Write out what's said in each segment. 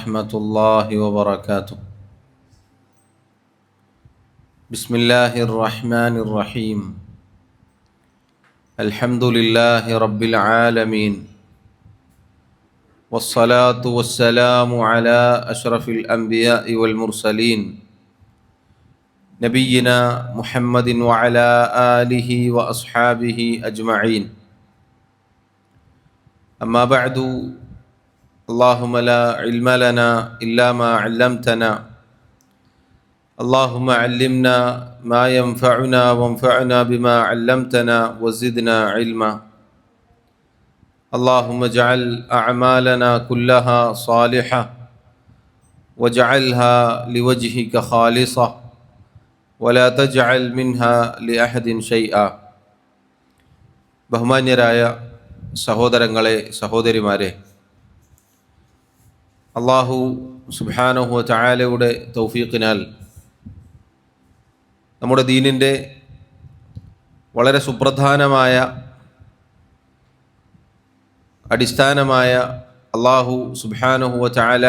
ورحمة الله وبركاته. بسم الله الرحمن الرحيم. الحمد لله رب العالمين، والصلاة والسلام على أشرف الأنبياء والمرسلين نبينا محمد وعلى آله وأصحابه أجمعين. أما بعد، اللهم لا علم لنا إلا ما علمتنا، اللهم علمنا ما ينفعنا وانفعنا بما علمتنا وزدنا علما. اللهم اجعل أعمالنا كلها صالحة واجعلها لوجهك خالصة ولا تجعل منها لأحد شيئا. ബഹുമാന്യരായ സഹോദരങ്ങളെ, സഹോദരിമാരെ, അല്ലാഹു സുബ്ഹാനഹു വ തആലയുടെ തൗഫീഖിനാൽ നമ്മുടെ ദീനിൻ്റെ വളരെ സുപ്രധാനമായ അടിസ്ഥാനമായ അല്ലാഹു സുബ്ഹാനഹു വ തആല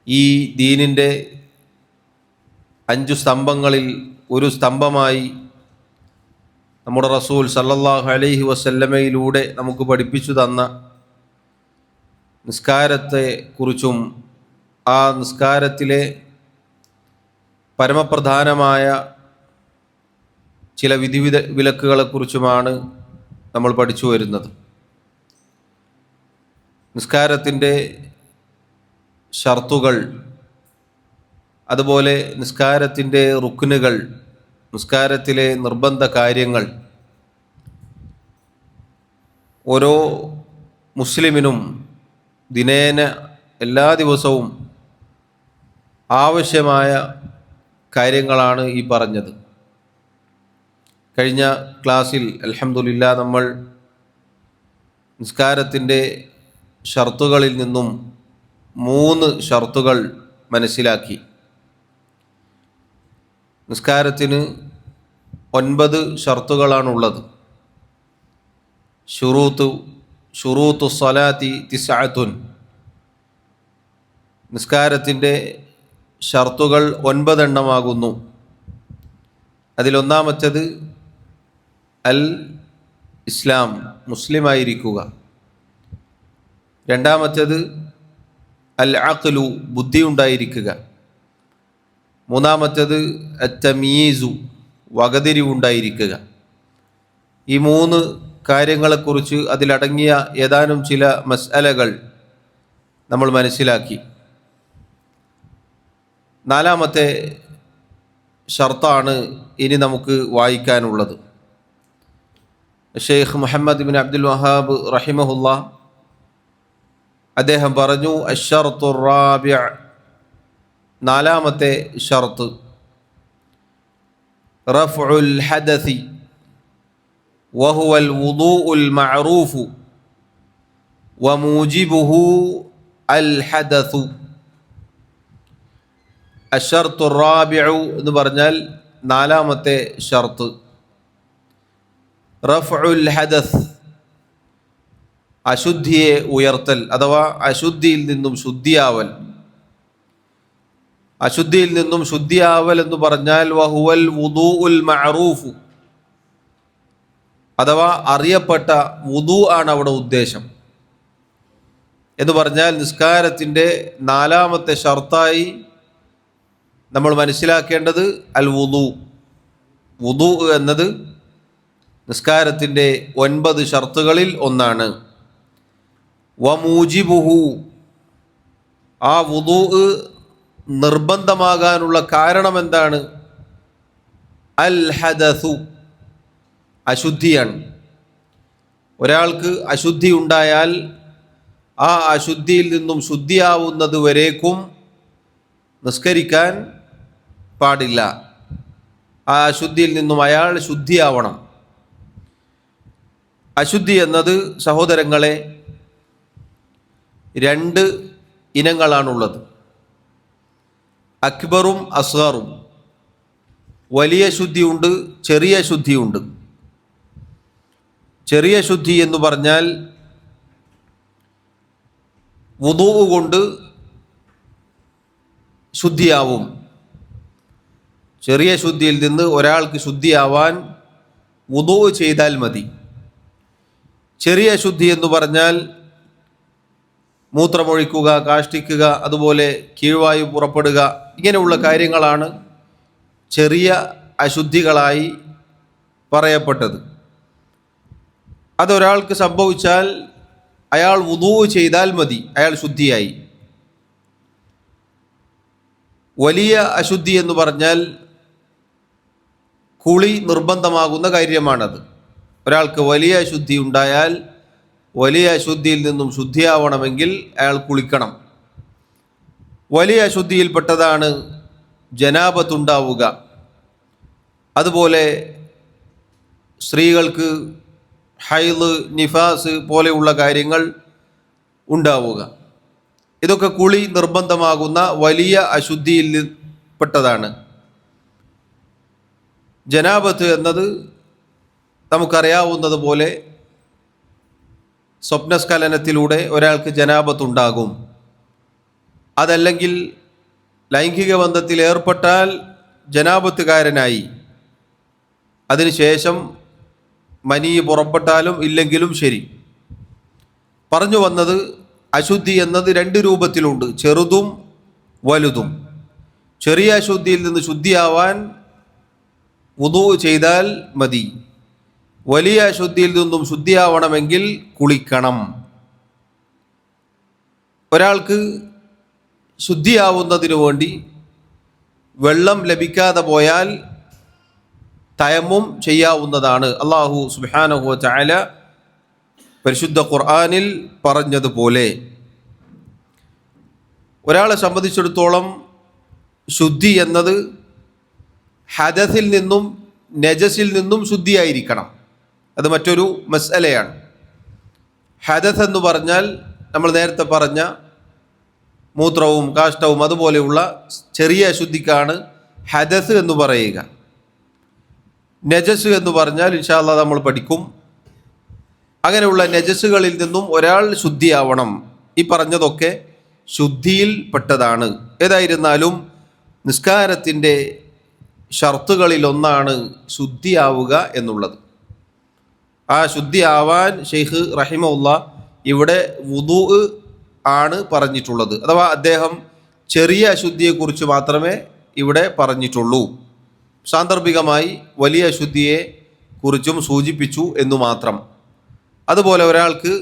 ഈ ദീനിൻ്റെ 5 സ്തംഭങ്ങളിൽ ഒരു സ്തംഭമായി നമ്മുടെ റസൂൽ സല്ലല്ലാഹു അലൈഹി വസല്ലമയിലൂടെ നമുക്ക് പഠിപ്പിച്ചു തന്ന നിസ്കാരത്തെ കുറിച്ചും ആ നിസ്കാരത്തിലെ പരമപ്രധാനമായ ചില വിലക്കുകളെക്കുറിച്ചുമാണ് നമ്മൾ പഠിച്ചു വരുന്നത്. നിസ്കാരത്തിൻ്റെ ഷർത്തുകൾ, അതുപോലെ നിസ്കാരത്തിൻ്റെ റുക്നുകൾ, നിസ്കാരത്തിലെ നിർബന്ധ കാര്യങ്ങൾ ഓരോ മുസ്ലിമിനും ദിനേന എല്ലാ ദിവസവും ആവശ്യമായ കാര്യങ്ങളാണ് ഈ പറഞ്ഞത്. കഴിഞ്ഞ ക്ലാസ്സിൽ അൽഹംദുലില്ലാ നമ്മൾ നിസ്കാരത്തിൻ്റെ ഷർത്തുകളിൽ നിന്നും 3 ഷർത്തുകൾ മനസ്സിലാക്കി. നിസ്കാരത്തിന് 9 ഷർത്തുകളാണുള്ളത്. ഷുറൂത്തു സ്വലാത്തി 9. നിസ്കാരത്തിൻ്റെ ഷർത്തുകൾ 9 എണ്ണമാകുന്നു. അതിലൊന്നാമത്തേത് അൽ ഇസ്ലാം, മുസ്ലിമായിരിക്കുക. രണ്ടാമത്തേത് അൽ അഖ്ലു, ബുദ്ധി ഉണ്ടായിരിക്കുക. മൂന്നാമത്തേത് അത്തമീസു, വകതിരിവുണ്ടായിരിക്കുക. ഈ 3 കാര്യങ്ങളെക്കുറിച്ച് അതിലടങ്ങിയ ഏതാനും ചില മസ്അലകൾ നമ്മൾ മനസ്സിലാക്കി. 4ാമത്തെ ഷർത്താണ് ഇനി നമുക്ക് വായിക്കാനുള്ളത്. ഷെയ്ഖ് മുഹമ്മദ് ബിൻ അബ്ദുൽ വഹാബ് റഹിമഹുല്ലാ അദ്ദേഹം പറഞ്ഞു, അശ്ശർത്തു റാബിഅ, 4ാമത്തെ ഷർത്ത്, റഫ്ഉൽ ഹദസി വഹുവൽ വുദൂഉൽ മഅറൂഫു വമൂജിബുഹു അൽ ഹദസു. അശ്ശർത്തു റാബിഉ എന്ന് പറഞ്ഞാൽ 4ാമത്തെ ഷർത്ത്. റഫ്ഉൽ ഹദസ്, അശുദ്ധിയെ ഉയർത്തൽ അഥവാ അശുദ്ധിയിൽ നിന്നും ശുദ്ധിയാവൽ. അശുദ്ധിയിൽ നിന്നും ശുദ്ധിയാവൽ എന്ന് പറഞ്ഞാൽ വഹുവൽ വുദൂഉൽ മഅറൂഫു, അഥവാ അറിയപ്പെട്ട വുദൂ ആണ് അവിടെ ഉദ്ദേശം. എന്ന് പറഞ്ഞാൽ നിസ്കാരത്തിൻ്റെ 4ാമത്തെ ഷർത്തായി നമ്മൾ മനസ്സിലാക്കേണ്ടത് അൽ വുദൂ. വുദൂ എന്നത് നിസ്കാരത്തിൻ്റെ 9 ഷർത്തുകളിൽ ഒന്നാണ്. വമൂജിബുഹു, ആ വുദൂ നിർബന്ധമാകാനുള്ള കാരണം എന്താണ്? അൽ ഹദസു, അശുദ്ധിയാണ്. ഒരാൾക്ക് അശുദ്ധി ഉണ്ടായാൽ ആ അശുദ്ധിയിൽ നിന്നും ശുദ്ധിയാവുന്നത് വരേക്കും നിസ്കരിക്കാൻ പാടില്ല. ആ അശുദ്ധിയിൽ നിന്നും അയാൾ ശുദ്ധിയാവണം. അശുദ്ധി എന്നത് സഹോദരങ്ങളെ 2 ഇനങ്ങളാണുള്ളത്. അക്ബറും അസ്ഗറും. വലിയ ശുദ്ധിയുണ്ട്, ചെറിയ ശുദ്ധിയുണ്ട്. ചെറിയ ശുദ്ധി എന്ന് പറഞ്ഞാൽ വുദൂ കൊണ്ട് ശുദ്ധിയാവും. ചെറിയ ശുദ്ധിയിൽ നിന്ന് ഒരാൾക്ക് ശുദ്ധിയാവാൻ വുദൂ ചെയ്താൽ മതി. ചെറിയ ശുദ്ധി എന്ന് പറഞ്ഞാൽ മൂത്രമൊഴിക്കുക, കാഷ്ടിക്കുക, അതുപോലെ കീഴ്വായു പുറപ്പെടുക, ഇങ്ങനെയുള്ള കാര്യങ്ങളാണ് ചെറിയ അശുദ്ധികളായി പറയപ്പെട്ടത്. അതൊരാൾക്ക് സംഭവിച്ചാൽ അയാൾ വുദൂ ചെയ്താൽ മതി, അയാൾ ശുദ്ധിയായി. വലിയ അശുദ്ധി എന്ന് പറഞ്ഞാൽ കുളി നിർബന്ധമാകുന്ന കാര്യമാണത്. ഒരാൾക്ക് വലിയ അശുദ്ധി ഉണ്ടായാൽ വലിയ അശുദ്ധിയിൽ നിന്നും ശുദ്ധിയാവണമെങ്കിൽ അയാൾ കുളിക്കണം. വലിയ അശുദ്ധിയിൽപ്പെട്ടതാണ് ജനാബത്തുണ്ടാവുക. അതുപോലെ സ്ത്രീകൾക്ക് ഹൈദ്, നിഫാസ് പോലെയുള്ള കാര്യങ്ങൾ ഉണ്ടാവുക. ഇതൊക്കെ കുളി നിർബന്ധമാകുന്ന വലിയ അശുദ്ധിയിൽ പെട്ടതാണ്. ജനാബത്ത് എന്നത് നമുക്കറിയാവുന്നതുപോലെ സ്വപ്നസ്ഖലനത്തിലൂടെ ഒരാൾക്ക് ജനാബത്തുണ്ടാകും. അതല്ലെങ്കിൽ ലൈംഗിക ബന്ധത്തിൽ ഏർപ്പെട്ടാൽ ജനാബത്തുകാരനായി. അതിനുശേഷം മനി പുറപ്പെട്ടാലും ഇല്ലെങ്കിലും ശരി. പറഞ്ഞു വന്നത് അശുദ്ധി എന്നത് രണ്ട് രൂപത്തിലുണ്ട്, ചെറുതും വലുതും. ചെറിയ അശുദ്ധിയിൽ നിന്ന് ശുദ്ധിയാവാൻ വുദൂ ചെയ്താൽ മതി. വലിയ അശുദ്ധിയിൽ നിന്നും ശുദ്ധിയാവണമെങ്കിൽ കുളിക്കണം. ഒരാൾക്ക് ശുദ്ധിയാവുന്നതിനു വേണ്ടി വെള്ളം ലഭിക്കാതെ പോയാൽ തയമ്മും ചെയ്യാവുന്നതാണ്. അല്ലാഹു സുബ്ഹാനഹു വ തആല പരിശുദ്ധ ഖുർആനിൽ പറഞ്ഞതുപോലെ ഒരാളെ സംബന്ധിച്ചിടത്തോളം ശുദ്ധി എന്നത് ഹദസിൽ നിന്നും നജസിൽ നിന്നും ശുദ്ധിയായിരിക്കണം. അത് മറ്റൊരു മസ്അലയാണ്. ഹദസ് എന്ന് പറഞ്ഞാൽ നമ്മൾ നേരത്തെ പറഞ്ഞ മൂത്രവും കാഷ്ടവും അതുപോലെയുള്ള ചെറിയ അശുദ്ധിക്കാണ് ഹദസ് എന്ന് പറയുക. നജസ് എന്ന് പറഞ്ഞാൽ ഇൻഷാ അല്ലാഹ് നമ്മൾ പഠിക്കും. അങ്ങനെയുള്ള നജസുകളിൽ നിന്നും ഒരാൾ ശുദ്ധിയാവണം. ഈ പറഞ്ഞതൊക്കെ ശുദ്ധിയിൽ പെട്ടതാണ്. ഏതായിരുന്നാലും നിസ്കാരത്തിൻ്റെ ഷർത്തുകളിലൊന്നാണ് ശുദ്ധിയാവുക എന്നുള്ളത്. ആ ശുദ്ധിയാവാൻ ഷെയ്ഖ് റഹിമഹുല്ലാ ഇവിടെ വുദൂ ആണ് പറഞ്ഞിട്ടുള്ളത്. അഥവാ അദ്ദേഹം ചെറിയ അശുദ്ധിയെക്കുറിച്ച് മാത്രമേ ഇവിടെ പറഞ്ഞിട്ടുള്ളൂ. സാന്ദർഭികമായി വലിയ അശുദ്ധിയെ കുറിച്ചും സൂചിപ്പിച്ചു എന്നു മാത്രം. അതുപോലെ ഒരാൾക്ക്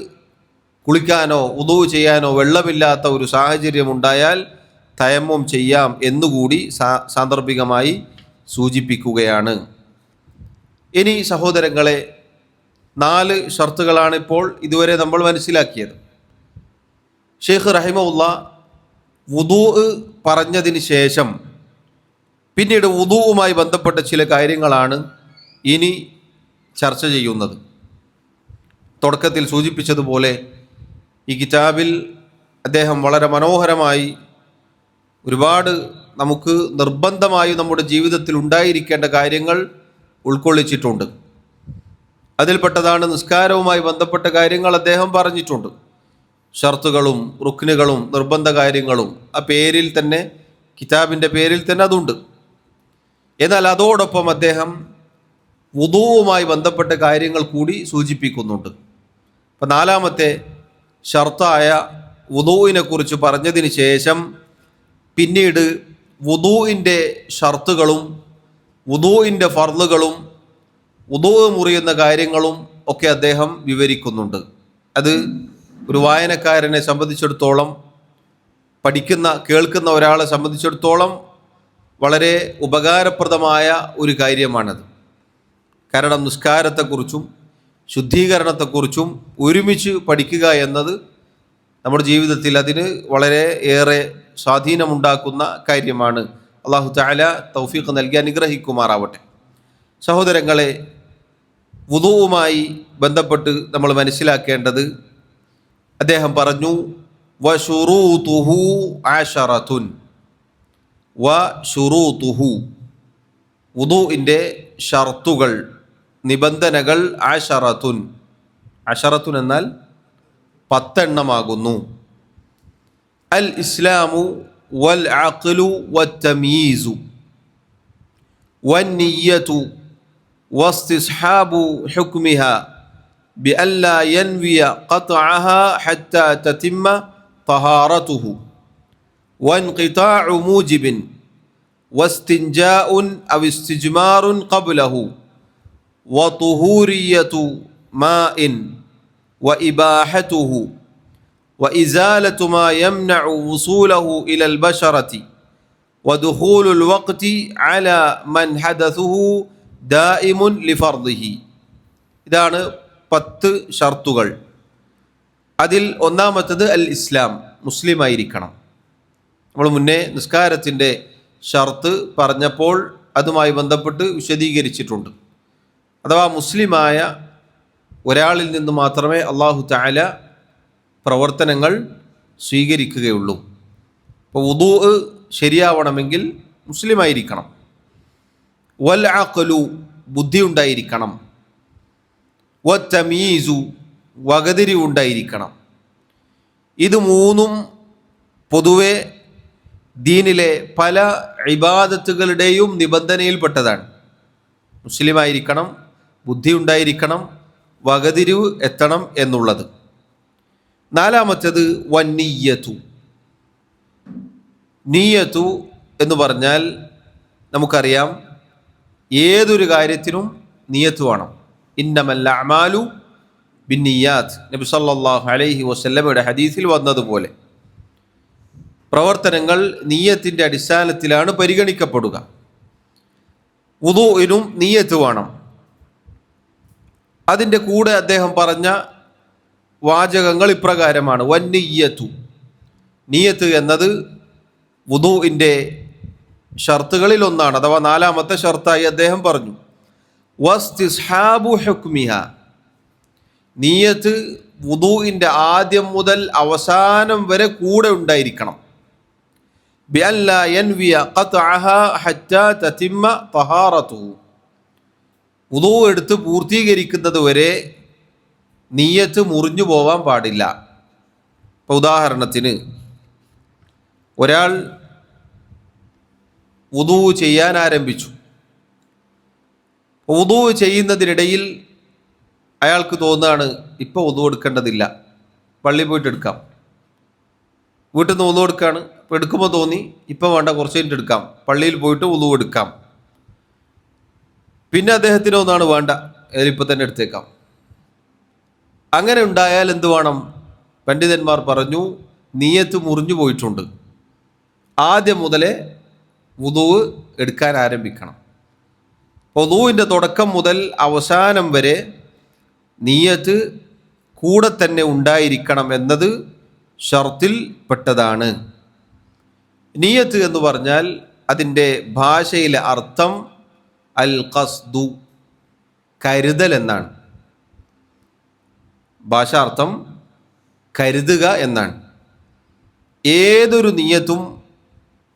കുളിക്കാനോ വുദൂ ചെയ്യാനോ വെള്ളമില്ലാത്ത ഒരു സാഹചര്യം ഉണ്ടായാൽ തയമ്മും ചെയ്യാം എന്നുകൂടി സാന്ദർഭികമായി സൂചിപ്പിക്കുകയാണ്. ഇനി സഹോദരങ്ങളെ, 4 ഷർത്തുകളാണ് ഇപ്പോൾ ഇതുവരെ നമ്മൾ മനസ്സിലാക്കിയത്. ഷെയ്ഖ് റഹിമഹുല്ലാ വുദൂ പറഞ്ഞതിന് ശേഷം പിന്നീട് വുദൂവുമായി ബന്ധപ്പെട്ട ചില കാര്യങ്ങളാണ് ഇനി ചർച്ച ചെയ്യുന്നത്. തുടക്കത്തിൽ സൂചിപ്പിച്ചതുപോലെ ഈ കിതാബിൽ അദ്ദേഹം വളരെ മനോഹരമായി ഒരുപാട് നമുക്ക് നിർബന്ധമായി നമ്മുടെ ജീവിതത്തിൽ ഉണ്ടായിരിക്കേണ്ട കാര്യങ്ങൾ ഉൾക്കൊള്ളിച്ചിട്ടുണ്ട്. അതിൽപ്പെട്ടതാണ് നിസ്കാരവുമായി ബന്ധപ്പെട്ട കാര്യങ്ങൾ അദ്ദേഹം പറഞ്ഞിട്ടുണ്ട്. ഷർത്തുകളും റുക്നുകളും നിർബന്ധ കാര്യങ്ങളും ആ പേരിൽ തന്നെ, കിതാബിൻ്റെ പേരിൽ തന്നെ അതുണ്ട്. എന്നാൽ അതോടൊപ്പം അദ്ദേഹം വുദൂവുമായി ബന്ധപ്പെട്ട കാര്യങ്ങൾ കൂടി സൂചിപ്പിക്കുന്നുണ്ട്. അപ്പം 4-ാമത്തെ ഷർത്തായ വുദൂവിനെ കുറിച്ച് പറഞ്ഞതിന് ശേഷം പിന്നീട് വുദൂഇൻ്റെ ഷർത്തുകളും വുദൂഇൻ്റെ ഫർളുകളും വുദൂ മുറിയുന്ന കാര്യങ്ങളും ഒക്കെ അദ്ദേഹം വിവരിക്കുന്നുണ്ട്. അത് ഒരു വായനക്കാരനെ സംബന്ധിച്ചിടത്തോളം, കേൾക്കുന്ന ഒരാളെ സംബന്ധിച്ചിടത്തോളം വളരെ ഉപകാരപ്രദമായ ഒരു കാര്യമാണത്. കാരണം നിസ്കാരത്തെക്കുറിച്ചും ശുദ്ധീകരണത്തെക്കുറിച്ചും ഒരുമിച്ച് പഠിക്കുക എന്നത് നമ്മുടെ ജീവിതത്തിൽ അതിന് വളരെ ഏറെ സ്വാധീനമുണ്ടാക്കുന്ന കാര്യമാണ്. അല്ലാഹു തആല തൗഫീഖ് നൽകി അനുഗ്രഹിക്കുമാറാവട്ടെ. സഹോദരങ്ങളെ, വുദൂവുമായി ബന്ധപ്പെട്ട് നമ്മൾ മനസ്സിലാക്കേണ്ടത്, അദ്ദേഹം പറഞ്ഞു വശുറൂതുഹു അശറത്തുൻ. വശുറൂതുഹു, വുദൂഇൻ്റെ ഷർത്തുകൾ, നിബന്ധനകൾ, അശറത്തുൻ. അശറത്തുൻ എന്നാൽ 10 എണ്ണമാകുന്നു. അൽ ഇസ്ലാമു والعقل والتمييز والنية واستصحاب حكمها بألا ينوي قطعها حتى تتم طهارته وانقطاع موجب واستنجاء أو استجمار قبله وطهورية ماء وإباحته وإزالة ما يمنع وصوله إلى البشرة ودخول الوقت على من حدثه دائم لفرضه. ഇതാണ് 10 ഷർത്തുകൾ. അതിൽ ഒന്നാമത്തത് അൽ ഇസ്ലാം, മുസ്ലിം ആയിരിക്കണം. നമ്മൾ മുന്നേ നിസ്കാരത്തിൻ്റെ ഷർത്ത് പറഞ്ഞപ്പോൾ അതുമായി ബന്ധപ്പെട്ട് വിശദീകരിച്ചിട്ടുണ്ട്. അഥവാ മുസ്ലിമായ ഒരാളിൽ നിന്ന് മാത്രമേ അല്ലാഹു തആല പ്രവർത്തനങ്ങൾ സ്വീകരിക്കുകയുള്ളൂ. അപ്പോൾ വുദൂ ശരിയാവണമെങ്കിൽ മുസ്ലിമായിരിക്കണം. വൽ അഖ്ലു, ബുദ്ധി ഉണ്ടായിരിക്കണം. വത്തമീസു, വകതിരിവുണ്ടായിരിക്കണം. ഇത് മൂന്നും പൊതുവെ ദീനിലെ പല ഇബാദത്തുകളുടെയും നിബന്ധനയിൽപ്പെട്ടതാണ്. മുസ്ലിമായിരിക്കണം, ബുദ്ധി ഉണ്ടായിരിക്കണം, വകതിരിവ് എത്തണം എന്നുള്ളത്. നാലാമത്തേത് വന്നിയ്യത്തു. നിയ്യത്തു എന്ന് പറഞ്ഞാൽ നമുക്കറിയാം, ഏതൊരു കാര്യത്തിനും നിയ്യത്ത് വേണം. ഇന്നമൽ അഅ്മാലു ബിന്നിയ്യാത്ത്, നബി സല്ലല്ലാഹു അലൈഹി വസല്ലമയുടെ ഹദീസിൽ വന്നതുപോലെ പ്രവർത്തനങ്ങൾ നിയ്യത്തിൻ്റെ അടിസ്ഥാനത്തിലാണ് പരിഗണിക്കപ്പെടുക. വുദൂഇനും നിയ്യത്ത് വേണം. അതിൻ്റെ കൂടെ അദ്ദേഹം പറഞ്ഞ വാചകങ്ങൾ ഇപ്രകാരമാണ്: വന്നിയ്യത്തു, നിയ്യത്ത് എന്നത് വുദൂഇൻ്റെ ഷർത്തുകളിൽ ഒന്നാണ്, അഥവാ നാലാമത്തെ ഷർത്തായി അദ്ദേഹം പറഞ്ഞു. വസ്തിസ്ഹാബു ഹുക്മിഹ, നിയ്യത്ത് വുദൂഇൻ്റെ ആദ്യം മുതൽ അവസാനം വരെ കൂടെ ഉണ്ടായിരിക്കണം. ബിഅല്ലാ യൻവിയ ഖത്അഹ ഹത്താ തതിമ്മ തഹാറതുഹു, വുദൂ എടുത്ത് പൂർത്തീകരിക്കുന്നത് വരെ നിയ്യത്ത് മുറിഞ്ഞു പോവാൻ പാടില്ല. ഇപ്പോൾ ഉദാഹരണത്തിന്, ഒരാൾ വുദൂ ചെയ്യാൻ ആരംഭിച്ചു. വുദൂ ചെയ്യുന്നതിനിടയിൽ അയാൾക്ക് തോന്നുകയാണ്, ഇപ്പോൾ വുദൂ എടുക്കേണ്ടതില്ല, പള്ളിയിൽ പോയിട്ട് എടുക്കാം. വീട്ടിൽ നിന്ന് വുദൂ എടുക്കുകയാണ്. അപ്പോൾ എടുക്കുമ്പോൾ തോന്നി, ഇപ്പം വേണ്ട, കുറച്ച് കഴിഞ്ഞിട്ട് എടുക്കാം, പള്ളിയിൽ പോയിട്ട് വുദൂ എടുക്കാം. പിന്നെ അദ്ദേഹത്തിന് ഒന്നാണ് വേണ്ട, ഇതിലിപ്പോൾ തന്നെ എടുത്തേക്കാം. അങ്ങനെ ഉണ്ടായാൽ എന്ത് വേണം? പണ്ഡിതന്മാർ പറഞ്ഞു, നിയ്യത്ത് മുറിഞ്ഞു പോയിട്ടുണ്ട്. ആദ്യം മുതലേ വുദൂ എടുക്കാൻ ആരംഭിക്കണം. വുദൂവിൻ്റെ തുടക്കം മുതൽ അവസാനം വരെ നിയ്യത്ത് കൂടെ തന്നെ ഉണ്ടായിരിക്കണം എന്നത് ഷർത്തിൽ പെട്ടതാണ്. നിയ്യത്ത് എന്ന് പറഞ്ഞാൽ അതിൻ്റെ ഭാഷയിലെ അർത്ഥം അൽ ഖസ്ദു, കരുതൽ എന്നാണ്. ഭാഷാർത്ഥം കരുതുക എന്നാണ്. ഏതൊരു നിയ്യത്തും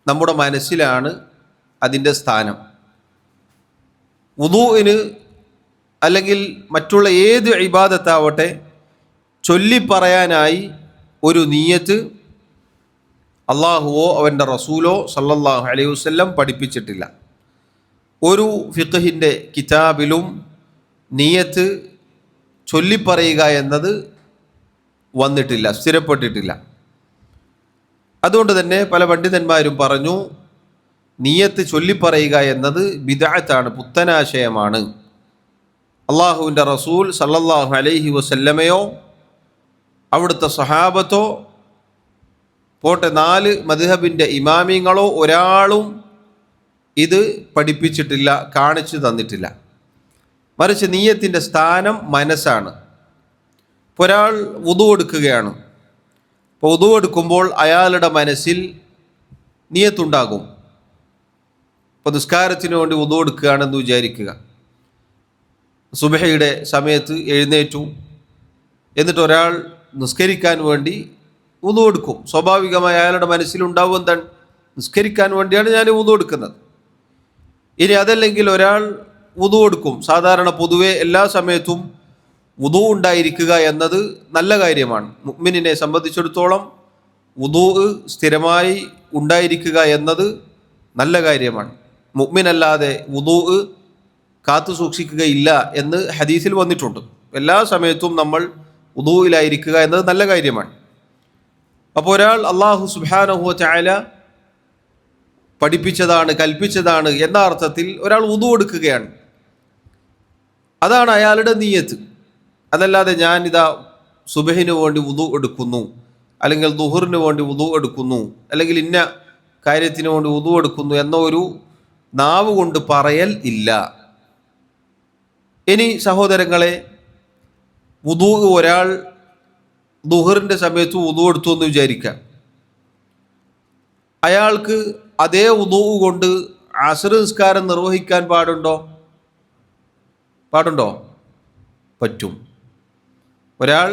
നമ്മുടെ മനസ്സിലാണ് അതിൻ്റെ സ്ഥാനം. വുദൂഇന് അല്ലെങ്കിൽ മറ്റുള്ള ഏത് ഇബാദത്താവട്ടെ ചൊല്ലിപ്പറയാനായി ഒരു നിയ്യത്ത് അള്ളാഹുവോ അവൻ്റെ റസൂലോ സല്ലല്ലാഹു അലൈഹി വസല്ലം പഠിപ്പിച്ചിട്ടില്ല. ഒരു ഫിഖ്ഹിൻ്റെ കിതാബിലും നിയ്യത്ത് ചൊല്ലിപ്പറയുക എന്നത് വന്നിട്ടില്ല, സ്ഥിരപ്പെട്ടിട്ടില്ല. അതുകൊണ്ട് തന്നെ പല പണ്ഡിതന്മാരും പറഞ്ഞു, നിയ്യത്ത് ചൊല്ലിപ്പറയുക എന്നത് ബിദ്അത്താണ്, പുത്തനാശയമാണ്. അള്ളാഹുവിൻ്റെ റസൂൽ സല്ലല്ലാഹു അലൈഹി വസല്ലമയോ അവിടുത്തെ സഹാബത്തോ പോട്ടെ 4 മദ്ഹബിൻ്റെ ഇമാമിങ്ങളോ ഒരാളും ഇത് പഠിപ്പിച്ചിട്ടില്ല, കാണിച്ചു തന്നിട്ടില്ല. മറിച്ച് നിയ്യത്തിൻ്റെ സ്ഥാനം മനസ്സാണ്. ഒരാൾ വുദൂ എടുക്കുകയാണ്. അപ്പോൾ വുദൂ എടുക്കുമ്പോൾ അയാളുടെ മനസ്സിൽ നിയ്യത്തുണ്ടാകും. ഇപ്പോൾ നിസ്കാരത്തിന് വേണ്ടി വുദൂ എടുക്കുകയാണെന്ന് വിചാരിക്കുക. സുബഹയുടെ സമയത്ത് എഴുന്നേറ്റു, എന്നിട്ട് ഒരാൾ നിസ്കരിക്കാൻ വേണ്ടി വുദൂ എടുക്കും. സ്വാഭാവികമായി അയാളുടെ മനസ്സിലുണ്ടാവും, എന്താണ്? നിസ്കരിക്കാൻ വേണ്ടിയാണ് ഞാൻ വുദൂ എടുക്കുന്നത്. ഇനി അതല്ലെങ്കിൽ ഒരാൾ വുദൂ എടുക്കും. സാധാരണ പൊതുവെ എല്ലാ സമയത്തും വുദൂ ഉണ്ടായിരിക്കുക എന്നത് നല്ല കാര്യമാണ്. മുഅ്മിനിനെ സംബന്ധിച്ചിടത്തോളം വുദൂ സ്ഥിരമായി ഉണ്ടായിരിക്കുക എന്നത് നല്ല കാര്യമാണ്. മുഅ്മിനല്ലാതെ വുദൂ കാത്തു സൂക്ഷിക്കുകയില്ല എന്ന് ഹദീസിൽ വന്നിട്ടുണ്ട്. എല്ലാ സമയത്തും നമ്മൾ വുദൂയിലായിരിക്കുക എന്നത് നല്ല കാര്യമാണ്. അപ്പോൾ ഒരാൾ അല്ലാഹു സുബ്ഹാനഹു വ തആല പഠിപ്പിച്ചതാണ്, കൽപ്പിച്ചതാണ് എന്ന അർത്ഥത്തിൽ ഒരാൾ വുദൂ എടുക്കുകയാണ്. അതാണ് അയാളുടെ നിയ്യത്ത്. അതല്ലാതെ ഞാനിതാ സുബഹിന് വേണ്ടി വുദൂ എടുക്കുന്നു, അല്ലെങ്കിൽ ദുഹറിന് വേണ്ടി വുദൂ എടുക്കുന്നു, അല്ലെങ്കിൽ ഇന്ന കാര്യത്തിന് വേണ്ടി വുദൂ എടുക്കുന്നു എന്ന ഒരു നാവ് കൊണ്ട് പറയൽ ഇല്ല. ഇനി സഹോദരങ്ങളെ, വുദൂ ഒരാൾ ദുഹറിൻ്റെ സമയത്ത് വുദൂ എടുത്തു എന്ന് വിചാരിക്കാം. അയാൾക്ക് അതേ വുദൂ കൊണ്ട് അസ്ർ നിസ്കാരം നിർവഹിക്കാൻ പാടുണ്ടോ? പറ്റും. ഒരാൾ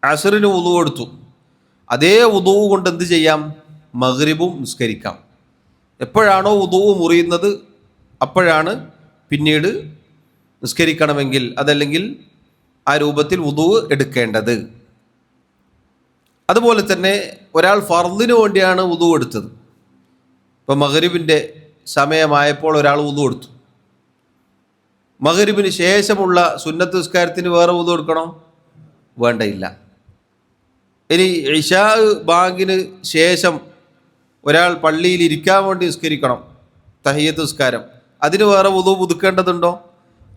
അസ്റിന് വുദൂ എടുത്തു, അതേ വുദൂ കൊണ്ട് എന്ത് ചെയ്യാം? മഗ്രിബും നിസ്കരിക്കാം. എപ്പോഴാണോ വുദൂ മുറിയുന്നത് അപ്പോഴാണ് പിന്നീട് നിസ്കരിക്കണമെങ്കിൽ അതല്ലെങ്കിൽ ആ രൂപത്തിൽ വുദൂ എടുക്കേണ്ടത്. അതുപോലെ തന്നെ ഒരാൾ ഫർദിന് വേണ്ടിയാണ് വുദൂ എടുത്തത്. ഇപ്പോൾ മഗ്രിബിൻ്റെ സമയമായപ്പോൾ ഒരാൾ വുദൂ എടുത്തു. മഗ്രിബിന് ശേഷമുള്ള സുന്നത്ത് നിസ്കാരത്തിന് വേറെ വുദൂ എടുക്കണോ? വേണ്ടയില്ല. ഇനി ഇശാ ബാങ്കിന് ശേഷം ഒരാൾ പള്ളിയിൽ ഇരിക്കാൻ വേണ്ടി നിസ്കരിക്കണം, തഹിയ്യത്ത് നിസ്കാരം, അതിന് വേറെ വുദൂ പുതുക്കേണ്ടതുണ്ടോ?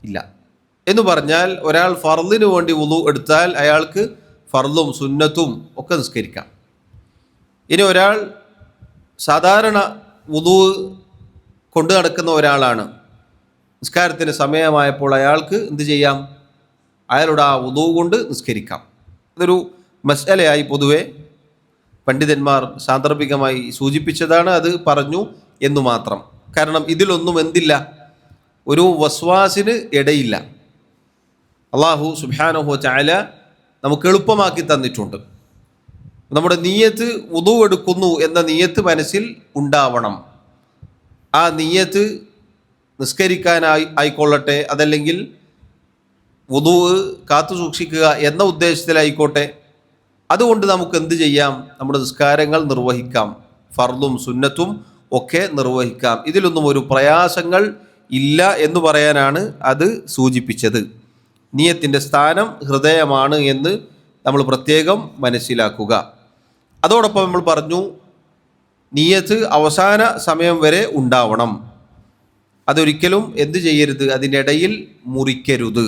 ഇല്ല. എന്ന് പറഞ്ഞാൽ ഒരാൾ ഫർദിന് വേണ്ടി വുദൂ എടുത്താൽ അയാൾക്ക് ഫർദും സുന്നത്തും ഒക്കെ നിസ്കരിക്കാം. ഇനി ഒരാൾ സാധാരണ വുദൂ കൊണ്ടു നടക്കുന്ന ഒരാളാണ്, നിസ്കാരത്തിന് സമയമായപ്പോൾ അയാൾക്ക് എന്ത് ചെയ്യാം? അയാളുടെ ആ വുദൂ കൊണ്ട് നിസ്കരിക്കാം. ഇതൊരു മസ്അലയായി പൊതുവെ പണ്ഡിതന്മാർ സാന്ദർഭികമായി സൂചിപ്പിച്ചതാണ്, അത് പറഞ്ഞു എന്നു മാത്രം. കാരണം ഇതിലൊന്നും എന്തില്ല, ഒരു വസ്വാസിന് ഇടയില്ല. അല്ലാഹു സുബ്ഹാനഹു വ തആല നമുക്ക് എളുപ്പമാക്കി തന്നിട്ടുണ്ട്. നമ്മുടെ നിയ്യത്ത് വുദൂ എടുക്കുന്നു എന്ന നിയ്യത്ത് മനസ്സിൽ ഉണ്ടാവണം. ആ നിയ്യത്ത് നിസ്കരിക്കാനായി ആയിക്കൊള്ളട്ടെ, അതല്ലെങ്കിൽ വുദൂ കാത്തു സൂക്ഷിക്കുക എന്ന ഉദ്ദേശത്തിലായിക്കോട്ടെ, അതുകൊണ്ട് നമുക്ക് എന്ത് ചെയ്യാം? നമ്മുടെ നിസ്കാരങ്ങൾ നിർവഹിക്കാം, ഫർദും സുന്നത്തും ഒക്കെ നിർവഹിക്കാം. ഇതിലൊന്നും ഒരു പ്രയാസങ്ങൾ ഇല്ല എന്ന് പറയാനാണ് അത് സൂചിപ്പിച്ചത്. നിയ്യത്തിൻ്റെ സ്ഥാനം ഹൃദയമാണ് എന്ന് നമ്മൾ പ്രത്യേകം മനസ്സിലാക്കുക. അതോടൊപ്പം നമ്മൾ പറഞ്ഞു, നിയ്യത്ത് അവസാന സമയം വരെ ഉണ്ടാവണം. അതൊരിക്കലും എന്ത് ചെയ്യരുത്? അതിൻ്റെ ഇടയിൽ മുറിക്കരുത്.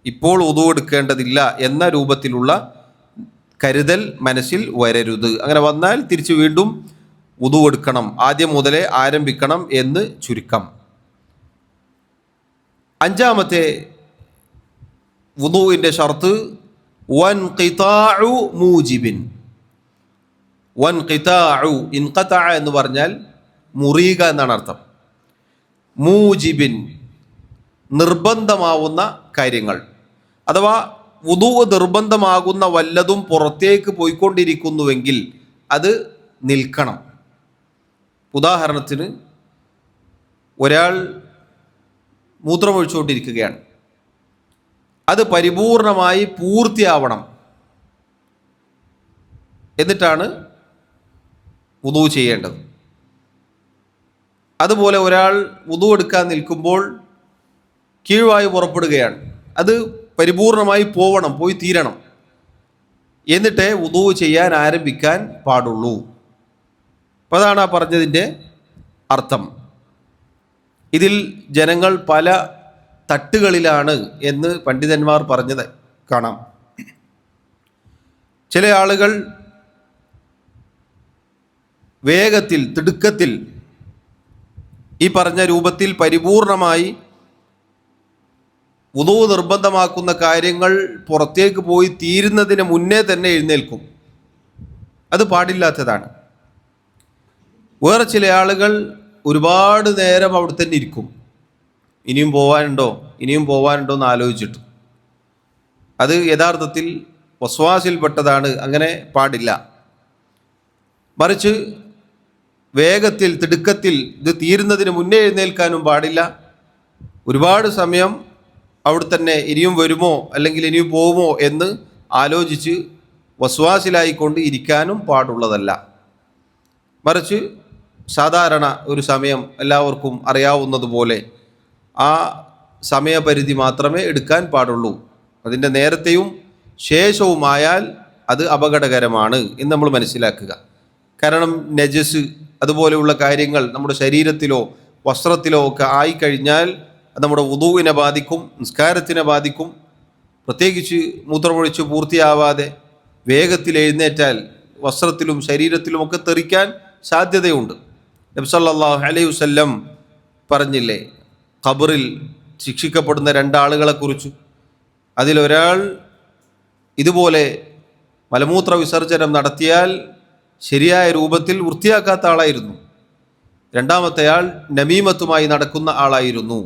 ഇപ്പോൾ വുദൂ എടുക്കേണ്ടതില്ല എന്ന രൂപത്തിലുള്ള കരുതൽ മനസ്സിൽ വരരുത്. അങ്ങനെ വന്നാൽ തിരിച്ച് വീണ്ടും വുദൂ എടുക്കണം, ആദ്യം മുതലേ ആരംഭിക്കണം എന്ന് ചുരുക്കം. അഞ്ചാമത്തെ വുദൂഇൻ്റെ ഷർത്ത് വൻഖിതാഉ മൂജിബിൻ. വൻഖിതാഉ, ഇൻഖതഅ എന്ന് പറഞ്ഞാൽ മുറിയുക എന്നാണ് അർത്ഥം. മൂജിബിൻ, നിർബന്ധമാവുന്ന കാര്യങ്ങൾ, അഥവാ വുദൂ നിർബന്ധമാകുന്ന വല്ലതും പുറത്തേക്ക് പോയിക്കൊണ്ടിരിക്കുന്നുവെങ്കിൽ അത് നിൽക്കണം. ഉദാഹരണത്തിന് ഒരാൾ മൂത്രമൊഴിച്ചുകൊണ്ടിരിക്കുകയാണ്, അത് പരിപൂർണമായി പൂർത്തിയാവണം, എന്നിട്ടാണ് വുദൂ ചെയ്യേണ്ടത്. അതുപോലെ ഒരാൾ വുദൂ എടുക്കാൻ നിൽക്കുമ്പോൾ കീഴ്വായു പുറപ്പെടുകയാണ്, അത് പരിപൂർണമായി പോയി തീരണം, എന്നിട്ടേ വുദൂ ചെയ്യാൻ ആരംഭിക്കാൻ പാടുള്ളൂ. അപ്പോൾ അതാണ് ആ പറഞ്ഞതിൻ്റെ അർത്ഥം. ഇതിൽ ജനങ്ങൾ പല തട്ടുകളിലാണ് എന്ന് പണ്ഡിതന്മാർ പറഞ്ഞത് കാണാം. ചില ആളുകൾ വേഗത്തിൽ, തിടുക്കത്തിൽ ഈ പറഞ്ഞ രൂപത്തിൽ പരിപൂർണമായി വുദൂ നിർബന്ധമാക്കുന്ന കാര്യങ്ങൾ പുറത്തേക്ക് പോയി തീരുന്നതിന് മുന്നേ തന്നെ എഴുന്നേൽക്കും. അത് പാടില്ലാത്തതാണ്. വേറെ ചില ആളുകൾ ഒരുപാട് നേരം അവിടെ തന്നെ ഇരിക്കും, ഇനിയും പോവാനുണ്ടോ എന്ന് ആലോചിച്ചിട്ട്. അത് യഥാർത്ഥത്തിൽ വസ്വാസിൽപ്പെട്ടതാണ്, അങ്ങനെ പാടില്ല. മറിച്ച് വേഗത്തിൽ, തിടുക്കത്തിൽ ഇത് തീരുന്നതിന് മുന്നേ എഴുന്നേൽക്കാനും പാടില്ല. ഒരുപാട് സമയം അവിടെ തന്നെ ഇനിയും വരുമോ അല്ലെങ്കിൽ ഇനിയും പോകുമോ എന്ന് ആലോചിച്ച് വസ്വാസിലായിക്കൊണ്ട് ഇരിക്കാനും പാടുള്ളതല്ല. മറിച്ച് സാധാരണ ഒരു സമയം എല്ലാവർക്കും അറിയാവുന്നതുപോലെ ആ സമയപരിധി മാത്രമേ എടുക്കാൻ പാടുള്ളൂ. അതിൻ്റെ നേരത്തെയും ശേഷവുമായാൽ അത് അപകടകരമാണ് എന്ന് നമ്മൾ മനസ്സിലാക്കുക. കാരണം നജസ് അതുപോലെയുള്ള കാര്യങ്ങൾ നമ്മുടെ ശരീരത്തിലോ വസ്ത്രത്തിലോ ഒക്കെ ആയിക്കഴിഞ്ഞാൽ അത് നമ്മുടെ വുദൂഇനെ ബാധിക്കും, നിസ്കാരത്തിനെ ബാധിക്കും. പ്രത്യേകിച്ച് മൂത്രമൊഴിച്ച് പൂർത്തിയാവാതെ വേഗത്തിൽ എഴുന്നേറ്റാൽ വസ്ത്രത്തിലും ശരീരത്തിലുമൊക്കെ തെറിക്കാൻ സാധ്യതയുണ്ട്. നബി സല്ലല്ലാഹു അലൈഹി വസല്ലം പറഞ്ഞില്ലേ ഖബറിൽ ശിക്ഷിക്കപ്പെടുന്ന രണ്ടാളുകളെക്കുറിച്ച്? അതിലൊരാൾ ഇതുപോലെ മലമൂത്ര വിസർജനം നടത്തിയാൽ ശരിയായ രൂപത്തിൽ വൃത്തിയാക്കാത്ത ആളായിരുന്നു. രണ്ടാമത്തെയാൾ നമീമത്തുമായി നടക്കുന്ന ആളായിരുന്നു.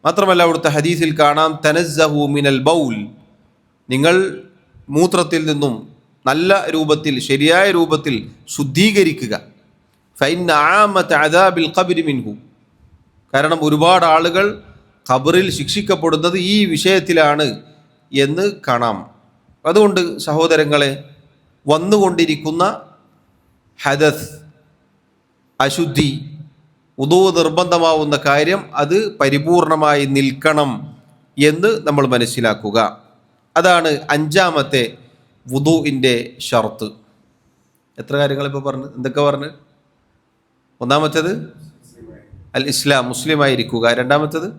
മാത്രമല്ല അവിടുത്തെ ഹദീസിൽ കാണാം തനസ്സഹു മിനൽ ബൗൽ, നിങ്ങൾ മൂത്രത്തിൽ നിന്നും നല്ല രൂപത്തിൽ ശരിയായ രൂപത്തിൽ ശുദ്ധീകരിക്കുക. ഫഇന്ന ആമത അദാബിൽ ഖബ്രി മിൻഹു, കാരണം ഒരുപാട് ആളുകൾ ഖബറിൽ ശിക്ഷിക്കപ്പെടുന്നത് ഈ വിഷയത്തിലാണ് എന്ന് കാണാം. അതുകൊണ്ട് സഹോദരങ്ങളെ, വന്നുകൊണ്ടിരിക്കുന്ന ഹദസ്, അശുദ്ധി, വുദൂ നിർബന്ധമാവുന്ന കാര്യം അത് പരിപൂർണമായി നിൽക്കണം എന്ന് നമ്മൾ മനസ്സിലാക്കുക. അതാണ് അഞ്ചാമത്തെ വുദൂഇൻ്റെ ഷർത്ത്. എത്ര കാര്യങ്ങളിപ്പോൾ പറഞ്ഞു? എന്തൊക്കെ പറഞ്ഞു? ഒന്നാമത്തേത് അൽ ഇസ്ലാം, മുസ്ലിമായിരിക്കുക. രണ്ടാമത്തേത്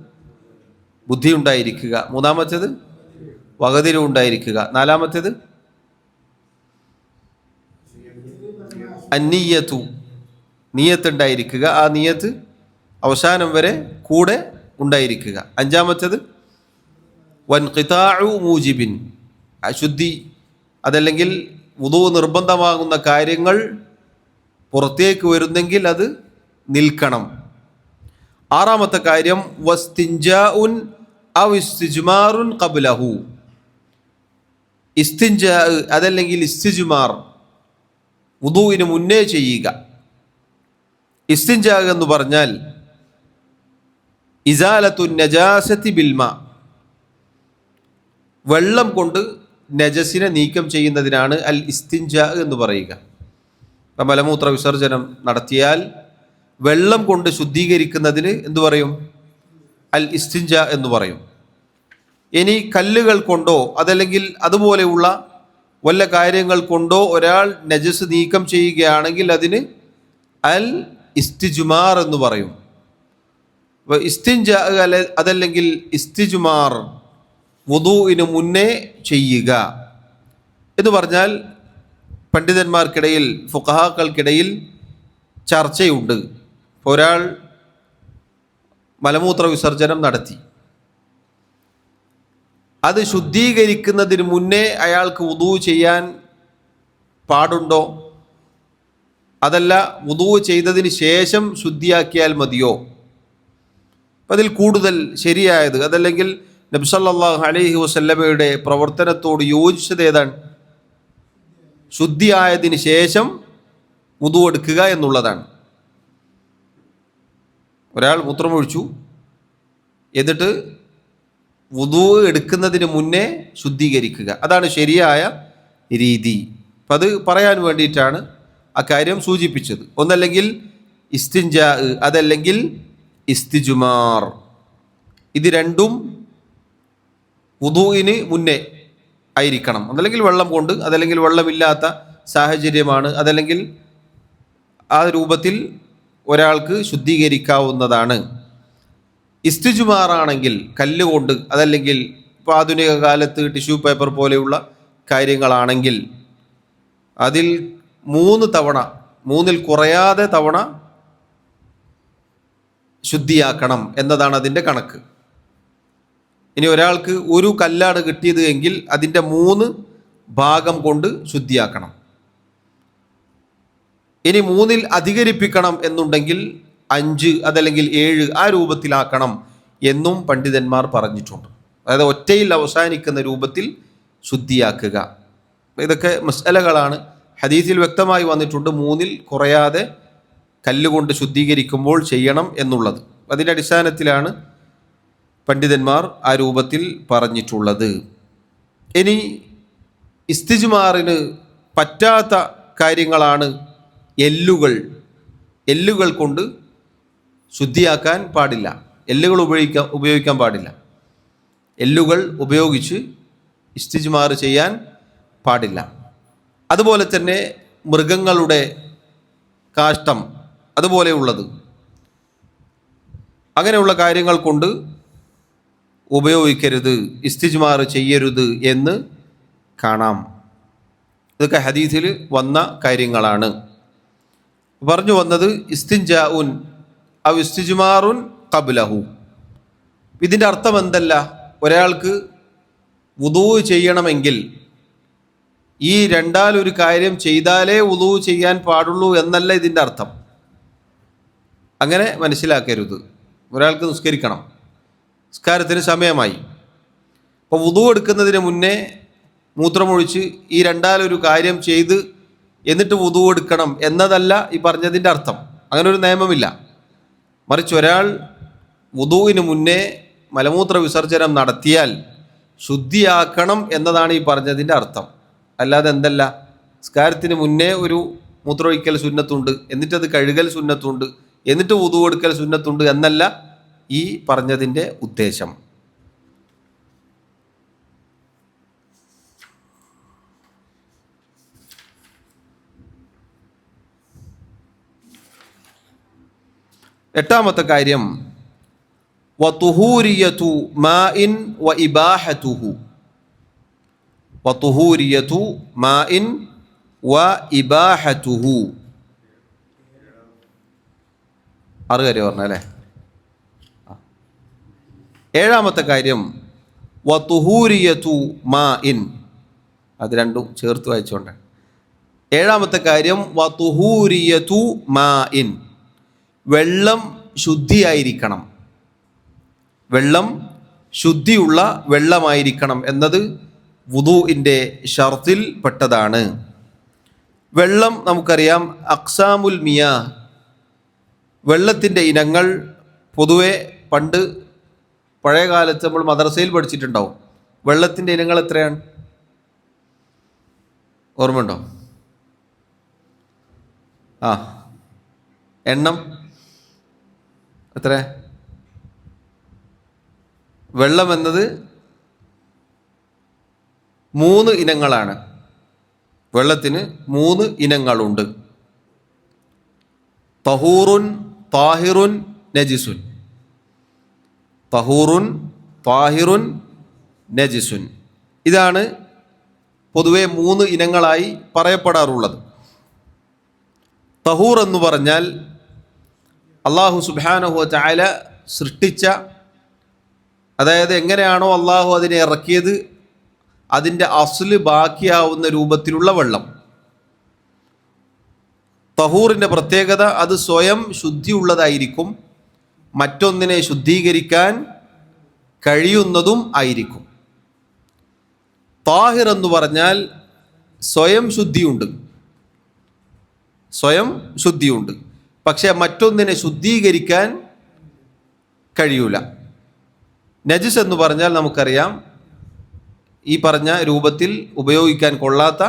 ബുദ്ധി ഉണ്ടായിരിക്കുക. മൂന്നാമത്തേത് വകതിരിവ് ഉണ്ടായിരിക്കുക. നാലാമത്തേത് അന്നിയത്തു, നിയത്തുണ്ടായിരിക്കുക. ആ നിയത്ത് അവസാനം വരെ കൂടെ ഉണ്ടായിരിക്കുക. അഞ്ചാമത്തേത് വൻഖിതാഉ മൂജിബിൻ, അശുദ്ധി അതല്ലെങ്കിൽ വുദൂ നിർബന്ധമാകുന്ന കാര്യങ്ങൾ പുറത്തേക്ക് വരുന്നെങ്കിൽ അത് നിൽക്കണം. ആറാമത്തെ കാര്യം വസ്തിൻജാഉൻ ഔ ഇസ്തിജ്മാറുൻ ഖബ്ലഹു, ഇസ്തിൻജാ അതല്ലെങ്കിൽ ഇസ്തിജ്മാർ വുദൂഇന് മുന്നേ ചെയ്യുക. ഇസ്തിൻജാ എന്ന് പറഞ്ഞാൽ ഇസാലത്തു നജാസത്തി ബിൽമ, വെള്ളം കൊണ്ട് നജസിനെ നീക്കം ചെയ്യുന്നതിനാണ് അൽ ഇസ്തിൻജാ എന്ന് പറയുക. മലമൂത്ര വിസർജനം നടത്തിയാൽ വെള്ളം കൊണ്ട് ശുദ്ധീകരിക്കുന്നതിന് എന്തു പറയും? അൽ ഇസ്തിൻജാ എന്ന് പറയും. ഇനി കല്ലുകൾ കൊണ്ടോ അതല്ലെങ്കിൽ അതുപോലെയുള്ള വല്ല കാര്യങ്ങൾ കൊണ്ടോ ഒരാൾ നജസ് നീക്കം ചെയ്യുകയാണെങ്കിൽ അതിന് അൽ ഇസ്തിജ്മാർ എന്ന് പറയും. ഇസ്തിൻജാ അതല്ലെങ്കിൽ ഇസ്തിജ്മാർ വുദൂഇന് മുന്നേ ചെയ്യുക എന്ന് പറഞ്ഞാൽ പണ്ഡിതന്മാർക്കിടയിൽ, ഫുഖഹാക്കൾക്കിടയിൽ ചർച്ചയുണ്ട്. ഒരാൾ മലമൂത്ര വിസർജനം നടത്തി, അത് ശുദ്ധീകരിക്കുന്നതിന് മുന്നേ അയാൾക്ക് വുദൂ ചെയ്യാൻ പാടുണ്ടോ? അതല്ല വുദൂ ചെയ്തതിന് ശേഷം ശുദ്ധിയാക്കിയാൽ മതിയോ? അതിൽ കൂടുതൽ ശരിയായത് അതല്ലെങ്കിൽ നബി സല്ലല്ലാഹു അലൈഹി വസല്ലമയുടെ പ്രവർത്തനത്തോട് യോജിച്ചത് ഏതാണ്? ശുദ്ധിയായതിന് ശേഷം വുദൂ എടുക്കുക എന്നുള്ളതാണ്. ഒരാൾ മൂത്രമൊഴിച്ചു, എന്നിട്ട് വുദൂ എടുക്കുന്നതിന് മുന്നേ ശുദ്ധീകരിക്കുക, അതാണ് ശരിയായ രീതി. അപ്പം അത് പറയാൻ വേണ്ടിയിട്ടാണ് ആ കാര്യം സൂചിപ്പിച്ചത്. ഒന്നല്ലെങ്കിൽ ഇസ്തിൻജാ അതല്ലെങ്കിൽ ഇസ്തിജ്മാർ, ഇത് രണ്ടും വുദൂഇന് മുന്നേ ആയിരിക്കണം. അതല്ലെങ്കിൽ വെള്ളം കൊണ്ട്, അതല്ലെങ്കിൽ വെള്ളമില്ലാത്ത സാഹചര്യമാണ്, അതല്ലെങ്കിൽ ആ രൂപത്തിൽ ഒരാൾക്ക് ശുദ്ധീകരിക്കാവുന്നതാണ്. ഇസ്തിജ്മാറാണെങ്കിൽ കല്ലുകൊണ്ട്, അതല്ലെങ്കിൽ ഇപ്പോൾ ആധുനിക കാലത്ത് ടിഷ്യൂ പേപ്പർ പോലെയുള്ള കാര്യങ്ങളാണെങ്കിൽ അതിൽ 3 തവണ, 3-ൽ കുറയാതെ തവണ ശുദ്ധിയാക്കണം എന്നതാണ് അതിൻ്റെ കണക്ക്. ഇനി ഒരാൾക്ക് ഒരു കല്ലാണ് കിട്ടിയത് എങ്കിൽ അതിൻ്റെ 3 ഭാഗം കൊണ്ട് ശുദ്ധിയാക്കണം. ഇനി 3-ൽ അധികരിപ്പിക്കണം എന്നുണ്ടെങ്കിൽ 5 അതല്ലെങ്കിൽ 7 ആ രൂപത്തിലാക്കണം എന്നും പണ്ഡിതന്മാർ പറഞ്ഞിട്ടുണ്ട്. അതായത് ഒറ്റയിൽ അവസാനിക്കുന്ന രൂപത്തിൽ ശുദ്ധിയാക്കുക. ഇതൊക്കെ മസ്അലകളാണ്. ഹദീസിൽ വ്യക്തമായി വന്നിട്ടുണ്ട് 3-ൽ കുറയാതെ കല്ലുകൊണ്ട് ശുദ്ധീകരിക്കുമ്പോൾ ചെയ്യണം എന്നുള്ളത്. അതിൻ്റെ അടിസ്ഥാനത്തിലാണ് പണ്ഡിതന്മാർ ആ രൂപത്തിൽ പറഞ്ഞിട്ടുള്ളത്. ഇനി ഇസ്തിജ്മാറിന് പറ്റാത്ത കാര്യങ്ങളാണ് എല്ലുകൾ കൊണ്ട് ശുദ്ധിയാക്കാൻ പാടില്ല. എല്ലുകൾ ഉപയോഗിക്കാൻ പാടില്ല. എല്ലുകൾ ഉപയോഗിച്ച് ഇസ്തിജ്മാർ ചെയ്യാൻ പാടില്ല. അതുപോലെ തന്നെ മൃഗങ്ങളുടെ കാഷ്ടം അതുപോലെയുള്ളത്, അങ്ങനെയുള്ള കാര്യങ്ങൾ കൊണ്ട് ഉപയോഗിക്കരുത്, ഇസ്തിജ്മാർ ചെയ്യരുത് എന്ന് കാണാം. ഇതൊക്കെ ഹദീസിൽ വന്ന കാര്യങ്ങളാണ്. പറഞ്ഞു വന്നത് ഇസ്തിൻജാഉൻ ഔ ഇസ്തിജ്മാറുൻ ഖബ്ലഹു. ഇതിൻ്റെ അർത്ഥം എന്തല്ല? ഒരാൾക്ക് വുദൂ ചെയ്യണമെങ്കിൽ ഈ രണ്ടാലൊരു കാര്യം ചെയ്താലേ വുദൂ ചെയ്യാൻ പാടുള്ളൂ എന്നല്ല ഇതിൻ്റെ അർത്ഥം. അങ്ങനെ മനസ്സിലാക്കരുത്. ഒരാൾക്ക് നിസ്കരിക്കണം, നിസ്കാരത്തിന് സമയമായി, അപ്പോൾ വുദൂ എടുക്കുന്നതിന് മുന്നേ മൂത്രമൊഴിച്ച് ഈ രണ്ടാലൊരു കാര്യം ചെയ്ത് എന്നിട്ട് വുദൂ എടുക്കണം എന്നതല്ല ഈ പറഞ്ഞതിൻ്റെ അർത്ഥം. അങ്ങനെ ഒരു നിയമമില്ല. മറിച്ച് ഒരാൾ വുദൂവിന് മുന്നേ മലമൂത്ര വിസർജനം നടത്തിയാൽ ശുദ്ധിയാക്കണം എന്നതാണ് ഈ പറഞ്ഞതിൻ്റെ അർത്ഥം. അല്ലാതെ എന്തല്ല, നിസ്കാരത്തിന് മുന്നേ ഒരു മൂത്രമൊഴിക്കൽ സുന്നത്തുണ്ട്, എന്നിട്ടത് കഴുകൽ സുന്നത്തുണ്ട്, എന്നിട്ട് വുദൂ എടുക്കൽ സുന്നത്തുണ്ട് എന്നല്ല ഈ പറഞ്ഞതിൻ്റെ ഉദ്ദേശം. എട്ടാമത്തെ കാര്യം വതുഹൂരിയതു മാഇൻ വ ഇബാഹതുഹു. വതുഹൂരിയതു മാഇൻ വ ഇബാഹതുഹു. 6 കാര്യം പറഞ്ഞല്ലേ. ഏഴാമത്തെ കാര്യം വതുഹൂരിയതു മാഇൻ. അത് രണ്ടും ചേർത്ത് വായിച്ചുകൊണ്ട്. ഏഴാമത്തെ കാര്യം വതുഹൂരിയതു മാഇൻ. വെള്ളം ശുദ്ധിയായിരിക്കണം. വെള്ളം ശുദ്ധിയുള്ള വെള്ളമായിരിക്കണം എന്നത് വുദൂഇൻ്റെ ഷർത്തിൽ പെട്ടതാണ്. വെള്ളം നമുക്കറിയാം, അക്സാമുൽ മിയാ, വെള്ളത്തിൻ്റെ ഇനങ്ങൾ പൊതുവെ പണ്ട് പഴയ കാലത്ത് നമ്മൾ മദ്രസയിൽ പഠിച്ചിട്ടുണ്ടാവും. വെള്ളത്തിൻ്റെ ഇനങ്ങൾ എത്രയാണ്? ഓർമ്മയുണ്ടോ? എണ്ണം എത്ര? വെള്ളം എന്നത് 3 ഇനങ്ങളാണ്. വെള്ളത്തിന് 3 ഇനങ്ങളുണ്ട്. തഹൂറുൻ, താഹിറുൻ, നജിസുൻ. തഹൂറുൻ, താഹിറുൻ, നജിസുൻ. ഇതാണ് പൊതുവെ 3 ഇനങ്ങളായി പറയപ്പെടാറുള്ളത്. തഹൂർ എന്ന് പറഞ്ഞാൽ അള്ളാഹു സുബ്ഹാനഹു വ തആല സൃഷ്ടിച്ച, അതായത് എങ്ങനെയാണോ അള്ളാഹു അതിനെ ഇറക്കിയത് അതിൻ്റെ അസ്ല് ബാക്കിയാവുന്ന രൂപത്തിലുള്ള വെള്ളം. തഹൂറിൻ്റെ പ്രത്യേകത അത് സ്വയം ശുദ്ധിയുള്ളതായിരിക്കും, മറ്റൊന്നിനെ ശുദ്ധീകരിക്കാൻ കഴിയുന്നതും ആയിരിക്കും. താഹിർ എന്ന് പറഞ്ഞാൽ സ്വയം ശുദ്ധിയുണ്ട്, പക്ഷെ മറ്റൊന്നിനെ ശുദ്ധീകരിക്കാൻ കഴിയൂല. നജിസ് എന്ന് പറഞ്ഞാൽ നമുക്കറിയാം, ഈ പറഞ്ഞ രൂപത്തിൽ ഉപയോഗിക്കാൻ കൊള്ളാത്ത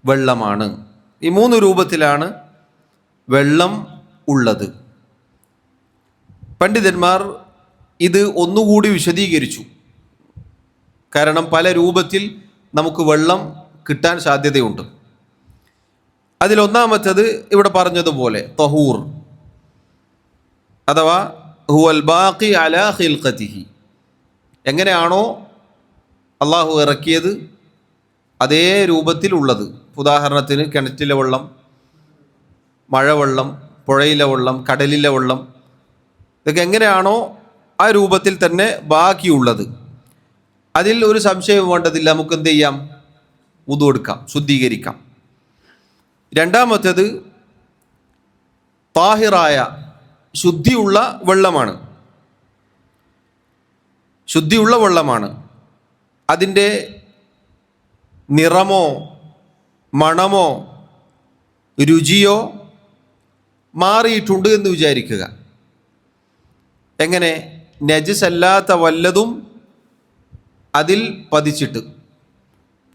വെള്ളമാണ്. ഈ 3 രൂപത്തിലാണ് വെള്ളം ഉള്ളത്. പണ്ഡിതന്മാർ ഇത് ഒന്നുകൂടി വിശദീകരിച്ചു. കാരണം പല രൂപത്തിൽ നമുക്ക് വെള്ളം കിട്ടാൻ സാധ്യതയുണ്ട്. അതിലൊന്നാമത്തേത് ഇവിടെ പറഞ്ഞതുപോലെ തഹൂർ, അഥവാ ഹുവൽ ബാഖി അലാ ഖിൽഖതിഹി. എങ്ങനെയാണോ അള്ളാഹു ഇറക്കിയത് അതേ രൂപത്തിലുള്ളത്. ഉദാഹരണത്തിന് കിണറ്റിലെ വെള്ളം, മഴവെള്ളം, പുഴയിലെ വെള്ളം, കടലിലെ വെള്ളം, ഇതൊക്കെ എങ്ങനെയാണോ ആ രൂപത്തിൽ തന്നെ ബാക്കിയുള്ളത്. അതിൽ ഒരു സംശയം വേണ്ടതില്ല, നമുക്ക് എന്ത് ചെയ്യാം? വുദു എടുക്കാം, ശുദ്ധീകരിക്കാം. രണ്ടാമത്തേത് താഹിറായ ശുദ്ധിയുള്ള വെള്ളമാണ്. അതിൻ്റെ നിറമോ മണമോ രുചിയോ മാറിയിട്ടുണ്ട് എന്ന് വിചാരിക്കുക. എങ്ങനെ? നജസ് അല്ലാത്ത വല്ലതും അതിൽ പതിച്ചിട്ട്.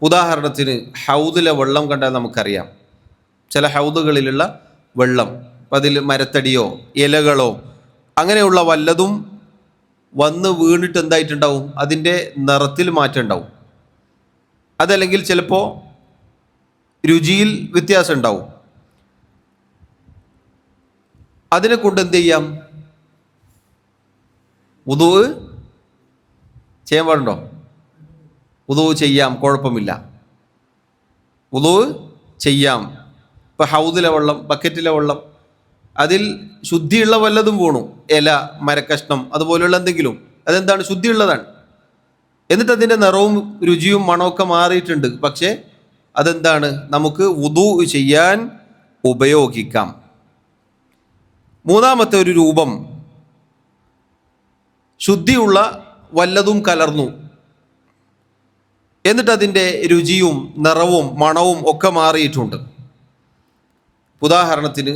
ഉദാഹരണത്തിന് ഹൗദിലെ വെള്ളം കണ്ടാൽ നമുക്കറിയാം ചില ഹൗദുകളിലുള്ള വെള്ളം, അതിൽ മരത്തടിയോ ഇലകളോ അങ്ങനെയുള്ള വല്ലതും വന്ന് വീണിട്ട് എന്തായിട്ടുണ്ടാവും, അതിൻ്റെ നിറത്തിൽ മാറ്റം ഉണ്ടാവും. അതല്ലെങ്കിൽ ചിലപ്പോൾ രുചിയിൽ വ്യത്യാസം ഉണ്ടാവും. അതിനെ കൊണ്ട് എന്ത് ചെയ്യാം? വുദൂ ചെയ്യാൻ പാടുണ്ടോ? വുദൂ ചെയ്യാം, കുഴപ്പമില്ല. വുദൂ ചെയ്യാം. ഇപ്പം ഹൗദിലെ വെള്ളം, ബക്കറ്റിലെ വെള്ളം, അതിൽ ശുദ്ധിയുള്ള വല്ലതും വീണു, ഇല, മരക്കഷ്ണം, അതുപോലെയുള്ള എന്തെങ്കിലും, അതെന്താണ്? ശുദ്ധിയുള്ളതാണ്. എന്നിട്ട് അതിൻ്റെ നിറവും രുചിയും മണമൊക്കെ മാറിയിട്ടുണ്ട്. പക്ഷേ അതെന്താണ്? നമുക്ക് വുദൂ ചെയ്യാൻ ഉപയോഗിക്കാം. മൂന്നാമത്തെ ഒരു രൂപം, ശുദ്ധിയുള്ള വല്ലതും കലർന്നു, എന്നിട്ട് അതിൻ്റെ രുചിയും നിറവും മണവും ഒക്കെ മാറിയിട്ടുണ്ട്. ഉദാഹരണത്തിന്,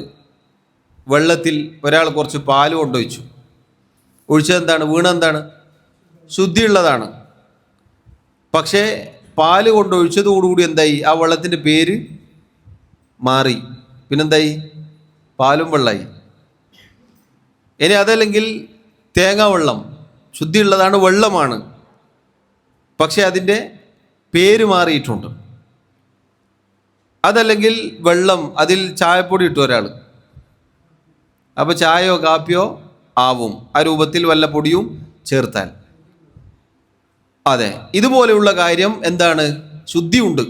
വെള്ളത്തിൽ ഒരാൾ കുറച്ച് പാല് കൊണ്ടൊഴിച്ചു. ഒഴിച്ചതെന്താണ്? വീണെന്താണ്? ശുദ്ധിയുള്ളതാണ്. പക്ഷേ പാല് കൊണ്ടൊഴിച്ചതോടുകൂടി എന്തായി? ആ വെള്ളത്തിൻ്റെ പേര് മാറി. പിന്നെന്തായി? പാലും വെള്ളമായി. ഇനി അതല്ലെങ്കിൽ തേങ്ങാ വെള്ളം, ശുദ്ധിയുള്ളതാണ്, വെള്ളമാണ്, പക്ഷെ അതിൻ്റെ പേര് മാറിയിട്ടുണ്ട്. അതല്ലെങ്കിൽ വെള്ളം, അതിൽ ചായപ്പൊടി ഇട്ടു ഒരാൾ, അപ്പോൾ ചായയോ കാപ്പിയോ ആവും, ആ രൂപത്തിൽ വല്ല പൊടിയും ചേർത്താൽ. അതെ, ഇതുപോലെയുള്ള കാര്യം എന്താണ്? ശുദ്ധിയുണ്ട്.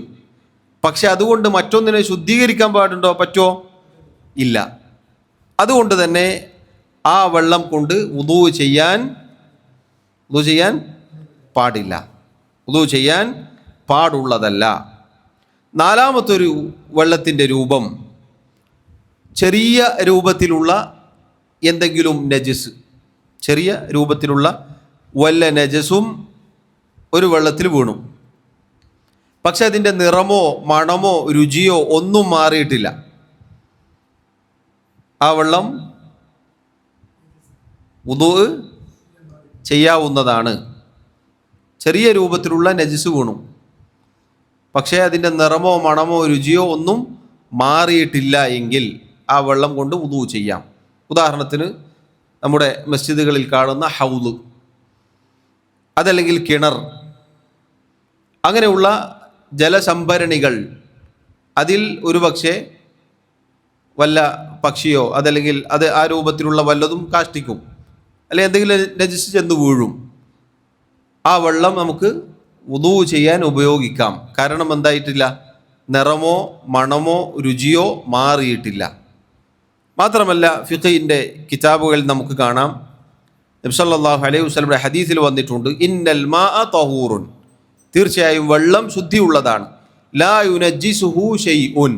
പക്ഷെ അതുകൊണ്ട് മറ്റൊന്നിനെ ശുദ്ധീകരിക്കാൻ പാടുണ്ടോ? പറ്റുമോ? ഇല്ല. അതുകൊണ്ട് തന്നെ ആ വെള്ളം കൊണ്ട് വുദൂ ചെയ്യാൻ പാടില്ല. വുദൂ ചെയ്യാൻ പാടുള്ളതല്ല. നാലാമത്തൊരു വെള്ളത്തിൻ്റെ രൂപം, ചെറിയ രൂപത്തിലുള്ള എന്തെങ്കിലും നജസ്, ചെറിയ രൂപത്തിലുള്ള വല്ല നജസും ഒരു വെള്ളത്തിൽ വീണു. പക്ഷെ അതിൻ്റെ നിറമോ മണമോ രുചിയോ ഒന്നും മാറിയിട്ടില്ല. ആ വെള്ളം വുദൂ ചെയ്യാവുന്നതാണ്. ചെറിയ രൂപത്തിലുള്ള നജസ് വീണു, പക്ഷേ അതിൻ്റെ നിറമോ മണമോ രുചിയോ ഒന്നും മാറിയിട്ടില്ല എങ്കിൽ ആ വെള്ളം കൊണ്ട് വുദൂ ചെയ്യാം. ഉദാഹരണത്തിന് നമ്മുടെ മസ്ജിദുകളിൽ കാണുന്ന ഹൗദ്, അതല്ലെങ്കിൽ കിണർ, അങ്ങനെയുള്ള ജലസംഭരണികൾ, അതിൽ ഒരു പക്ഷേ വല്ല പക്ഷിയോ അതല്ലെങ്കിൽ അത് ആ രൂപത്തിലുള്ള വല്ലതും കാഷ്ടിക്കും, അല്ലെങ്കിൽ എന്തെങ്കിലും നജസ് ചെന്ന് വീഴും. ആ വെള്ളം നമുക്ക് വുദൂ ചെയ്യാൻ ഉപയോഗിക്കാം. കാരണം എന്തായിട്ടില്ല? നിറമോ മണമോ രുചിയോ മാറിയിട്ടില്ല. മാത്രമല്ല, ഫിഖിൻ്റെ കിതാബുകളിൽ നമുക്ക് കാണാം, നബി സല്ലല്ലാഹു അലൈഹി വസല്ലമയുടെ ഹദീസിൽ വന്നിട്ടുണ്ട്, ഇന്നൽ മാഅ തഹൂറുൻ, തീർച്ചയായും വെള്ളം ശുദ്ധിയുള്ളതാണ്. ലാ യുനജ്ജിസുഹു ഷൈഉൻ,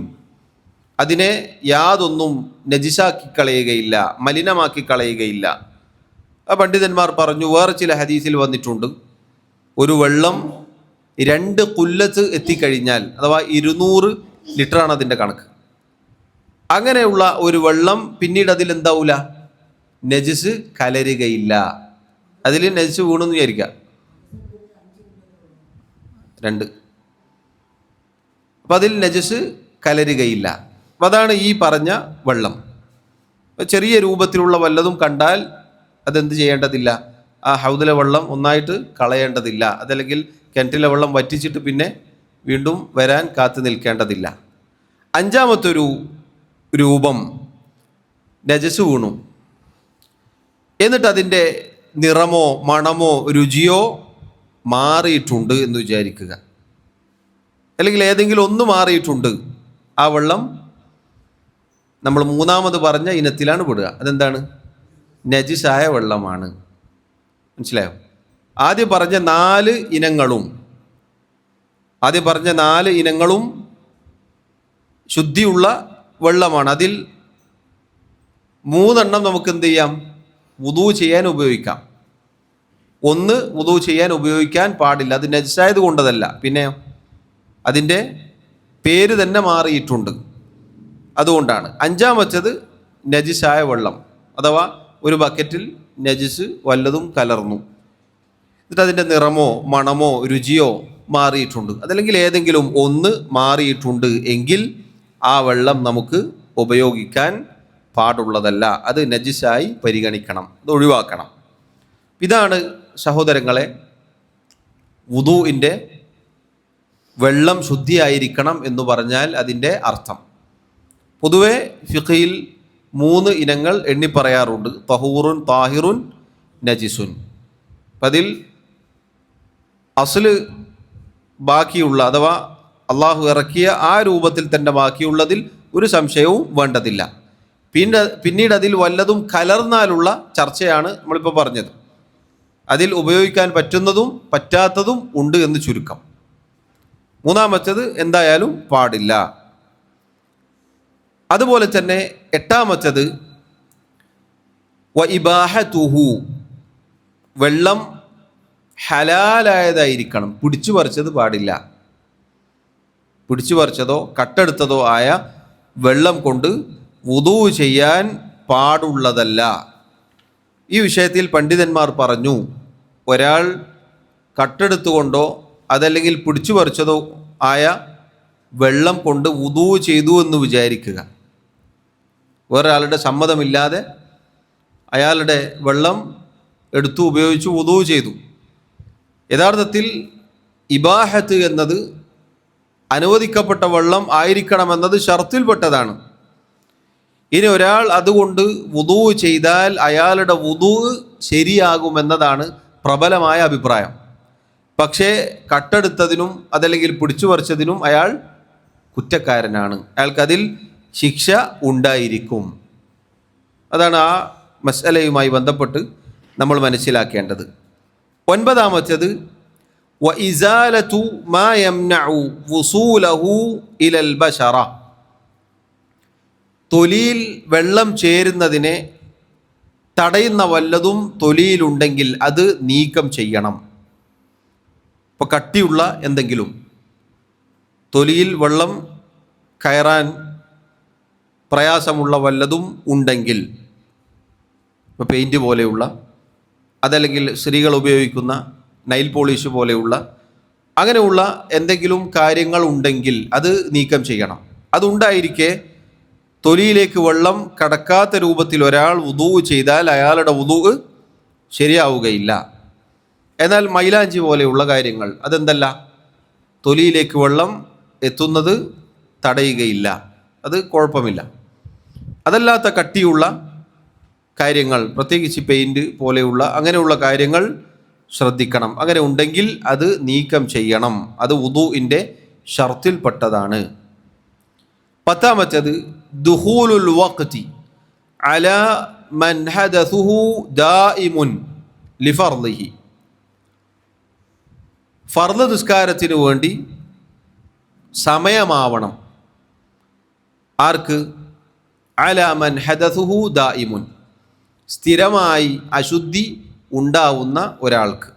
അതിനെ യാതൊന്നും നജിസാക്കി കളയുകയില്ല, മലിനമാക്കി കളയുകയില്ല. ആ പണ്ഡിതന്മാർ പറഞ്ഞു, വേറെ ചില ഹദീസിൽ വന്നിട്ടുണ്ട്, ഒരു വെള്ളം 2 കുല്ലത്ത് എത്തിക്കഴിഞ്ഞാൽ, അഥവാ 200 ലിറ്ററാണ് അതിൻ്റെ കണക്ക്, അങ്ങനെയുള്ള ഒരു വെള്ളം പിന്നീട് അതിൽ എന്താവൂല? നജസ് കലരുകയില്ല. അതിൽ നജസ് വീണെന്ന് വിചാരിക്കുക, 2, അപ്പം അതിൽ നജസ് കലരുകയില്ല. അപ്പം അതാണ് ഈ പറഞ്ഞ വെള്ളം. ചെറിയ രൂപത്തിലുള്ള വല്ലതും കണ്ടാൽ അതെന്ത് ചെയ്യേണ്ടതില്ല? ആ ഹൗദിലെ വെള്ളം ഒന്നായിട്ട് കളയേണ്ടതില്ല. അതല്ലെങ്കിൽ കിണറ്റിലെ വെള്ളം വറ്റിച്ചിട്ട് പിന്നെ വീണ്ടും വരാൻ കാത്തു നിൽക്കേണ്ടതില്ല. അഞ്ചാമത്തൊരു രൂപം, നജസ് വീണു, എന്നിട്ട് അതിൻ്റെ നിറമോ മണമോ രുചിയോ മാറിയിട്ടുണ്ട് എന്ന് വിചാരിക്കുക, അല്ലെങ്കിൽ ഏതെങ്കിലും ഒന്ന് മാറിയിട്ടുണ്ട്. ആ വെള്ളം നമ്മൾ മൂന്നാമത് പറഞ്ഞ ഇനത്തിലാണ് പെടുക. അതെന്താണ്? നജിസായ വെള്ളമാണ്. മനസ്സിലായോ? ആദ്യം പറഞ്ഞ 4 ഇനങ്ങളും ശുദ്ധിയുള്ള വെള്ളമാണ്. അതിൽ 3 നമുക്ക് എന്ത് ചെയ്യാം? വുദൂ ചെയ്യാൻ ഉപയോഗിക്കാം. 1 വുദൂ ചെയ്യാൻ ഉപയോഗിക്കാൻ പാടില്ല, അത് നജിസായത് കൊണ്ടതല്ല, പിന്നെ അതിൻ്റെ പേര് തന്നെ മാറിയിട്ടുണ്ട്, അതുകൊണ്ടാണ്. 5-മത്തേത് നജിസായ വെള്ളം, അഥവാ ഒരു ബക്കറ്റിൽ നജിസ് വല്ലതും കലർന്നു, എന്നിട്ട് അതിൻ്റെ നിറമോ മണമോ രുചിയോ മാറിയിട്ടുണ്ട്, അതല്ലെങ്കിൽ ഏതെങ്കിലും ഒന്ന് മാറിയിട്ടുണ്ട് എങ്കിൽ ആ വെള്ളം നമുക്ക് ഉപയോഗിക്കാൻ പാടുള്ളതല്ല. അത് നജിസായി പരിഗണിക്കണം, അത് ഒഴിവാക്കണം. ഇതാണ് സഹോദരങ്ങളെ വുദൂഇൻ്റെ വെള്ളം ശുദ്ധിയായിരിക്കണം എന്ന് പറഞ്ഞാൽ അതിൻ്റെ അർത്ഥം. പൊതുവെ ഫിഖിൽ 3 ഇനങ്ങൾ എണ്ണിപ്പറയാറുണ്ട്: തഹൂറുൻ, താഹിറുൻ, നജിസുൻ. അതിൽ അസ്ല് ബാക്കിയുള്ള അഥവാ അള്ളാഹു ഇറക്കിയ ആ രൂപത്തിൽ തന്നെ ബാക്കിയുള്ളതിൽ ഒരു സംശയവും വേണ്ടതില്ല. പിന്നീട് അതിൽ വല്ലതും കലർന്നാലുള്ള ചർച്ചയാണ് നമ്മളിപ്പോൾ പറഞ്ഞത്. അതിൽ ഉപയോഗിക്കാൻ പറ്റുന്നതും പറ്റാത്തതും ഉണ്ട് എന്ന് ചുരുക്കം. മൂന്നാമത്തേത് എന്തായാലും പാടില്ല. അതുപോലെ തന്നെ 8ാമത്തേത് വ ഇബാഹതുഹു, വെള്ളം ഹലാലായതായിരിക്കണം, പിടിച്ചു പറിച്ചത് പാടില്ല. പിടിച്ചു പറിച്ചതോ കട്ടെടുത്തതോ ആയ വെള്ളം കൊണ്ട് വുദൂ ചെയ്യാൻ പാടുള്ളതല്ല. ഈ വിഷയത്തിൽ പണ്ഡിതന്മാർ പറഞ്ഞു, ഒരാൾ കട്ടെടുത്തുകൊണ്ടോ അതല്ലെങ്കിൽ പിടിച്ചു പറിച്ചതോ ആയ വെള്ളം കൊണ്ട് വുദൂ ചെയ്തു എന്ന് വിചാരിക്കുക. വേറൊരാളുടെ സമ്മതമില്ലാതെ അയാളുടെ വെള്ളം എടുത്തു ഉപയോഗിച്ച് വുദൂ ചെയ്തു. യഥാർത്ഥത്തിൽ ഇബാഹത്ത് എന്നത് അനുവദിക്കപ്പെട്ട വെള്ളം ആയിരിക്കണമെന്നത് ഷർത്തിൽപ്പെട്ടതാണ്. ഇനി ഒരാൾ അതുകൊണ്ട് വുദൂ ചെയ്താൽ അയാളുടെ വുദൂ ശരിയാകുമെന്നതാണ് പ്രബലമായ അഭിപ്രായം. പക്ഷേ കട്ടെടുത്തതിനും അതല്ലെങ്കിൽ പിടിച്ചു പറിച്ചതിനും അയാൾ കുറ്റക്കാരനാണ്, അയാൾക്കതിൽ ശിക്ഷ ഉണ്ടായിരിക്കും. അതാണ് ആ മസ്അലയുമായി ബന്ധപ്പെട്ട് നമ്മൾ മനസ്സിലാക്കേണ്ടത്. 9ാമത്തേത് വ ഇസാലതു മാ യംനഉ വുസൂലഹു ഇലൽ ബശറ, തൊലിയിൽ വെള്ളം ചേരുന്നതിനെ തടയുന്ന വല്ലതും തൊലിയിലുണ്ടെങ്കിൽ അത് നീക്കം ചെയ്യണം. ഇപ്പോൾ കട്ടിയുള്ള എന്തെങ്കിലും തൊലിയിൽ വെള്ളം കയറാൻ പ്രയാസമുള്ള വല്ലതും ഉണ്ടെങ്കിൽ, ഇപ്പോൾ പെയിൻറ്റ് പോലെയുള്ള അതല്ലെങ്കിൽ സ്ത്രീകൾ ഉപയോഗിക്കുന്ന നൈൽ പോളിഷ് പോലെയുള്ള അങ്ങനെയുള്ള എന്തെങ്കിലും കാര്യങ്ങൾ ഉണ്ടെങ്കിൽ അത് നീക്കം ചെയ്യണം. അതുണ്ടായിരിക്കെ തൊലിയിലേക്ക് വെള്ളം കടക്കാത്ത രൂപത്തിൽ ഒരാൾ വുദൂ ചെയ്താൽ അയാളുടെ വുദൂ ശരിയാവുകയില്ല. എന്നാൽ മൈലാഞ്ചി പോലെയുള്ള കാര്യങ്ങൾ അതെന്തല്ല, തൊലിയിലേക്ക് വെള്ളം എത്തുന്നത് തടയുകയില്ല, അത് കുഴപ്പമില്ല. അതല്ലാത്ത കട്ടിയുള്ള കാര്യങ്ങൾ, പ്രത്യേകിച്ച് പെയിൻറ്റ് പോലെയുള്ള അങ്ങനെയുള്ള കാര്യങ്ങൾ ശ്രദ്ധിക്കണം. അങ്ങനെ ഉണ്ടെങ്കിൽ അത് നീക്കം ചെയ്യണം, അത് വുദൂഇൻ്റെ ഷർത്തിൽപ്പെട്ടതാണ്. 10ാമത്തേത് ദുഖൂലുൽ വഖ്തി അലാ മൻ ഹദസുഹു ദായിമുൻ ലിഫർളിഹി, ഫർള് നിസ്കാരത്തിന് വേണ്ടി സമയമാവണം. ആർക്ക്? അലാ മൻ ഹദസുഹു ദായിമുൻ, സ്ഥിരമായി അശുദ്ധി ഉണ്ടാവുന്ന ഒരാൾക്ക്.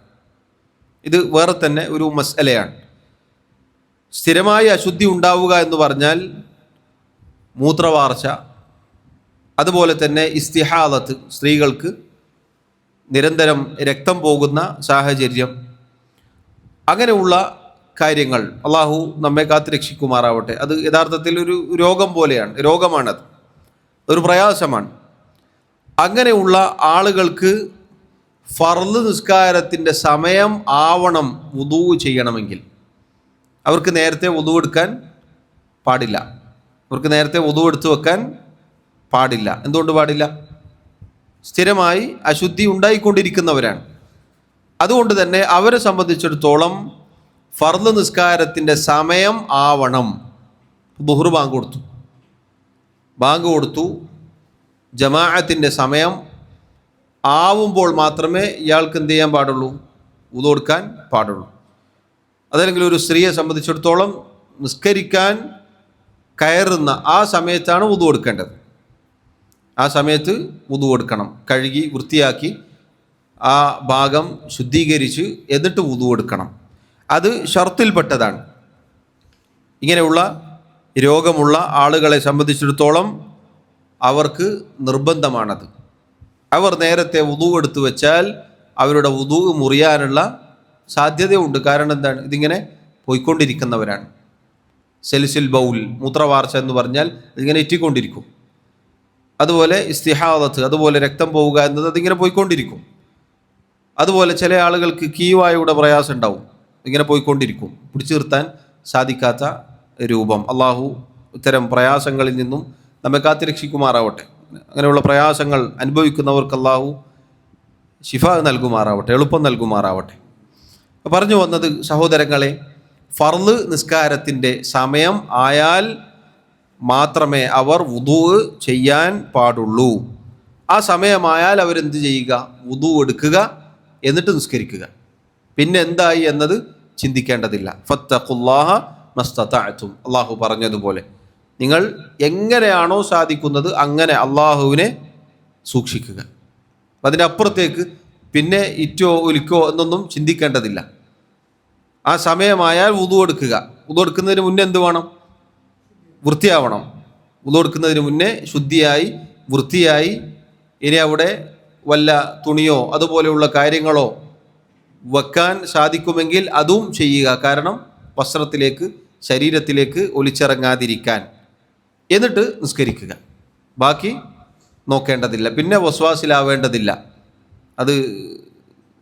ഇത് വേറെ തന്നെ ഒരു മസ്അലയാണ്. സ്ഥിരമായി അശുദ്ധി ഉണ്ടാവുക എന്ന് പറഞ്ഞാൽ മൂത്രവാർച്ച, അതുപോലെ തന്നെ ഇസ്തിഹാദത്ത്, സ്ത്രീകൾക്ക് നിരന്തരം രക്തം പോകുന്ന സാഹചര്യം, അങ്ങനെയുള്ള കാര്യങ്ങൾ അള്ളാഹു നമ്മെ കാത്തുരക്ഷിക്കുമാറാവട്ടെ. അത് യഥാർത്ഥത്തിൽ ഒരു രോഗം പോലെയാണ്, രോഗമാണത്, ഒരു പ്രയാസമാണ്. അങ്ങനെയുള്ള ആളുകൾക്ക് ഫർള് നിസ്കാരത്തിൻ്റെ സമയം ആവണം വുദൂ ചെയ്യണമെങ്കിൽ അവർക്ക് നേരത്തെ വുദൂ എടുക്കാൻ പാടില്ല, അവർക്ക് നേരത്തെ വുദൂ എടുത്തു വെക്കാൻ പാടില്ല. എന്തുകൊണ്ട് പാടില്ല? സ്ഥിരമായി അശുദ്ധി ഉണ്ടായിക്കൊണ്ടിരിക്കുന്നവരാണ്. അതുകൊണ്ട് തന്നെ അവരെ സംബന്ധിച്ചിടത്തോളം ഫർള് നിസ്കാരത്തിൻ്റെ സമയം ആവണം. ദുഹ്ർ ബാങ്ക് കൊടുത്തു, ജമാഅത്തിൻ്റെ സമയം ആവുമ്പോൾ മാത്രമേ ഇയാൾക്ക് എന്ത് ചെയ്യാൻ പാടുള്ളൂ? വുദൂ എടുക്കാൻ പാടുള്ളൂ. അതല്ലെങ്കിൽ ഒരു സ്ത്രീയെ സംബന്ധിച്ചിടത്തോളം നിസ്കരിക്കാൻ കയറുന്ന ആ സമയത്താണ് വുദൂ എടുക്കേണ്ടത്. ആ സമയത്ത് വുദൂ എടുക്കണം, കഴുകി വൃത്തിയാക്കി ആ ഭാഗം ശുദ്ധീകരിച്ച് എന്നിട്ട് വുദൂ എടുക്കണം. അത് ഷർത്തിൽപ്പെട്ടതാണ്. ഇങ്ങനെയുള്ള രോഗമുള്ള ആളുകളെ സംബന്ധിച്ചിടത്തോളം അവർക്ക് നിർബന്ധമാണത്. അവർ നേരത്തെ വുദൂ എടുത്തു വെച്ചാൽ അവരുടെ വുദൂ മുറിയാനുള്ള സാധ്യതയുണ്ട്. കാരണം എന്താണ്? ഇതിങ്ങനെ പോയിക്കൊണ്ടിരിക്കുന്നവരാണ്, സെലിസിൽ ബൗൽ, മൂത്രവാർച്ച എന്ന് പറഞ്ഞാൽ അതിങ്ങനെ ഇറ്റിക്കൊണ്ടിരിക്കും. അതുപോലെ ഇസ്തിഹാദത്ത്, അതുപോലെ രക്തം പോവുക എന്നത് അതിങ്ങനെ പോയിക്കൊണ്ടിരിക്കും. അതുപോലെ ചില ആളുകൾക്ക് കീവായുടെ പ്രയാസം ഉണ്ടാവും, ഇങ്ങനെ പോയിക്കൊണ്ടിരിക്കും, പിടിച്ചു നിർത്താൻ സാധിക്കാത്ത രൂപം. അള്ളാഹു ഇത്തരം പ്രയാസങ്ങളിൽ നിന്നും നമ്മെ കാത്തുരക്ഷിക്കുമാറാവട്ടെ. അങ്ങനെയുള്ള പ്രയാസങ്ങൾ അനുഭവിക്കുന്നവർക്ക് അള്ളാഹു ശിഫ നൽകുമാറാവട്ടെ, എളുപ്പം നൽകുമാറാവട്ടെ. പറഞ്ഞു വന്നത് സഹോദരങ്ങളെ, ഫർള് നിസ്കാരത്തിൻ്റെ സമയം ആയാൽ മാത്രമേ അവർ വുദൂ ചെയ്യാൻ പാടുള്ളൂ. ആ സമയമായാൽ അവരെന്ത് ചെയ്യുക? വുദൂ എടുക്കുക, എന്നിട്ട് നിസ്കരിക്കുക. പിന്നെ എന്തായി എന്നത് ചിന്തിക്കേണ്ടതില്ല. ഫത്തഖുല്ലാഹ മസ്തതഅതും, അള്ളാഹു പറഞ്ഞതുപോലെ നിങ്ങൾ എങ്ങനെയാണോ സാധിക്കുന്നത് അങ്ങനെ അള്ളാഹുവിനെ സൂക്ഷിക്കുക. അതിൻ്റെ അപ്പുറത്തേക്ക് പിന്നെ ഇറ്റോ ഒലിക്കോ എന്നൊന്നും ചിന്തിക്കേണ്ടതില്ല. ആ സമയമായാൽ വുദൂ എടുക്കുക. വുദൂ എടുക്കുന്നതിന് മുന്നേ എന്ത് വേണം? വൃത്തിയാവണം. വുദൂ എടുക്കുന്നതിന് മുന്നേ ശുദ്ധിയായി വൃത്തിയായി, ഇനി അവിടെ വല്ല തുണിയോ അതുപോലെയുള്ള കാര്യങ്ങളോ വെക്കാൻ സാധിക്കുമെങ്കിൽ അതും ചെയ്യുക. കാരണം വസ്ത്രത്തിലേക്ക്, ശരീരത്തിലേക്ക് ഒലിച്ചിറങ്ങാതിരിക്കാൻ. എന്നിട്ട് നിസ്കരിക്കുക. ബാക്കി നോക്കേണ്ടതില്ല. പിന്നെ വസ്വാസിലാവേണ്ടതില്ല. അത്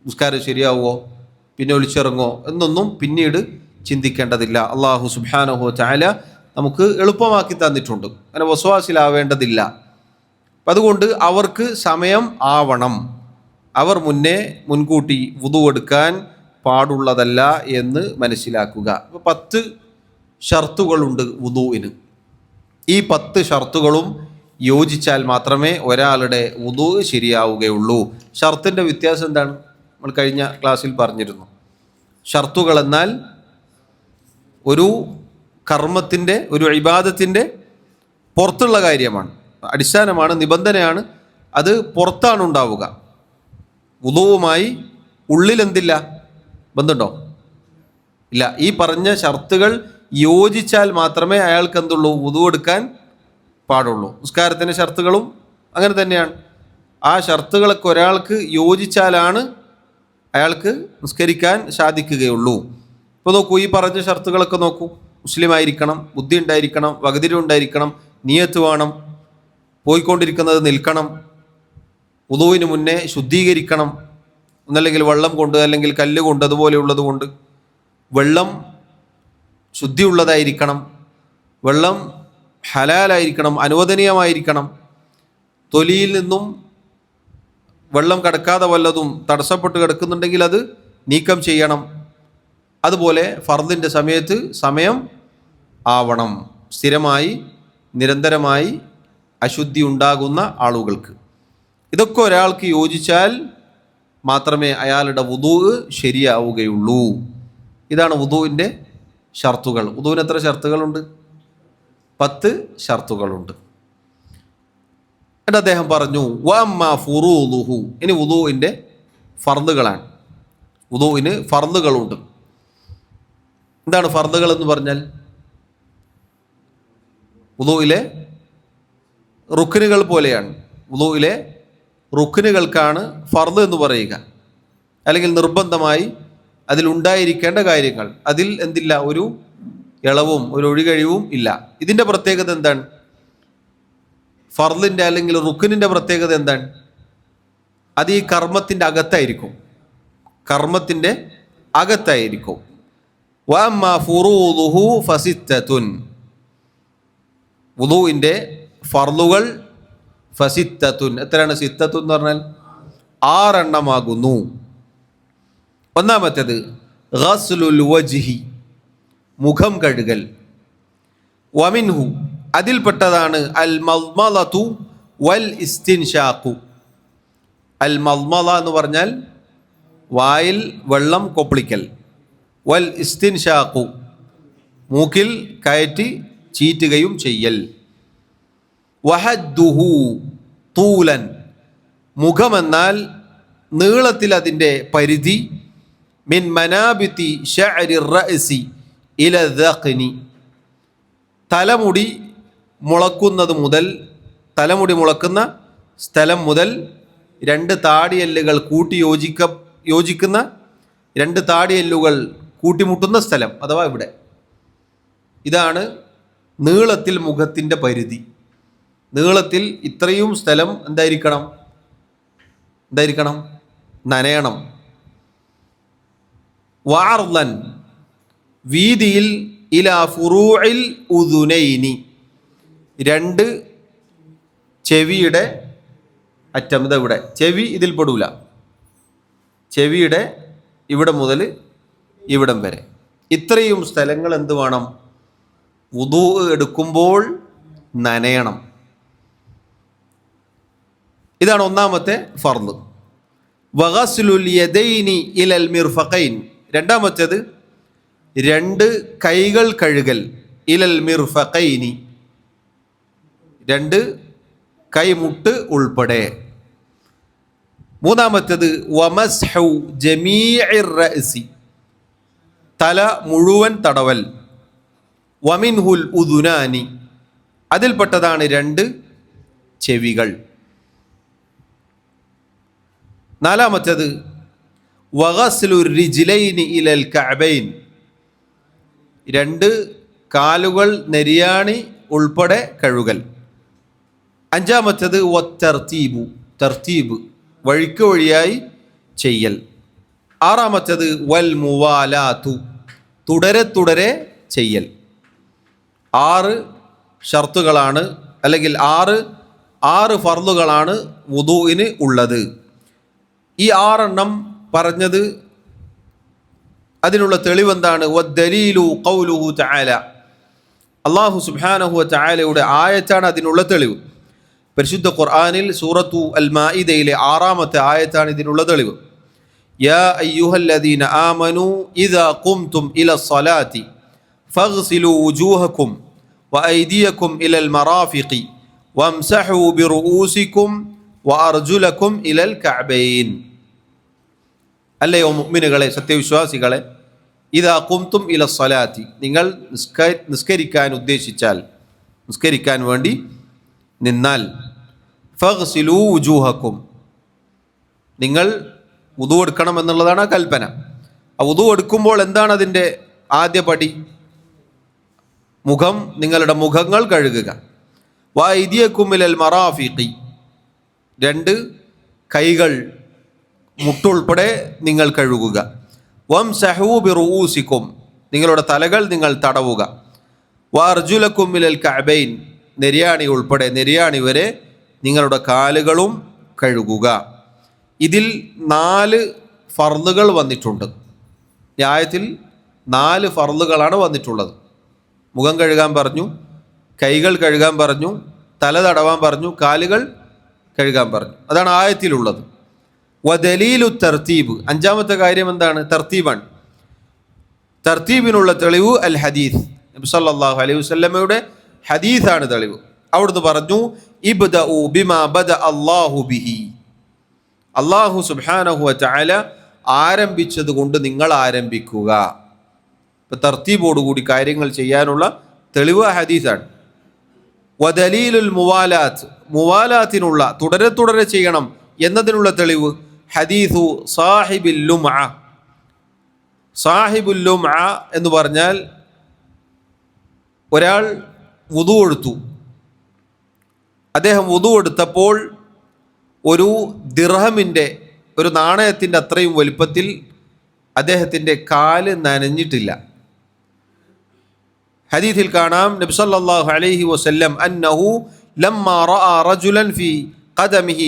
നിസ്കാരം ശരിയാവുമോ, പിന്നെ ഒലിച്ചിറങ്ങോ എന്നൊന്നും പിന്നീട് ചിന്തിക്കേണ്ടതില്ല. അള്ളാഹു സുബ്ഹാനഹു തആല നമുക്ക് എളുപ്പമാക്കി തന്നിട്ടുണ്ട്. അങ്ങനെ വസ്വാസിലാവേണ്ടതില്ല. അതുകൊണ്ട് അവർക്ക് സമയം ആവണം. അവർ മുൻകൂട്ടി വുദൂ എടുക്കാൻ പാടുള്ളതല്ല എന്ന് മനസ്സിലാക്കുക. 10 ഷർത്തുകളുണ്ട് വുദൂഇന്. ഈ 10 ഷർത്തുകളും യോജിച്ചാൽ മാത്രമേ ഒരാളുടെ വുദൂ ശരിയാവുകയുള്ളൂ. ഷർത്തിൻ്റെ വ്യത്യാസം എന്താണ്? നമ്മൾ കഴിഞ്ഞ ക്ലാസ്സിൽ പറഞ്ഞിരുന്നു. ഷർത്തുകൾ എന്നാൽ ഒരു കർമ്മത്തിൻ്റെ, ഒരു ഇബാദത്തിൻ്റെ പുറത്തുള്ള കാര്യമാണ്, അടിസ്ഥാനമാണ്, നിബന്ധനയാണ്. അത് പുറത്താണ് ഉണ്ടാവുക. വുദൂവുമായി ഉള്ളിലെന്തില്ല? ബന്ധമുണ്ടോ? ഇല്ല. ഈ പറഞ്ഞ ഷർത്തുകൾ യോജിച്ചാൽ മാത്രമേ അയാൾക്ക് എന്തുള്ളൂ? വുദൂ എടുക്കാൻ പാടുള്ളൂ. നിസ്കാരത്തിൻ്റെ ഷർത്തുകളും അങ്ങനെ തന്നെയാണ്. ആ ഷർത്തുകളൊക്കെ ഒരാൾക്ക് യോജിച്ചാലാണ് അയാൾക്ക് നിസ്കരിക്കാൻ സാധിക്കുകയുള്ളൂ. ഇപ്പോൾ നോക്കൂ, ഈ പറഞ്ഞ ഷർത്തുകളൊക്കെ നോക്കൂ. മുസ്ലിം ആയിരിക്കണം, ബുദ്ധി ഉണ്ടായിരിക്കണം, വകതിരി ഉണ്ടായിരിക്കണം, നിയത്ത് വേണം, പോയിക്കൊണ്ടിരിക്കുന്നത് നിൽക്കണം, വുദൂവിന് മുന്നേ ശുദ്ധീകരിക്കണം, ഒന്നല്ലെങ്കിൽ വെള്ളം കൊണ്ട് അല്ലെങ്കിൽ കല്ല് കൊണ്ട് അതുപോലെയുള്ളത് കൊണ്ട്. വെള്ളം ശുദ്ധിയുള്ളതായിരിക്കണം, വെള്ളം ഹലാലായിരിക്കണം, അനുവദനീയമായിരിക്കണം. തൊലിയിൽ നിന്നും വെള്ളം കടക്കാതെ വല്ലതും തടസ്സപ്പെട്ട് കിടക്കുന്നുണ്ടെങ്കിൽ അത് നീക്കം ചെയ്യണം. അതുപോലെ ഫർദിൻ്റെ സമയത്ത് സമയം ആവണം. സ്ഥിരമായി നിരന്തരമായി അശുദ്ധി ഉണ്ടാകുന്ന ആളുകൾക്ക് ഇതൊക്കെ ഒരാൾക്ക് യോജിച്ചാൽ മാത്രമേ അയാളുടെ വുദൂ ശരിയാവുകയുള്ളൂ. ഇതാണ് വുദൂവിൻ്റെ ഷർത്തുകൾ. വുദൂവിന് എത്ര ഷർത്തുകളുണ്ട്? 10 ഷർത്തുകളുണ്ട്. എന്നിട്ട് അദ്ദേഹം പറഞ്ഞു വഅമ്മാ ഫുറൂദുഹു. ഇനി വുദൂവിൻ്റെ ഫർദുകളാണ്. വുദൂവിന് ഫർദുകളുണ്ട്. എന്താണ് ഫർദുകൾ എന്ന് പറഞ്ഞാൽ? വുദൂയിലെ റുക്നുകൾ പോലെയാണ്. വുദൂയിലെ റുക്നുകൾക്കാണ് ഫർദ് എന്ന് പറയുക. അല്ലെങ്കിൽ നിർബന്ധമായി അതിലുണ്ടായിരിക്കേണ്ട കാര്യങ്ങൾ. അതിൽ എന്തില്ല? ഒരു ഇളവും ഒരു ഒഴികഴിവും ഇല്ല. ഇതിൻ്റെ പ്രത്യേകത എന്താണ്? ഫർദിൻ്റെ അല്ലെങ്കിൽ റുക്നിൻ്റെ പ്രത്യേകത എന്താണ്? അത് ഈ കർമ്മത്തിൻ്റെ അകത്തായിരിക്കും. കർമ്മത്തിൻ്റെ അകത്തായിരിക്കും. വഅമ്മാ ഫുറൂദുഹു ഫസിത്തത്തുൻ. വുദൂഇൻ്റെ ഫർളുകൾ ഫസിത്തത്തുൻ. എത്രയാണ് സിത്തത്തുൻ എന്ന് പറഞ്ഞാൽ? 6 എണ്ണമാകുന്നു. ഒന്നാമത്തേത് ഗസ്ലുൽ വജ്ഹി, മുഖം കഴുകൽ. വമിൻഹു, അതിൽപ്പെട്ടതാണ് അൽ മദ്മളതു വൽ ഇസ്തിൻഷാഖു. അൽ മദ്മള എന്ന് പറഞ്ഞാൽ വായിൽ വെള്ളം കൊപ്പിളിക്കൽ. വൽ ഇസ്തിൻഷാഖു, മൂക്കിൽ കയറ്റി ചീറ്റുകയും ചെയ്യൽ. വഹദ്ദുഹു തൂലൻ, മുഖമെന്നാൽ നീളത്തിൽ അതിൻ്റെ പരിധി. മിൻ മനാബിത്തി ശഅരി റഅസി ഇല ദഖ്നി, തലമുടി മുളക്കുന്നത് മുതൽ, തലമുടി മുളക്കുന്ന സ്ഥലം മുതൽ 2 താടിയെല്ലുകൾ കൂട്ടി യോജിക്കുന്ന 2 താടിയെല്ലുകൾ കൂട്ടിമുട്ടുന്ന സ്ഥലം, അഥവാ ഇവിടെ ഇതാണ് നീളത്തിൽ മുഖത്തിൻ്റെ പരിധി. നീളത്തിൽ ഇത്രയും സ്ഥലം എന്തായിരിക്കണം? നനയണം. വഅർളൻ, വീതിയിൽ, ഇലാ ഫുറൂഇൽ ഉദുനൈനി, രണ്ട് ചെവിയുടെ അറ്റം. ഇതെവിടെ? ചെവി ഇതിൽ പെടൂല. ചെവിയുടെ ഇവിടെ മുതൽ ഇവിടം വരെ ഇത്രയും സ്ഥലങ്ങൾ എന്ത് വേണം? വുദൂ എടുക്കുമ്പോൾ നനയണം. ഇതാണ് ഒന്നാമത്തെ ഫർള്. വഗസ്ലുൽ യദൈനി ഇലൽ മിർഫഖൈൻ, രണ്ടാമത്തേത് രണ്ട് കൈകൾ കഴുകൽ. ഇലൽ മിർഫഖൈനി, രണ്ട് കൈമുട്ട് ഉൾപ്പെടെ. മൂന്നാമത്തേത് വമസ്ഹു ജമീഇർ റഅസി, തല മുഴുവൻ തടവൽ. വമിൻഹുൽ ഉദുനാനി, അതിൽപ്പെട്ടതാണ് രണ്ട് ചെവികൾ. നാലാമത്തേത് വഗസ്ലു റിജ്ലൈനി ഇലൽ കഅബൈൻ, രണ്ട് കാലുകൾ നെരിയാണി ഉൾപ്പെടെ കഴുകൽ. അഞ്ചാമത്തേത് വത്തർതീബു, തർതീബ്, വഴിക്ക് വഴിയായി ചെയ്യൽ. ആറാമത്തേത് വൽ മുവാലാത്തു, തുടരെ ചെയ്യൽ. 6 ഷർത്തുകളാണ്, അല്ലെങ്കിൽ ആറ് ഫർളുകളാണ് വുദൂഇന് ഉള്ളത്. ഈ 6 പറഞ്ഞത് അതിനുള്ള തെളിവെന്താണ്? വദ്ദലീലു ഖൗലുഹു തആല, അല്ലാഹു സുബ്ഹാനഹു വ തആലയുടെ ആയത്താണ് അതിനുള്ള തെളിവ്. പരിശുദ്ധ ഖുർആനിൽ സൂറത്തു അൽ മാഇദയിലെ 6-ാമത്തെ ആയത്താണ് ഇതിനുള്ള തെളിവ്. യാ അയ്യുഹല്ലദീന ആമനൂ ഇദാ ഖുംതും ഇലസ്സലാത്തി ഫഗ്സിലൂ വുജൂഹക്കും വഅയ്ദിയക്കും ഇലൽ മറാഫിഖി വംസഹൂ ബിറുഊസിക്കും വഅർജുലക്കും ഇലൽ കഅബൈൻ. അല്ലയോ മുഅ്മിനുകളെ, സത്യവിശ്വാസികളെ, ഇദാ ഖുംതും ഇലസ്സലാത്തി, നിങ്ങൾ നിസ്കരിക്കാൻ ഉദ്ദേശിച്ചാൽ, നിസ്കരിക്കാൻ വേണ്ടി നിന്നാൽ, ഫഗ്സിലൂ വുജൂഹക്കും, നിങ്ങൾ വുദൂ എടുക്കണം എന്നുള്ളതാണ് ആ കൽപ്പന. ആ വുദൂ എടുക്കുമ്പോൾ എന്താണ് അതിൻ്റെ ആദ്യ പടി? നിങ്ങളുടെ മുഖങ്ങൾ കഴുകുക. വഅയ്ദിയക്കും ഇലൽ മറാഫിഖി, രണ്ട് കൈകൾ മുട്ടുൾപ്പെടെ നിങ്ങൾ കഴുകുക. വംസഹൂ ബിറുഊസിക്കും, നിങ്ങളുടെ തലകൾ നിങ്ങൾ തടവുക. വഅർജുലക്കും ഇലൽ കഅബൈൻ, നെരിയാണി ഉൾപ്പെടെ, നെരിയാണി വരെ നിങ്ങളുടെ കാലുകളും കഴുകുക. ഇതിൽ 4 ഫർളുകൾ വന്നിട്ടുണ്ട്. ഈ ആയത്തിൽ 4 ഫർളുകളാണ് വന്നിട്ടുള്ളത്. മുഖം കഴുകാൻ പറഞ്ഞു, കൈകൾ കഴുകാൻ പറഞ്ഞു, തല തടവാൻ പറഞ്ഞു, കാലുകൾ കഴുകാൻ പറഞ്ഞു. അതാണ് ആയത്തിലുള്ളത്. വദലീലു തർത്തീബ്, 5-ാമത്തെ കാര്യം എന്താണ്? തർത്തീബാണ്. തർത്തീബിനുള്ള തെളിവ് അൽ ഹദീസ്, നബി സല്ലല്ലാഹു അലൈഹി വസല്ലമയുടെ ഹദീസാണ് തെളിവ്. അവിടുന്ന് പറഞ്ഞു, ഇബ്ദഉ ബിമാ ബദ അല്ലാഹു ബിഹി, അല്ലാഹു സുബ്ഹാനഹു വ തആല ആരംഭിച്ചത് കൊണ്ട് നിങ്ങൾ ആരംഭിക്കുക. ഇപ്പം തർത്തീബോടുകൂടി കാര്യങ്ങൾ ചെയ്യാനുള്ള തെളിവ് ഹദീസാണ്. വദലീലുൽ മുവാലാത്ത്, മുവാലാത്തിനുള്ള തുടരെ ചെയ്യണം എന്നതിനുള്ള തെളിവ് ഹദീസു സാഹിബിൽ ലുംഅ. സാഹിബുൽ ലുംഅ എന്ന് പറഞ്ഞാൽ ഒരാൾ വുദൂ എടുത്തു. അദ്ദേഹം വുദൂ എടുത്തപ്പോൾ ഒരു ദിർഹമിൻ്റെ, ഒരു നാണയത്തിൻ്റെ അത്രയും വലുപ്പത്തിൽ അദ്ദേഹത്തിൻ്റെ കാല് നനഞ്ഞിട്ടില്ല. ഹദീസിൽ കാണാം, നബി സല്ലല്ലാഹു അലൈഹി വസല്ലം അന്നഹു ലമ്മാ റഅ റജുലൻ ഫി ഖദമിഹി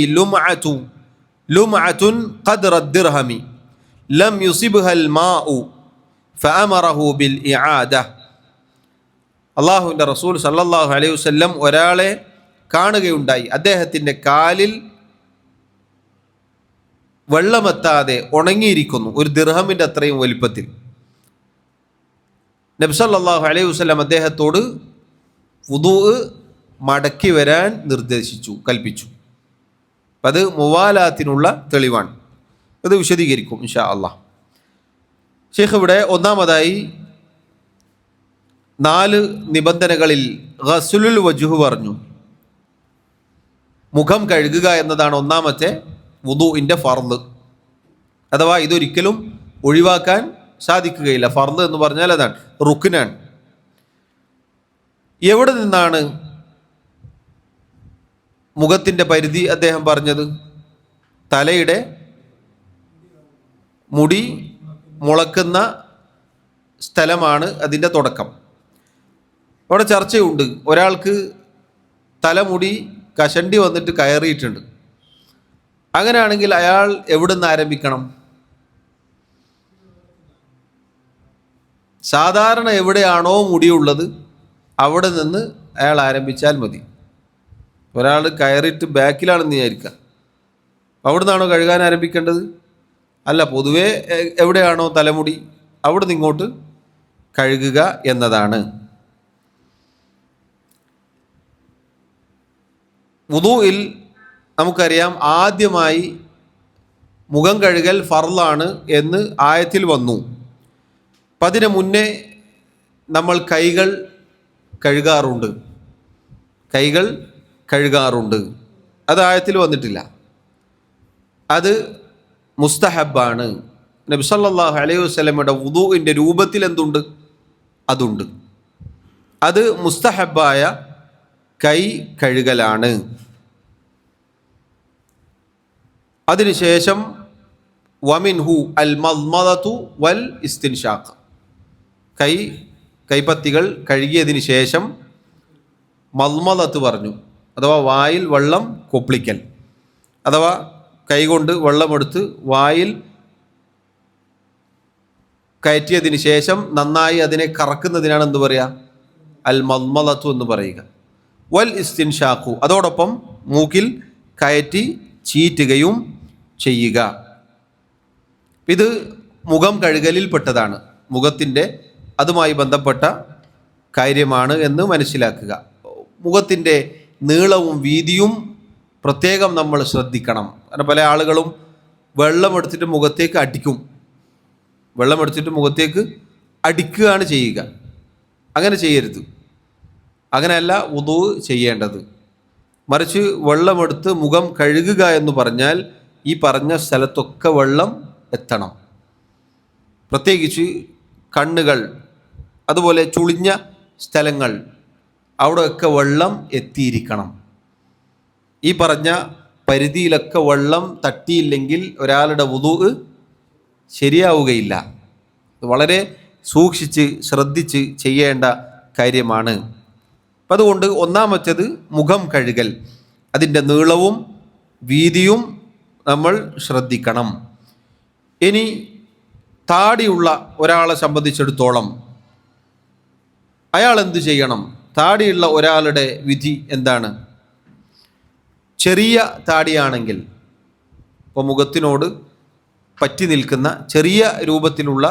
ലുംഅത്തുൻ ഖദ്റ ദിർഹമി ലം യുസിബ്ഹൽ മാഉ ഫഅമറഹു ബിൽ ഇആദ. അല്ലാഹുവിൻ്റെ റസൂൽ സല്ലല്ലാഹു അലൈഹി വസല്ലം ഒരാളെ കാണുകയുണ്ടായി. അദ്ദേഹത്തിൻ്റെ കാലിൽ വെള്ളമെത്താതെ ഉണങ്ങിയിരിക്കുന്നു, ഒരു ദിർഹമിൻ്റെ അത്രയും വലിപ്പത്തിൽ. നബി സല്ലല്ലാഹു അലൈഹി വസല്ലം അദ്ദേഹത്തോട് വുദൂ മടക്കി വരാൻ കൽപ്പിച്ചു. അത് മുവാലാത്തിനുള്ള തെളിവാണ്. അത് വിശദീകരിക്കും ഇൻഷാ അല്ലാഹ്. ശൈഖ് ഇവിടെ ഒന്നാമതായി 4 നിബന്ധനകളിൽ ഗസ്ലുൽ വജ്ഹ് പറഞ്ഞു. മുഖം കഴുകുക എന്നതാണ് ഒന്നാമത്തെ വുദൂഇൻ്റെ ഫർള്. അഥവാ ഇതൊരിക്കലും ഒഴിവാക്കാൻ സാധിക്കുകയില്ല. ഫർള് എന്ന് പറഞ്ഞാൽ അതാണ്, റുക്നാണ്. എവിടെ നിന്നാണ് മുഖത്തിൻ്റെ പരിധി അദ്ദേഹം പറഞ്ഞത്? തലയുടെ മുടി മുളക്കുന്ന സ്ഥലമാണ് അതിൻ്റെ തുടക്കം. അവിടെ ചർച്ചയുണ്ട്. ഒരാൾക്ക് തലമുടി കഷണ്ടി വന്നിട്ട് കയറിയിട്ടുണ്ട്. അങ്ങനെയാണെങ്കിൽ അയാൾ എവിടെ നിന്ന് ആരംഭിക്കണം? സാധാരണ എവിടെയാണോ മുടിയുള്ളത് അവിടെ നിന്ന് അയാൾ ആരംഭിച്ചാൽ മതി. ഒരാൾ കയറിയിട്ട് ബാക്കിലാണെന്ന് വിചാരിക്കുക, അവിടെ നിന്നാണോ കഴുകാൻ ആരംഭിക്കേണ്ടത്? അല്ല, പൊതുവേ എവിടെയാണോ തലമുടി അവിടെ നിന്ന് ഇങ്ങോട്ട് കഴുകുക എന്നതാണ്. വുദൂഇൽ നമുക്കറിയാം ആദ്യമായി മുഖം കഴുകൽ ഫർളാണ് എന്ന് ആയത്തിൽ വന്നു. അപ്പം അതിന് മുന്നേ നമ്മൾ കൈകൾ കഴുകാറുണ്ട്. അത് ആയത്തിൽ വന്നിട്ടില്ല. അത് മുസ്തഹബാണ്. നബി സല്ലല്ലാഹു അലൈഹി വസല്ലമയുടെ വുദൂഇൻ്റെ രൂപത്തിൽ എന്തുണ്ട്? അതുണ്ട്. അത് മുസ്തഹബായ കൈ കഴുകലാണ്. അതിനുശേഷം വമിൻഹു അൽ മദ്മദതു വൽ ഇസ്തിൻഷാഖ്, കൈപ്പത്തികൾ കഴുകിയതിന് ശേഷം മദ്മദത്ത് പറഞ്ഞു, അഥവാ വായിൽ വെള്ളം കൊപ്പിളിക്കൽ, അഥവാ കൈകൊണ്ട് വെള്ളമെടുത്ത് വായിൽ കയറ്റിയതിന് ശേഷം നന്നായി അതിനെ കറക്കുന്നതിനാണ് എന്ത് പറയുക? അൽ മദ്മദത്തു എന്ന് പറയുക. വൽ ഇസ്തിൻഷാഖു, അതോടൊപ്പം മൂക്കിൽ കയറ്റി ചീറ്റുകയും ചെയ്യുക. ഇത് മുഖം കഴുകലിൽപ്പെട്ടതാണ്, മുഖത്തിൻ്റെ അതുമായി ബന്ധപ്പെട്ട കാര്യമാണ് എന്ന് മനസ്സിലാക്കുക. മുഖത്തിൻ്റെ നീളവും വീതിയും പ്രത്യേകം നമ്മൾ ശ്രദ്ധിക്കണം. കാരണം പല ആളുകളും വെള്ളമെടുത്തിട്ട് മുഖത്തേക്ക് അടിക്കുകയാണ് ചെയ്യുക. അങ്ങനെ ചെയ്യരുത്. അങ്ങനെയല്ല വുദൂ ചെയ്യേണ്ടത്. മറിച്ച് വെള്ളമെടുത്ത് മുഖം കഴുകുക എന്ന് പറഞ്ഞാൽ ഈ പറഞ്ഞ സ്ഥലത്തൊക്കെ വെള്ളം എത്തണം. പ്രത്യേകിച്ച് കണ്ണുകൾ, അതുപോലെ ചുളിഞ്ഞ സ്ഥലങ്ങൾ, അവിടെയൊക്കെ വെള്ളം എത്തിയിരിക്കണം. ഈ പറഞ്ഞ പരിധിയിലൊക്കെ വെള്ളം തട്ടിയില്ലെങ്കിൽ ഒരാളുടെ വുദൂ ശരിയാവുകയില്ല. വളരെ സൂക്ഷിച്ച് ശ്രദ്ധിച്ച് ചെയ്യേണ്ട കാര്യമാണ്. അപ്പം അതുകൊണ്ട് ഒന്നാമത്തേത് മുഖം കഴുകൽ, അതിൻ്റെ നീളവും വീതിയും നമ്മൾ ശ്രദ്ധിക്കണം. ഇനി താടിയുള്ള ഒരാളെ സംബന്ധിച്ചിടത്തോളം അയാൾ എന്ത് ചെയ്യണം? താടിയുള്ള ഒരാളുടെ വിധി എന്താണ്? ചെറിയ താടിയാണെങ്കിൽ, ഇപ്പോൾ മുഖത്തിനോട് പറ്റി നിൽക്കുന്ന ചെറിയ രൂപത്തിലുള്ള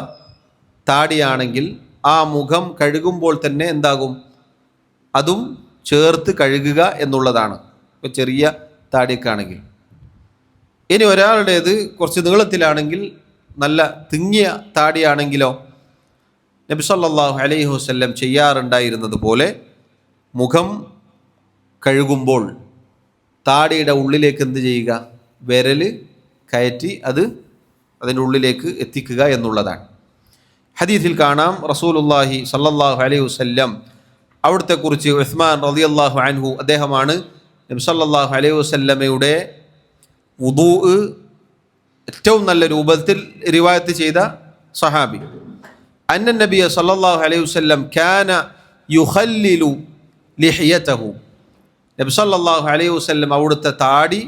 താടിയാണെങ്കിൽ ആ മുഖം കഴുകുമ്പോൾ തന്നെ എന്താകും? അതും ചേർത്ത് കഴുകുക എന്നുള്ളതാണ്. ഇപ്പോൾ ചെറിയ താടിയൊക്കെ ആണെങ്കിൽ. ഇനി ഒരാളുടേത് കുറച്ച് നീളത്തിലാണെങ്കിൽ, നല്ല തിങ്ങിയ താടിയാണെങ്കിലോ, നബി സല്ലല്ലാഹു അലൈഹി വസല്ലം ചെയ്യാറുണ്ടായിരുന്നത് പോലെ മുഖം കഴുകുമ്പോൾ താടിയുടെ ഉള്ളിലേക്ക് എന്ത് ചെയ്യുക? വിരൽ കയറ്റി അതിൻ്റെ ഉള്ളിലേക്ക് എത്തിക്കുക എന്നുള്ളതാണ്. ഹദീസിൽ കാണാം റസൂലുള്ളാഹി സല്ലല്ലാഹു അലൈഹി വസല്ലം അവിടുത്തെ കുറിച്ച് ഉസ്മാൻ റളിയല്ലാഹു അൻഹു, അദ്ദേഹമാണ് നബി സല്ലല്ലാഹു അലൈഹി വസല്ലമയുടെ വുദൂ ഏറ്റവും നല്ല രൂപത്തിൽ റിവായത്ത് ചെയ്ത സഹാബി. അന്ന നബിയ സല്ലല്ലാഹു അലൈഹി വസല്ലം കാന യുഖല്ലിലു ലിഹ്യതഹു, നബി സല്ലല്ലാഹു അലൈഹി വസല്ലം അവിടുത്തെ താടി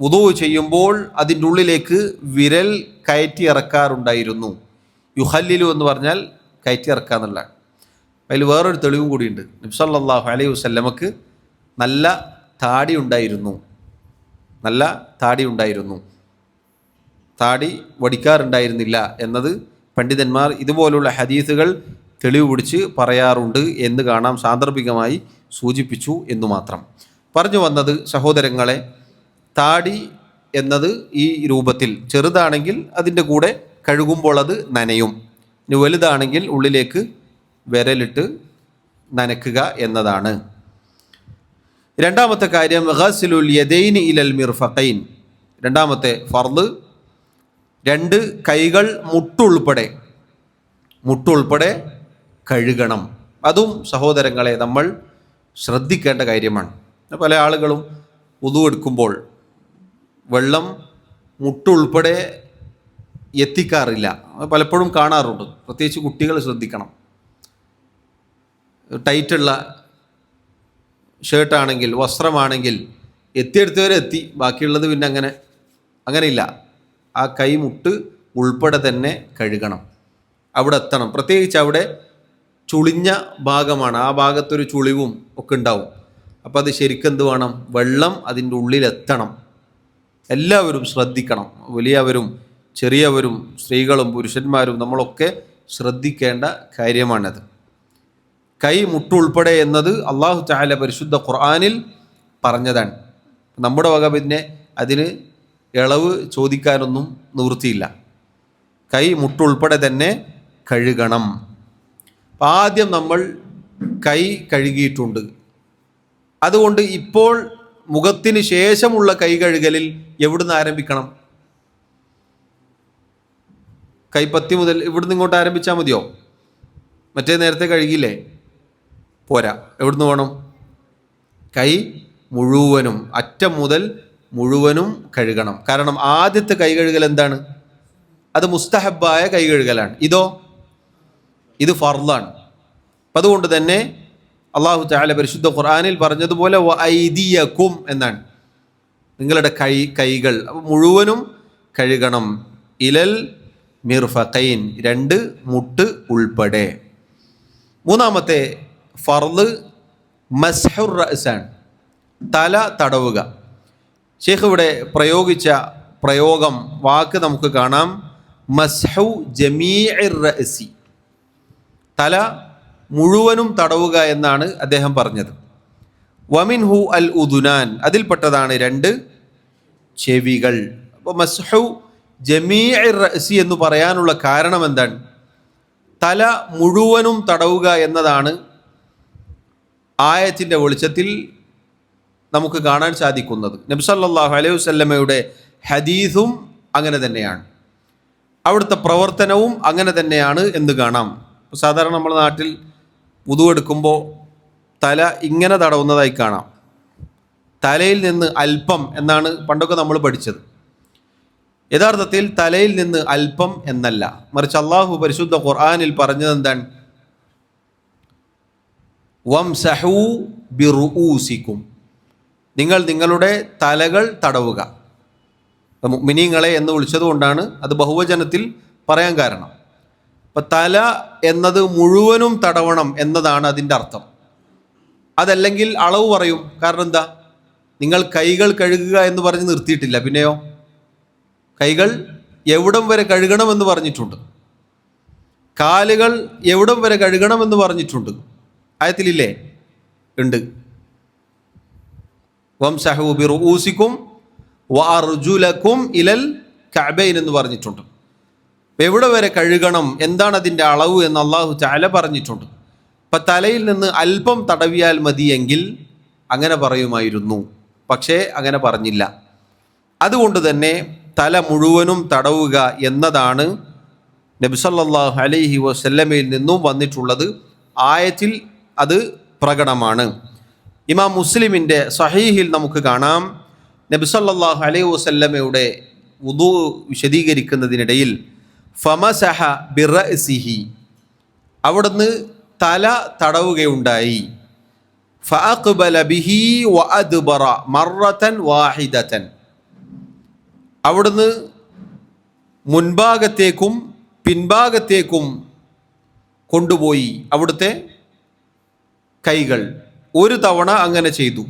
വുദൂ ചെയ്യുമ്പോൾ അതിൻ്റെ ഉള്ളിലേക്ക് വിരൽ കയറ്റി ഇറക്കാറുണ്ടായിരുന്നു. യുഖല്ലിലു എന്ന് പറഞ്ഞാൽ കയറ്റി ഇറക്കുക എന്നുള്ളതാണ്. അതിൽ വേറൊരു തെളിവും കൂടിയുണ്ട്. നബി സല്ലല്ലാഹു അലൈഹി വസല്ലമക്ക് നല്ല താടി ഉണ്ടായിരുന്നു, താടി വടിക്കാറുണ്ടായിരുന്നില്ല എന്നത് പണ്ഡിതന്മാർ ഇതുപോലുള്ള ഹദീസുകൾ തെളിവ് പിടിച്ച് പറയാറുണ്ട് എന്ന് കാണാം. സാന്ദർഭികമായി സൂചിപ്പിച്ചു എന്നു മാത്രം. പറഞ്ഞു വന്നത് സഹോദരങ്ങളെ, താടി എന്നത് ഈ രൂപത്തിൽ ചെറുതാണെങ്കിൽ അതിൻ്റെ കൂടെ കഴുകുമ്പോൾ അത് നനയും. ഇനി വലുതാണെങ്കിൽ ഉള്ളിലേക്ക് വിരലിട്ട് നനയ്ക്കുക എന്നതാണ്. രണ്ടാമത്തെ കാര്യം ഗസ്ലുൽ യദൈനി ഇലൽ മിർഫഖൈൻ, രണ്ടാമത്തെ ഫർള്, രണ്ട് കൈകൾ മുട്ടുൾപ്പെടെ കഴുകണം. അതും സഹോദരങ്ങളെ നമ്മൾ ശ്രദ്ധിക്കേണ്ട കാര്യമാണ്. പല ആളുകളും വുദു എടുക്കുമ്പോൾ വെള്ളം മുട്ടുൾപ്പെടെ എത്തിക്കാറില്ല. പലപ്പോഴും കാണാറുണ്ട്. പ്രത്യേകിച്ച് കുട്ടികൾ ശ്രദ്ധിക്കണം. ടൈറ്റുള്ള ഷർട്ടാണെങ്കിൽ, വസ്ത്രമാണെങ്കിൽ എത്തിയെടുത്തവരെ എത്തി, ബാക്കിയുള്ളത് പിന്നെ അങ്ങനെയില്ല. ആ കൈമുട്ട് ഉൾപ്പെടെ തന്നെ കഴുകണം, അവിടെ എത്തണം. പ്രത്യേകിച്ച് അവിടെ ചുളിഞ്ഞ ഭാഗമാണ്, ആ ഭാഗത്തൊരു ചുളിവും ഒക്കെ ഉണ്ടാവും. അപ്പം അത് ശരിക്കും എന്ത് വേണം, വെള്ളം അതിൻ്റെ ഉള്ളിലെത്തണം. എല്ലാവരും ശ്രദ്ധിക്കണം, വലിയവരും ചെറിയവരും സ്ത്രീകളും പുരുഷന്മാരും നമ്മളൊക്കെ ശ്രദ്ധിക്കേണ്ട കാര്യമാണത്. കൈ മുട്ടുൾപ്പെടെ എന്നത് അള്ളാഹു തആല പരിശുദ്ധ ഖുർആനിൽ പറഞ്ഞതാണ്. നമ്മുടെ വക പിന്നെ അതിന് ഇളവ് ചോദിക്കാനൊന്നും നിവൃത്തിയില്ല. കൈ മുട്ടുൾപ്പെടെ തന്നെ കഴുകണം. ആദ്യം നമ്മൾ കൈ കഴുകിയിട്ടുണ്ട്. അതുകൊണ്ട് ഇപ്പോൾ മുഖത്തിന് ശേഷമുള്ള കൈ കഴുകലിൽ എവിടുന്ന് ആരംഭിക്കണം? കൈപ്പത്തി മുതൽ ഇവിടുന്ന് ഇങ്ങോട്ട് ആരംഭിച്ചാൽ മതിയോ? മറ്റേ നേരത്തെ കഴുകിയില്ലേ? പോരാ. എവിടുന്ന് വേണം? കൈ മുഴുവനും, അറ്റം മുതൽ മുഴുവനും കഴുകണം. കാരണം ആദ്യത്തെ കൈ കഴുകൽ എന്താണ്? അത് മുസ്തഹബായ കൈ കഴുകലാണ്. ഇത് ഫർളാണ്. അപ്പം അതുകൊണ്ട് തന്നെ അള്ളാഹു തആല പരിശുദ്ധ ഖുർആനിൽ പറഞ്ഞതുപോലെ വഅയ്ദിയകും എന്നാണ്, നിങ്ങളുടെ കൈകൾ മുഴുവനും കഴുകണം. ഇലൽ മിർഫഖൈൻ, 2 മുട്ട് ഉൾപ്പെടെ. മൂന്നാമത്തെ ഫർള് മസ്ഹുർ റഅസാണ്, തല തടവുക. ശൈഖ് ഇവിടെ പ്രയോഗിച്ച വാക്ക് നമുക്ക് കാണാം, മസ്ഹു ജമീഇർ റഅസി, തല മുഴുവനും തടവുക എന്നാണ് അദ്ദേഹം പറഞ്ഞത്. വമിൻഹു അൽ ഉദുനാൻ, അതിൽപ്പെട്ടതാണ് 2 ചെവികൾ. അപ്പോൾ മസ്ഹു ജമീഇർ റഅസി എന്ന് പറയാനുള്ള കാരണം എന്താണ്? തല മുഴുവനും തടവുക എന്നതാണ് ആയത്തിൻ്റെ വെളിച്ചത്തിൽ നമുക്ക് കാണാൻ സാധിക്കുന്നത്. നബി സല്ലല്ലാഹു അലൈഹി വസല്ലമയുടെ ഹദീസും അങ്ങനെ തന്നെയാണ്, അവിടുത്തെ പ്രവർത്തനവും അങ്ങനെ തന്നെയാണ് എന്ന് കാണാം. സാധാരണ നമ്മുടെ നാട്ടിൽ വുദു എടുക്കുമ്പോൾ തല ഇങ്ങനെ തടവുന്നതായി കാണാം. തലയിൽ നിന്ന് അല്പം എന്നാണ് പണ്ടൊക്കെ നമ്മൾ പഠിച്ചത്. യഥാർത്ഥത്തിൽ തലയിൽ നിന്ന് അല്പം എന്നല്ല, മറിച്ച് അള്ളാഹു പരിശുദ്ധ ഖുർആനിൽ പറഞ്ഞത് എന്താണ്? വംസഹു ബിറുഊസിക്കും, നിങ്ങൾ നിങ്ങളുടെ തലകൾ തടവുക. മുഅ്മിനീങ്ങളെ എന്ന് വിളിച്ചത് കൊണ്ടാണ് അത് ബഹുവചനത്തിൽ പറയാൻ കാരണം. അപ്പം തല എന്നത് മുഴുവനും തടവണം എന്നതാണ് അതിൻ്റെ അർത്ഥം. അതല്ലെങ്കിൽ അളവ് പറയും. കാരണം എന്താ? നിങ്ങൾ കൈകൾ കഴുകുക എന്ന് പറഞ്ഞ് നിർത്തിയിട്ടില്ല, പിന്നെയോ കൈകൾ എവിടം വരെ കഴുകണമെന്ന് പറഞ്ഞിട്ടുണ്ട്, കാലുകൾ എവിടം വരെ കഴുകണമെന്ന് പറഞ്ഞിട്ടുണ്ട്. ആയത്തിലില്ലേ? ഉണ്ട്. വംസഹു ബിറുഊസിക്കും വഅർജുലക്കും ഇലൽ കഅബൈൻ എന്ന് പറഞ്ഞിട്ടുണ്ട്. എവിടെ വരെ കഴുകണം, എന്താണ് അതിൻ്റെ അളവ് എന്ന് അള്ളാഹു തആല പറഞ്ഞിട്ടുണ്ട്. അപ്പം തലയിൽ നിന്ന് അല്പം തടവിയാൽ മതിയെങ്കിൽ അങ്ങനെ പറയുമായിരുന്നു, പക്ഷേ അങ്ങനെ പറഞ്ഞില്ല. അതുകൊണ്ട് തന്നെ തല മുഴുവനും തടവുക എന്നതാണ് നബി സല്ലല്ലാഹു അലൈഹി വസല്ലമയിൽ നിന്നും വന്നിട്ടുള്ളത്. ആയത്തിൽ അത് പ്രകടമാണ്. ഇമാം മുസ്ലിമിൻ്റെ സഹീഹിൽ നമുക്ക് കാണാം, നബി സല്ലല്ലാഹു അലൈഹി വസല്ലമയുടെ വുദു വിശദീകരിക്കുന്നതിനിടയിൽ ഫമസഹ ബിറഅസിഹി, അവിടുന്ന് തല തടവുകയുണ്ടായി. ഫഅഖ്ബല ബിഹി വഅദ്ബറ മറത്തൻ വാഹിദതൻ, അവിടുന്ന് മുൻഭാഗത്തേക്കും പിൻഭാഗത്തേക്കും കൊണ്ടുപോയി അവിടുത്തെ കൈകൾ. ഒരു തവണ അങ്ങനെ ചെയ്തു.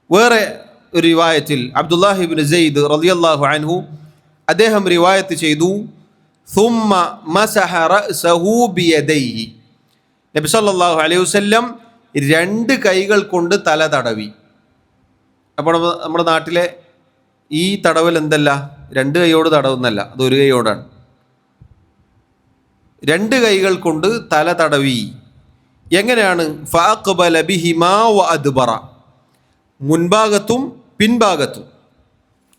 വേറെ ഒരു റിവായത്തിൽ അബ്ദുല്ലാഹി ഇബ്നു സെയ്ദ് റളിയല്ലാഹു അൻഹു അദ്ദേഹം റിവായത്ത് ചെയ്തു, സുമ്മ മസഹ റഅസഹു ബിയദൈഹി, നബി സല്ലല്ലാഹു അലൈഹി വസല്ലം 2 കൈകൾ കൊണ്ട് തല തടവി. അപ്പോൾ നമ്മുടെ നാട്ടിലെ ഈ തടവൽ എന്തല്ല, 2 കൈയോട് തടവുന്നല്ല, അത് 1 കൈയോടാണ്. 2 കൈകൾ കൊണ്ട് തല തടവി. എങ്ങനെയാണ്? ഫഅഖ്ബല ബിഹിമാ വഅദ്ബറ, മുൻഭാഗത്തും പിൻഭാഗത്തും.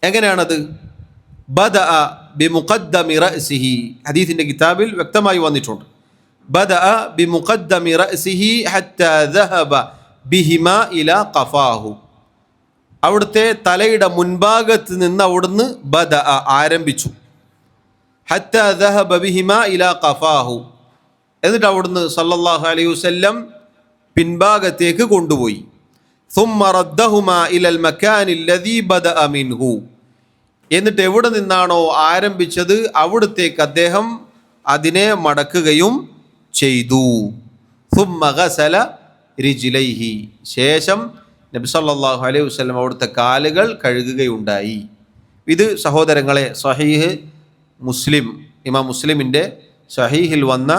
എങ്ങനെയാണത്? ബദഅ ബിമുഖദ്ദമി റഅസിഹി, ഹദീസിൻ്റെ കിതാബിൽ വ്യക്തമായി വന്നിട്ടുണ്ട്. ബദഅ ബിമുഖദ്ദമി റഅസിഹി ഹത്താ ദഹബ ബിഹിമാ ഇലാ ഖഫാഹു. അവിടുത്തെ തലയുടെ മുൻഭാഗത്ത് നിന്ന് അവിടുന്ന് ബദഅ ആരംഭിച്ചു. ഹത്താ ദഹബ ബിഹിമാ ഇലാ ഖഫാഹു, എന്നിട്ട് അവിടുന്ന് സല്ലല്ലാഹു അലൈഹി വസല്ലം പിൻഭാഗത്തേക്ക് കൊണ്ടുപോയി. ثم ردهما إلى المكان الذي بدأ منه, എന്നിട്ട് എവിടെ നിന്നാണോ ആരംഭിച്ചത് അവിടത്തേക്ക് അദ്ദേഹം അതിനെ മടക്കുകയും ചെയ്തു. ثم غسل رجليه, ശേഷം നബി സല്ലല്ലാഹു അലൈഹി വസല്ലം അവിടുത്തെ കാലുകൾ കഴുകുകയുണ്ടായി. ഇത് സഹോദരങ്ങളെ സഹീഹ് മുസ്ലിം, ഇമാം മുസ്ലിമിൻ്റെ സഹീഹിൽ വന്ന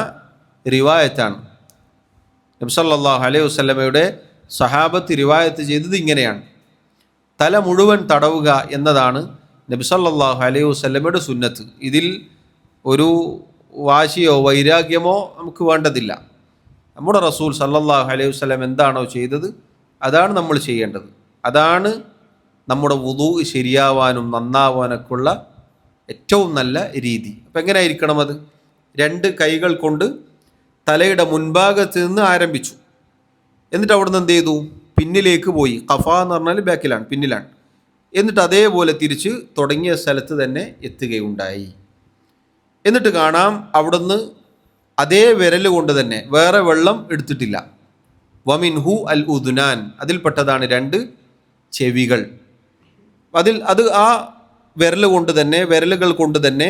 റിവായത്താണ്. നബി സല്ലല്ലാഹു അലൈഹി വസല്ലമയുടെ സഹാബത്ത് റിവായത്ത് ചെയ്തത് ഇങ്ങനെയാണ്: തല മുഴുവൻ തടവുക എന്നതാണ് നബി സല്ലല്ലാഹു അലൈഹി വസല്ലമയുടെ സുന്നത്ത്. ഇതിൽ ഒരു വാശിയോ വൈരാഗ്യമോ നമുക്ക് വേണ്ടതില്ല. നമ്മുടെ റസൂൽ സല്ലല്ലാഹു അലൈഹി വസല്ലം എന്താണോ ചെയ്തത് അതാണ് നമ്മൾ ചെയ്യേണ്ടത്. അതാണ് നമ്മുടെ വുദൂ ശരിയാവാനും നന്നാവാനൊക്കെയുള്ള ഏറ്റവും നല്ല രീതി. അപ്പം എങ്ങനെ ആയിരിക്കണം അത്? രണ്ട് കൈകൾ കൊണ്ട് തലയുടെ മുൻഭാഗത്ത് നിന്ന് ആരംഭിച്ചു. എന്നിട്ട് അവിടുന്ന് എന്ത് ചെയ്തു? പിന്നിലേക്ക് പോയി. ഖഫ എന്ന് പറഞ്ഞാൽ ബാക്കിലാണ്, പിന്നിലാണ്. എന്നിട്ട് അതേപോലെ തിരിച്ച് തുടങ്ങിയ സ്ഥലത്ത് തന്നെ എത്തുകയുണ്ടായി. എന്നിട്ട് കാണാം അവിടുന്ന് അതേ വിരൽ കൊണ്ട് തന്നെ, വേറെ വെള്ളം എടുത്തിട്ടില്ല. വമിൻഹു അൽ ഉദുനാൻ, അതിൽപ്പെട്ടതാണ് രണ്ട് ചെവികൾ. അത് ആ വിരലുകൾ കൊണ്ട് തന്നെ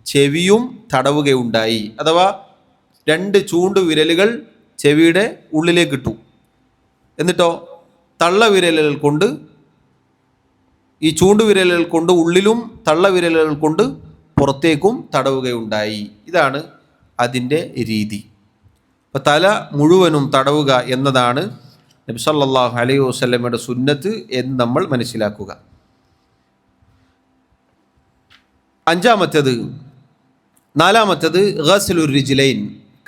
ചെവിയും തടവുകയുണ്ടായി. അഥവാ രണ്ട് ചൂണ്ട് വിരലുകൾ ചെവിയുടെ ഉള്ളിലേക്ക് ഇട്ടു. എന്നിട്ടോ തള്ളവിരലുകൾ കൊണ്ട്, ഈ ചൂണ്ടുവിരലുകൾ കൊണ്ട് ഉള്ളിലും തള്ളവിരലുകൾ കൊണ്ട് പുറത്തേക്കും തടവുകയുണ്ടായി. ഇതാണ് അതിൻ്റെ രീതി. അപ്പം തല മുഴുവനും തടവുക എന്നതാണ് നബി സല്ലല്ലാഹു അലൈഹി വസല്ലമയുടെ സുന്നത്ത് എന്ന് നമ്മൾ മനസ്സിലാക്കുക. നാലാമത്തേത് ഗസ്ലുർ റിജ്ലൈൻ,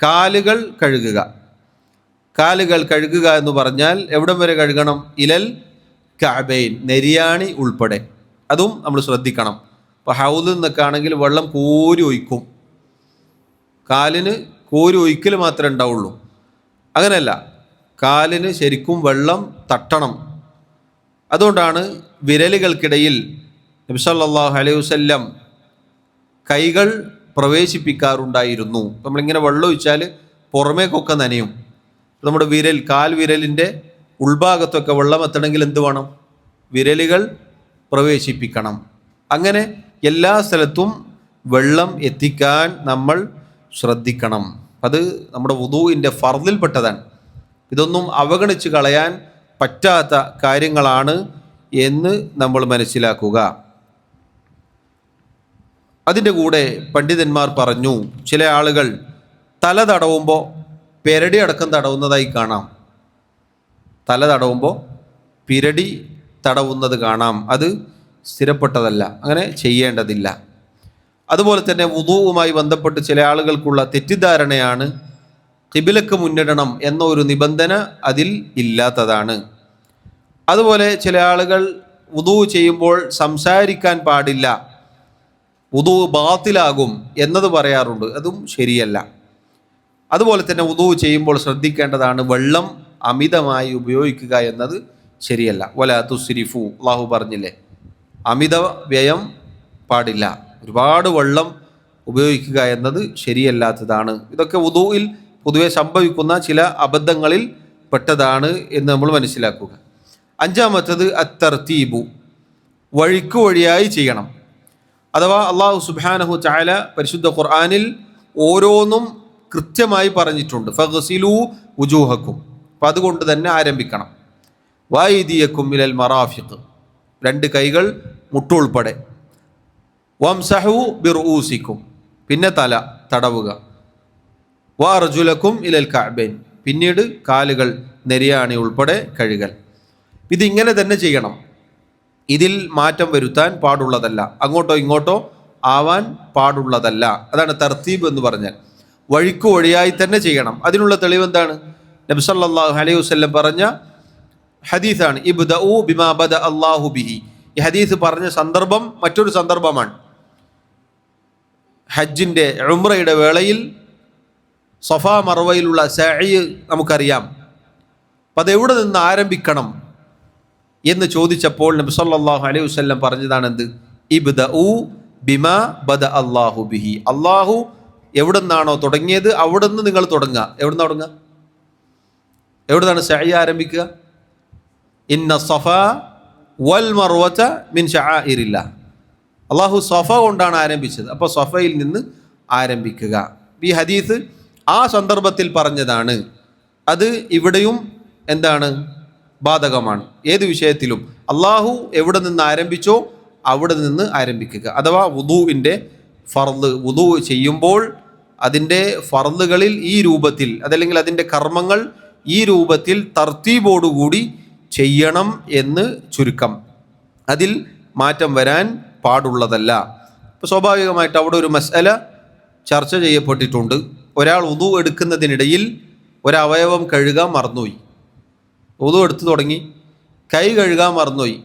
കാലുകൾ കഴുകുക. കാലുകൾ കഴുകുക എന്ന് പറഞ്ഞാൽ എവിടം വരെ കഴുകണം? ഇലൽ കഅബൈൻ, നെരിയാണി ഉൾപ്പെടെ. അതും നമ്മൾ ശ്രദ്ധിക്കണം. ഇപ്പോൾ ഹൗദിൽ നിന്നൊക്കെ ആണെങ്കിൽ വെള്ളം കോരി ഒഴിക്കും, കാലിന് കോരി ഒഴിക്കൽ മാത്രമേ ഉണ്ടാവുള്ളൂ. അങ്ങനെയല്ല, കാലിന് ശരിക്കും വെള്ളം തട്ടണം. അതുകൊണ്ടാണ് വിരലുകൾക്കിടയിൽ നബി സല്ലല്ലാഹു അലൈഹി വസല്ലം കൈകൾ പ്രവേശിപ്പിക്കാറുണ്ടായിരുന്നു. നമ്മളിങ്ങനെ വെള്ളം ഒഴിച്ചാൽ പുറമേക്കൊക്കെ നനയും. നമ്മുടെ കാൽ വിരലിൻ്റെ ഉൾഭാഗത്തൊക്കെ വെള്ളം എത്തണമെങ്കിൽ എന്ത് വേണം? വിരലുകൾ പ്രവേശിപ്പിക്കണം. അങ്ങനെ എല്ലാ സ്ഥലത്തും വെള്ളം എത്തിക്കാൻ നമ്മൾ ശ്രദ്ധിക്കണം. അത് നമ്മുടെ വുദൂഇൻ്റെ ഫർദിൽപ്പെട്ടതാണ്. ഇതൊന്നും അവഗണിച്ച് കളയാൻ പറ്റാത്ത കാര്യങ്ങളാണ് എന്ന് നമ്മൾ മനസ്സിലാക്കുക. അതിൻ്റെ കൂടെ പണ്ഡിതന്മാർ പറഞ്ഞു, ചില ആളുകൾ തല തടവുമ്പോൾ പെരടി അടക്കം തടവുന്നതായി കാണാം. തല തടവുമ്പോൾ പിരടി തടവുന്നത് കാണാം. അത് സ്ഥിരപ്പെട്ടതല്ല, അങ്ങനെ ചെയ്യേണ്ടതില്ല. അതുപോലെ തന്നെ വുദൂവുമായി ബന്ധപ്പെട്ട് ചില ആളുകൾക്കുള്ള തെറ്റിദ്ധാരണയാണ് ഖിബിലക്ക് മുന്നിടണം എന്ന ഒരു നിബന്ധന അതിൽ ഇല്ലാത്തതാണ്. അതുപോലെ ചില ആളുകൾ വുദൂ ചെയ്യുമ്പോൾ സംസാരിക്കാൻ പാടില്ല, വുദൂ ബാത്തിലാകും എന്നത് പറയാറുണ്ട്. അതും ശരിയല്ല. അതുപോലെ തന്നെ വുദൂ ചെയ്യുമ്പോൾ ശ്രദ്ധിക്കേണ്ടതാണ് വെള്ളം അമിതമായി ഉപയോഗിക്കുക എന്നത് ശരിയല്ല. വലാ തുസ്രിഫു, അല്ലാഹു പറഞ്ഞില്ലേ, അമിത വ്യയം പാടില്ല. ഒരുപാട് വെള്ളം ഉപയോഗിക്കുക എന്നത് ശരിയല്ലാത്തതാണ്. ഇതൊക്കെ വുദൂയിൽ പൊതുവെ സംഭവിക്കുന്ന ചില അബദ്ധങ്ങളിൽ പെട്ടതാണ് എന്ന് നമ്മൾ മനസ്സിലാക്കുക. അഞ്ചാമത്തേത് അത്തർതീബു, വഴിയായി ചെയ്യണം. അഥവാ അല്ലാഹു സുബ്ഹാനഹു തആല പരിശുദ്ധ ഖുർആനിൽ ഓരോന്നും കൃത്യമായി പറഞ്ഞിട്ടുണ്ട്. ഫഗ്സിലൂ വുജൂഹക്കും, അപ്പം അതുകൊണ്ട് തന്നെ ആരംഭിക്കണം. വൈദിയക്കും ഇലൽ മറാഫിഖ്, രണ്ട് കൈകൾ മുട്ടുൾപ്പെടെ. വംസഹു ബിറുഊസിക്കും, പിന്നെ തല തടവുക. വഅർജുലക്കും ഇലൽ കഅബൈൻ, പിന്നീട് കാലുകൾ നെരിയാണി ഉൾപ്പെടെ കഴുകൽ. ഇതിങ്ങനെ തന്നെ ചെയ്യണം. ഇതിൽ മാറ്റം വരുത്താൻ പാടുള്ളതല്ല, അങ്ങോട്ടോ ഇങ്ങോട്ടോ ആവാൻ പാടുള്ളതല്ല. അതാണ് തർത്തീബ് എന്ന് പറഞ്ഞാൽ. വഴിയായി തന്നെ ചെയ്യണം. അതിനുള്ള തെളിവ് എന്താണ്? നബി സല്ലല്ലാഹു അലൈഹി വസല്ലം പറഞ്ഞ ഹദീസാണ്, ഇബ്ദഉ ബിമാ ബദ അല്ലാഹു ബിഹി. ഈ ഹദീസ് പറഞ്ഞ സന്ദർഭം മറ്റൊരു സന്ദർഭമാണ്. ഹജ്ജിൻ്റെ ഉംറയുടെ വേളയിൽ സഫ മർവയിലുള്ള സഅയ് നമുക്കറിയാം. അപ്പം അതെവിടെ നിന്ന് ആരംഭിക്കണം എന്ന് ചോദിച്ചപ്പോൾ നബി സല്ലല്ലാഹു അലൈഹി വസല്ലം പറഞ്ഞതാണ് എന്ത്? ഇബ്ദഉ ബിമാ ബദ അല്ലാഹു ബിഹി. അള്ളാഹു എവിടെ നിന്നാണോ തുടങ്ങിയത് അവിടെ നിന്ന് നിങ്ങൾ തുടങ്ങുക. എവിടെ നിന്ന് തുടങ്ങുക? എവിടുന്നാണ് സഅയ് ആരംഭിക്കുക? ഇന്ന സഫ വൽ മർവത മിൻ ശആഇരില്ലാ. അള്ളാഹു സഫ കൊണ്ടാണ് ആരംഭിച്ചത്. അപ്പോൾ സഫയിൽ നിന്ന് ആരംഭിക്കുക. ഈ ഹദീസ് ആ സന്ദർഭത്തിൽ പറഞ്ഞതാണ്. അത് ഇവിടെയും എന്താണ്? ബാധകമാണ്. ഏത് വിഷയത്തിലും അള്ളാഹു എവിടെ നിന്ന് ആരംഭിച്ചോ അവിടെ നിന്ന് ആരംഭിക്കുക. അഥവാ വുദൂഇൻ്റെ ഫർള്, വുദൂ ചെയ്യുമ്പോൾ അതിൻ്റെ ഫർളുകളിൽ ഈ രൂപത്തിൽ, അതല്ലെങ്കിൽ അതിൻ്റെ കർമ്മങ്ങൾ ഈ രൂപത്തിൽ തർത്തീബോടുകൂടി ചെയ്യണം എന്ന് ചുരുക്കം. അതിൽ മാറ്റം വരാൻ പാടുള്ളതല്ല. ഇപ്പോൾ സ്വാഭാവികമായിട്ട് അവിടെ ഒരു മസ്അല ചർച്ച ചെയ്യപ്പെട്ടിട്ടുണ്ട്. ഒരാൾ വുദൂ എടുക്കുന്നതിനിടയിൽ ഒരവയവം കഴുകാൻ മറന്നുപോയി. വുദൂ എടുത്തു തുടങ്ങി, കൈ കഴുകാൻ മറന്നുപോയി,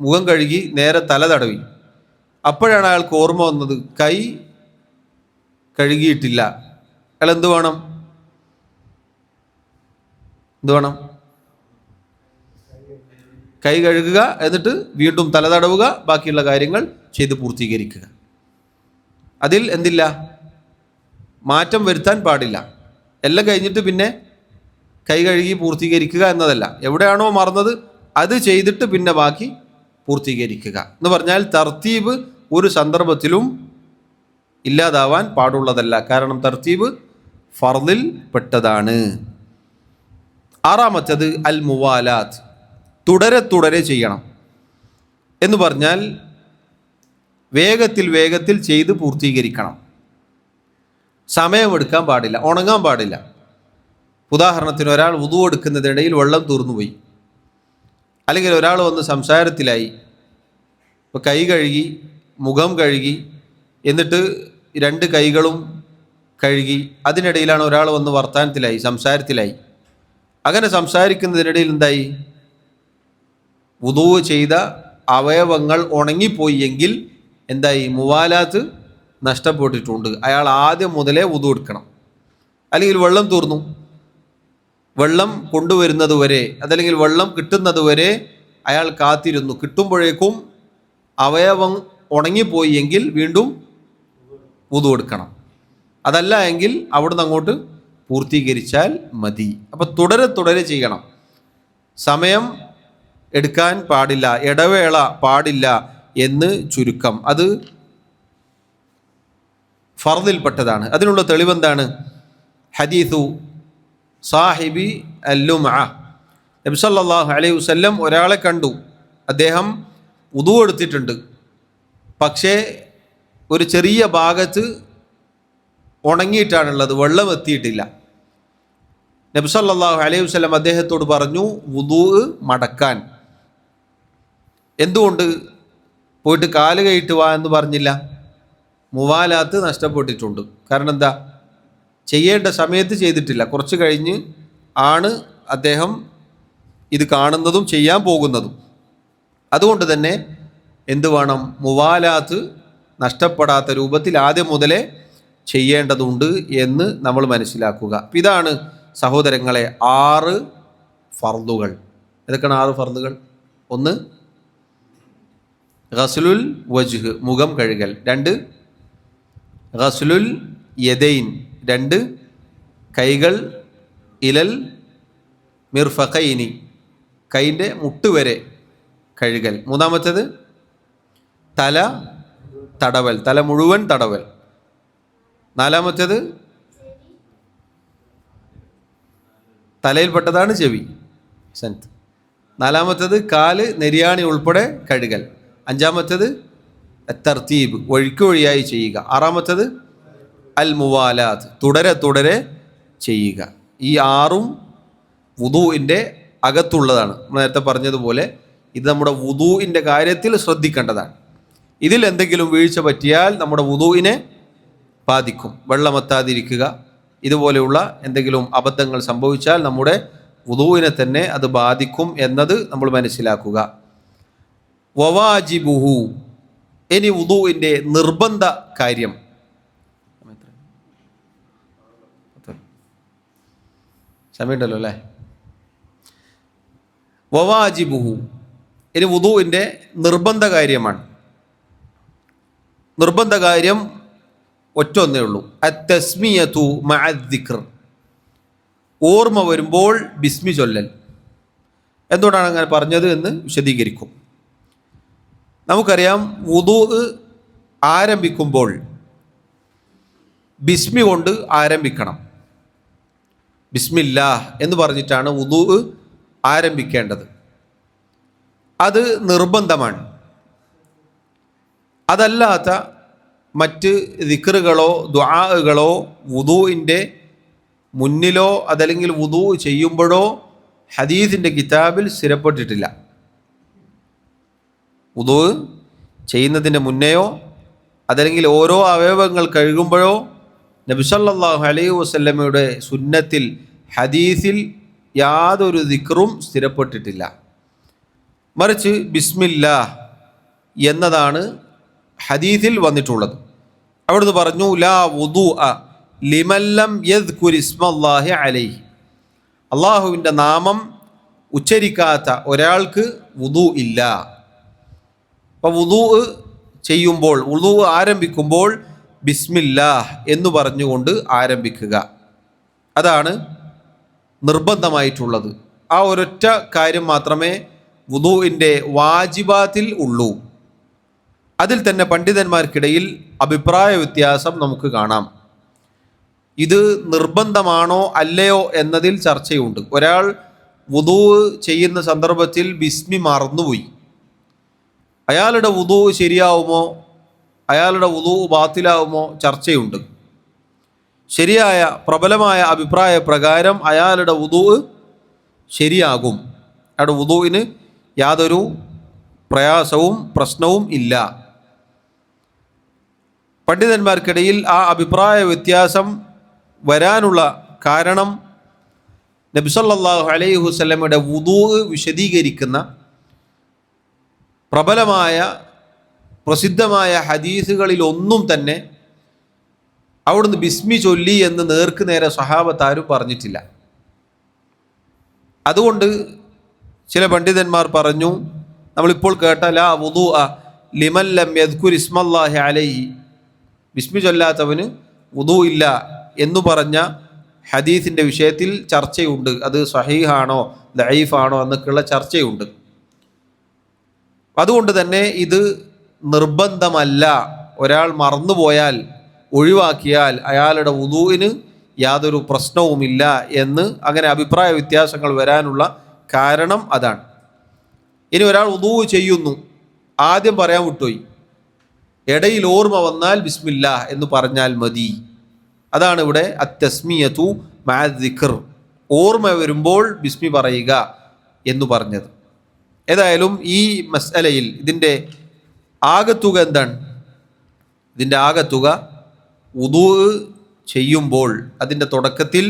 മുഖം കഴുകി നേരെ തല തടവി. അപ്പോഴാണ് അയാൾക്ക് ഓർമ്മ വന്നത് കൈ കഴുകിയിട്ടില്ല. അയാൾ എന്ത് വേണം? കൈ കഴുകുക, എന്നിട്ട് വീണ്ടും തല തടവുക, ബാക്കിയുള്ള കാര്യങ്ങൾ ചെയ്ത് പൂർത്തീകരിക്കുക. അതിൽ എന്തില്ല? മാറ്റം വരുത്താൻ പാടില്ല. എല്ലാം കഴിഞ്ഞിട്ട് പിന്നെ കൈ കഴുകി പൂർത്തീകരിക്കുക എന്നതല്ല. എവിടെയാണോ മറന്നത് അത് ചെയ്തിട്ട് പിന്നെ ബാക്കി പൂർത്തീകരിക്കുക എന്ന് പറഞ്ഞാൽ തർത്തീബ് ഒരു സന്ദർഭത്തിലും ഇല്ലാതാവാൻ പാടുള്ളതല്ല. കാരണം തർത്തീബ് ഫർളിൽ പെട്ടതാണ്. ആറാമത്തത് അൽ മുവാലാത്ത്, തുടരെ ചെയ്യണം എന്ന് പറഞ്ഞാൽ വേഗത്തിൽ ചെയ്ത് പൂർത്തീകരിക്കണം. സമയമെടുക്കാൻ പാടില്ല, ഉണങ്ങാൻ പാടില്ല. ഉദാഹരണത്തിന് ഒരാൾ വുദൂ എടുക്കുന്നതിനിടയിൽ വെള്ളം തീർന്നുപോയി, അല്ലെങ്കിൽ ഒരാൾ വന്ന് സംസാരത്തിലായി, ഇപ്പോൾ കൈ കഴുകി മുഖം കഴുകി എന്നിട്ട് രണ്ട് കൈകളും കഴുകി, അതിനിടയിലാണ് ഒരാൾ വന്ന് വർത്തമാനത്തിലായി, സംസാരത്തിലായി. അങ്ങനെ സംസാരിക്കുന്നതിനിടയിൽ എന്തായി? വുദൂ ചെയ്ത അവയവങ്ങൾ ഉണങ്ങിപ്പോയി എങ്കിൽ എന്തായി? മുവാലാത്ത് നഷ്ടപ്പെട്ടിട്ടുണ്ട്. അയാൾ ആദ്യം മുതലേ വുദൂ എടുക്കണം. അല്ലെങ്കിൽ വെള്ളം തീർന്നു, വെള്ളം കൊണ്ടുവരുന്നത് വരെ, അതല്ലെങ്കിൽ വെള്ളം കിട്ടുന്നത് വരെ അയാൾ കാത്തിരുന്നു. കിട്ടുമ്പോഴേക്കും അവയവം ഉണങ്ങിപ്പോയി എങ്കിൽ വീണ്ടും വുദൂ എടുക്കണം. അതല്ല എങ്കിൽ അവിടുന്ന് അങ്ങോട്ട് പൂർത്തീകരിച്ചാൽ മതി. അപ്പം തുടരെ ചെയ്യണം. സമയം എടുക്കാൻ പാടില്ല, ഇടവേള പാടില്ല എന്ന് ചുരുക്കം. അത് ഫർദിൽപ്പെട്ടതാണ്. അതിനുള്ള തെളിവെന്താണ്? ഹദീസു സാഹിബി അല്ലുമഅ. നബി സല്ലല്ലാഹു അലൈഹി വസല്ലം ഒരാളെ കണ്ടു. അദ്ദേഹം വുദൂ എടുത്തിട്ടുണ്ട്, പക്ഷേ ഒരു ചെറിയ ഭാഗത്ത് ഉണങ്ങിയിട്ടാണുള്ളത്, വെള്ളം എത്തിയിട്ടില്ല. നബി സല്ലല്ലാഹു അലൈഹി വസല്ലം അദ്ദേഹത്തോട് പറഞ്ഞു വുദൂ മടക്കാൻ. എന്തുകൊണ്ട് പോയിട്ട് കാല് കൈയിട്ട് വാ എന്ന് പറഞ്ഞില്ല? മുവാലാത്ത് നഷ്ടപ്പെട്ടിട്ടുണ്ട്. കാരണം എന്താ? ചെയ്യേണ്ട സമയത്ത് ചെയ്തിട്ടില്ല, കുറച്ച് കഴിഞ്ഞ് ആണ് അദ്ദേഹം ഇത് കാണുന്നതും ചെയ്യാൻ പോകുന്നതും. അതുകൊണ്ട് തന്നെ എന്ത് വേണം? മുവാലാത്ത് നഷ്ടപ്പെടാത്ത രൂപത്തിൽ ആദ്യം മുതലേ ചെയ്യേണ്ടതുണ്ട് എന്ന് നമ്മൾ മനസ്സിലാക്കുക. ഇതാണ് സഹോദരങ്ങളെ 6 ഫർദുകൾ. ഏതൊക്കെയാണ് 6 ഫർദുകൾ? 1 ഗസ്ലുൽ വജ്ഹ്, മുഖം കഴുകൽ. 2 ഗസ്ലുൽ യദൈൻ, 2 കൈകൾ ഇലൽ മിർഫഖൈനി, കൈൻ്റെ മുട്ട് വരെ കഴുകൽ. 3 തല തടവൽ, തല മുഴുവൻ തടവൽ. 4 തലയിൽപ്പെട്ടതാണ് ചെവി. 4 കാല് നെരിയാണി ഉൾപ്പെടെ കഴുകൽ. 5 തർത്തീബ്, ഒഴിയായി ചെയ്യുക. 6 അൽ മുവാലാത്ത്, തുടരെ ചെയ്യുക. ഈ 6ഉം വുദൂഇൻ്റെ അകത്തുള്ളതാണ്. നമ്മൾ നേരത്തെ പറഞ്ഞതുപോലെ ഇത് നമ്മുടെ വുദൂഇൻ്റെ കാര്യത്തിൽ ശ്രദ്ധിക്കേണ്ടതാണ്. ഇതിൽ എന്തെങ്കിലും വീഴ്ച പറ്റിയാൽ നമ്മുടെ വുദൂഇനെ ബാധിക്കും. വെള്ളമെത്താതിരിക്കുക, ഇതുപോലെയുള്ള എന്തെങ്കിലും അബദ്ധങ്ങൾ സംഭവിച്ചാൽ നമ്മുടെ വുദൂഇനെ തന്നെ അത് ബാധിക്കും എന്നത് നമ്മൾ മനസ്സിലാക്കുക. വവാജിബുഹു, ഇനി വുദൂഇൻ്റെ നിർബന്ധ കാര്യം. സമയമുണ്ടല്ലോ അല്ലേ. വവാജിബുഹു, ഇനി വുദൂഇൻ്റെ നിർബന്ധ കാര്യമാണ്. നിർബന്ധ കാര്യം ഒറ്റൊന്നേ ഉള്ളൂ, അത്തസ്മിയതു മഅദ്ദിക്ർ, ഓർമ്മ വരുമ്പോൾ ബിസ്മി ചൊല്ലൽ. എന്തുകൊണ്ടാണ് അങ്ങനെ പറഞ്ഞത് എന്ന് വിശദീകരിക്കും. നമുക്കറിയാം, വുദൂ ആരംഭിക്കുമ്പോൾ ബിസ്മി കൊണ്ട് ആരംഭിക്കണം. ബിസ്മില്ലാഹ് എന്ന് പറഞ്ഞിട്ടാണ് വുദൂ ആരംഭിക്കേണ്ടത്. അത് നിർബന്ധമാണ്. അതല്ലാത്ത മറ്റ് ദിക്റുകളോ ദുആകളോ വുദൂഇൻ്റെ മുന്നിലോ അതല്ലെങ്കിൽ വുദൂ ചെയ്യുമ്പോഴോ ഹദീസിൻ്റെ കിതാബിൽ സ്ഥിരപ്പെട്ടിട്ടില്ല. വുദൂ ചെയ്യുന്നതിൻ്റെ മുന്നെയോ അതല്ലെങ്കിൽ ഓരോ അവയവങ്ങൾ കഴുകുമ്പോഴോ നബി സല്ലല്ലാഹു അലൈഹി വസല്ലമയുടെ സുന്നത്തിൽ ഹദീസിൽ യാതൊരു ദിക്റും സ്ഥിരപ്പെട്ടിട്ടില്ല. മറിച്ച് ബിസ്മില്ലാഹ് എന്നതാണ് ഹദീസിൽ വന്നിട്ടുള്ളത്. അവിടുന്ന് പറഞ്ഞു, ലാ വുദൂഅ ലിമൻ ലം യദ്കുർ ഇസ്മല്ലാഹി അലൈഹി, അള്ളാഹുവിൻ്റെ നാമം ഉച്ചരിക്കാത്ത ഒരാൾക്ക് വുദൂ ഇല്ല. അപ്പോൾ വുദൂ ചെയ്യുമ്പോൾ, വുദൂ ആരംഭിക്കുമ്പോൾ ബിസ്മില്ലാഹ് എന്ന് പറഞ്ഞുകൊണ്ട് ആരംഭിക്കുക. അതാണ് നിർബന്ധമായിട്ടുള്ളത്. ആ ഒരൊറ്റ കാര്യം മാത്രമേ വുദൂഇൻ്റെ വാജിബാത്തിൽ ഉള്ളൂ. അതിൽ തന്നെ പണ്ഡിതന്മാർക്കിടയിൽ അഭിപ്രായ വ്യത്യാസം നമുക്ക് കാണാം. ഇത് നിർബന്ധമാണോ അല്ലയോ എന്നതിൽ ചർച്ചയുണ്ട്. ഒരാൾ വുദൂ ചെയ്യുന്ന സന്ദർഭത്തിൽ ബിസ്മി മറന്നുപോയി, അയാളുടെ വുദൂ ശരിയാവുമോ അയാളുടെ വുദൂ ബാത്തിലാവുമോ ചർച്ചയുണ്ട്. ശരിയായ പ്രബലമായ അഭിപ്രായ പ്രകാരം അയാളുടെ വുദൂ ശരിയാകും. അയാളുടെ വുദൂവിന് യാതൊരു പ്രയാസവും പ്രശ്നവും ഇല്ല. പണ്ഡിതന്മാർക്കിടയിൽ ആ അഭിപ്രായ വ്യത്യാസം വരാനുള്ള കാരണം നബി സല്ലല്ലാഹു അലൈഹി വസല്ലമയുടെ വുദൂ വിശദീകരിക്കുന്ന പ്രബലമായ പ്രസിദ്ധമായ ഹദീസുകളിൽ ഒന്നും തന്നെ അവിടുന്ന് ബിസ്മി ചൊല്ലി എന്ന് നേർക്ക് നേരെ സ്വഹാബത്ത് ആരും പറഞ്ഞിട്ടില്ല. അതുകൊണ്ട് ചില പണ്ഡിതന്മാർ പറഞ്ഞു, നമ്മളിപ്പോൾ കേട്ട ലാ വുദൂഅ ലിമൻ ലം യദ്കുർ ഇസ്മല്ലാഹി അലൈഹി, ബിസ്മി ചൊല്ലാത്തവന് വുദൂ ഇല്ല എന്നു പറഞ്ഞ ഹദീസിൻ്റെ വിഷയത്തിൽ ചർച്ചയുണ്ട്. അത് സഹീഹാണോ ദഈഫാണോ എന്നൊക്കെയുള്ള ചർച്ചയുണ്ട്. അതുകൊണ്ട് തന്നെ ഇത് നിർബന്ധമല്ല. ഒരാൾ മറന്നുപോയാൽ, ഒഴിവാക്കിയാൽ അയാളുടെ വുദൂഇന് യാതൊരു പ്രശ്നവുമില്ല എന്ന് അങ്ങനെ അഭിപ്രായ വ്യത്യാസങ്ങൾ വരാനുള്ള കാരണം അതാണ്. ഇനി ഒരാൾ വുദൂ ചെയ്യുന്നു, ആദ്യം പറയാൻ വിട്ടുപോയി, ഇടയിൽ ഓർമ്മ വന്നാൽ ബിസ്മില്ലാഹ് എന്ന് പറഞ്ഞാൽ മതി. അതാണ് ഇവിടെ അത്തസ്മിയതു മഅദ്ദിക്ർ, ഓർമ്മ വരുമ്പോൾ ബിസ്മി പറയുക എന്ന് പറഞ്ഞത്. ഏതായാലും ഈ മസ്അലയിൽ ഇതിൻ്റെ ആകത്തുക എന്താണ്? ഇതിൻ്റെ ആകത്തുക വുദൂ ചെയ്യുമ്പോൾ അതിൻ്റെ തുടക്കത്തിൽ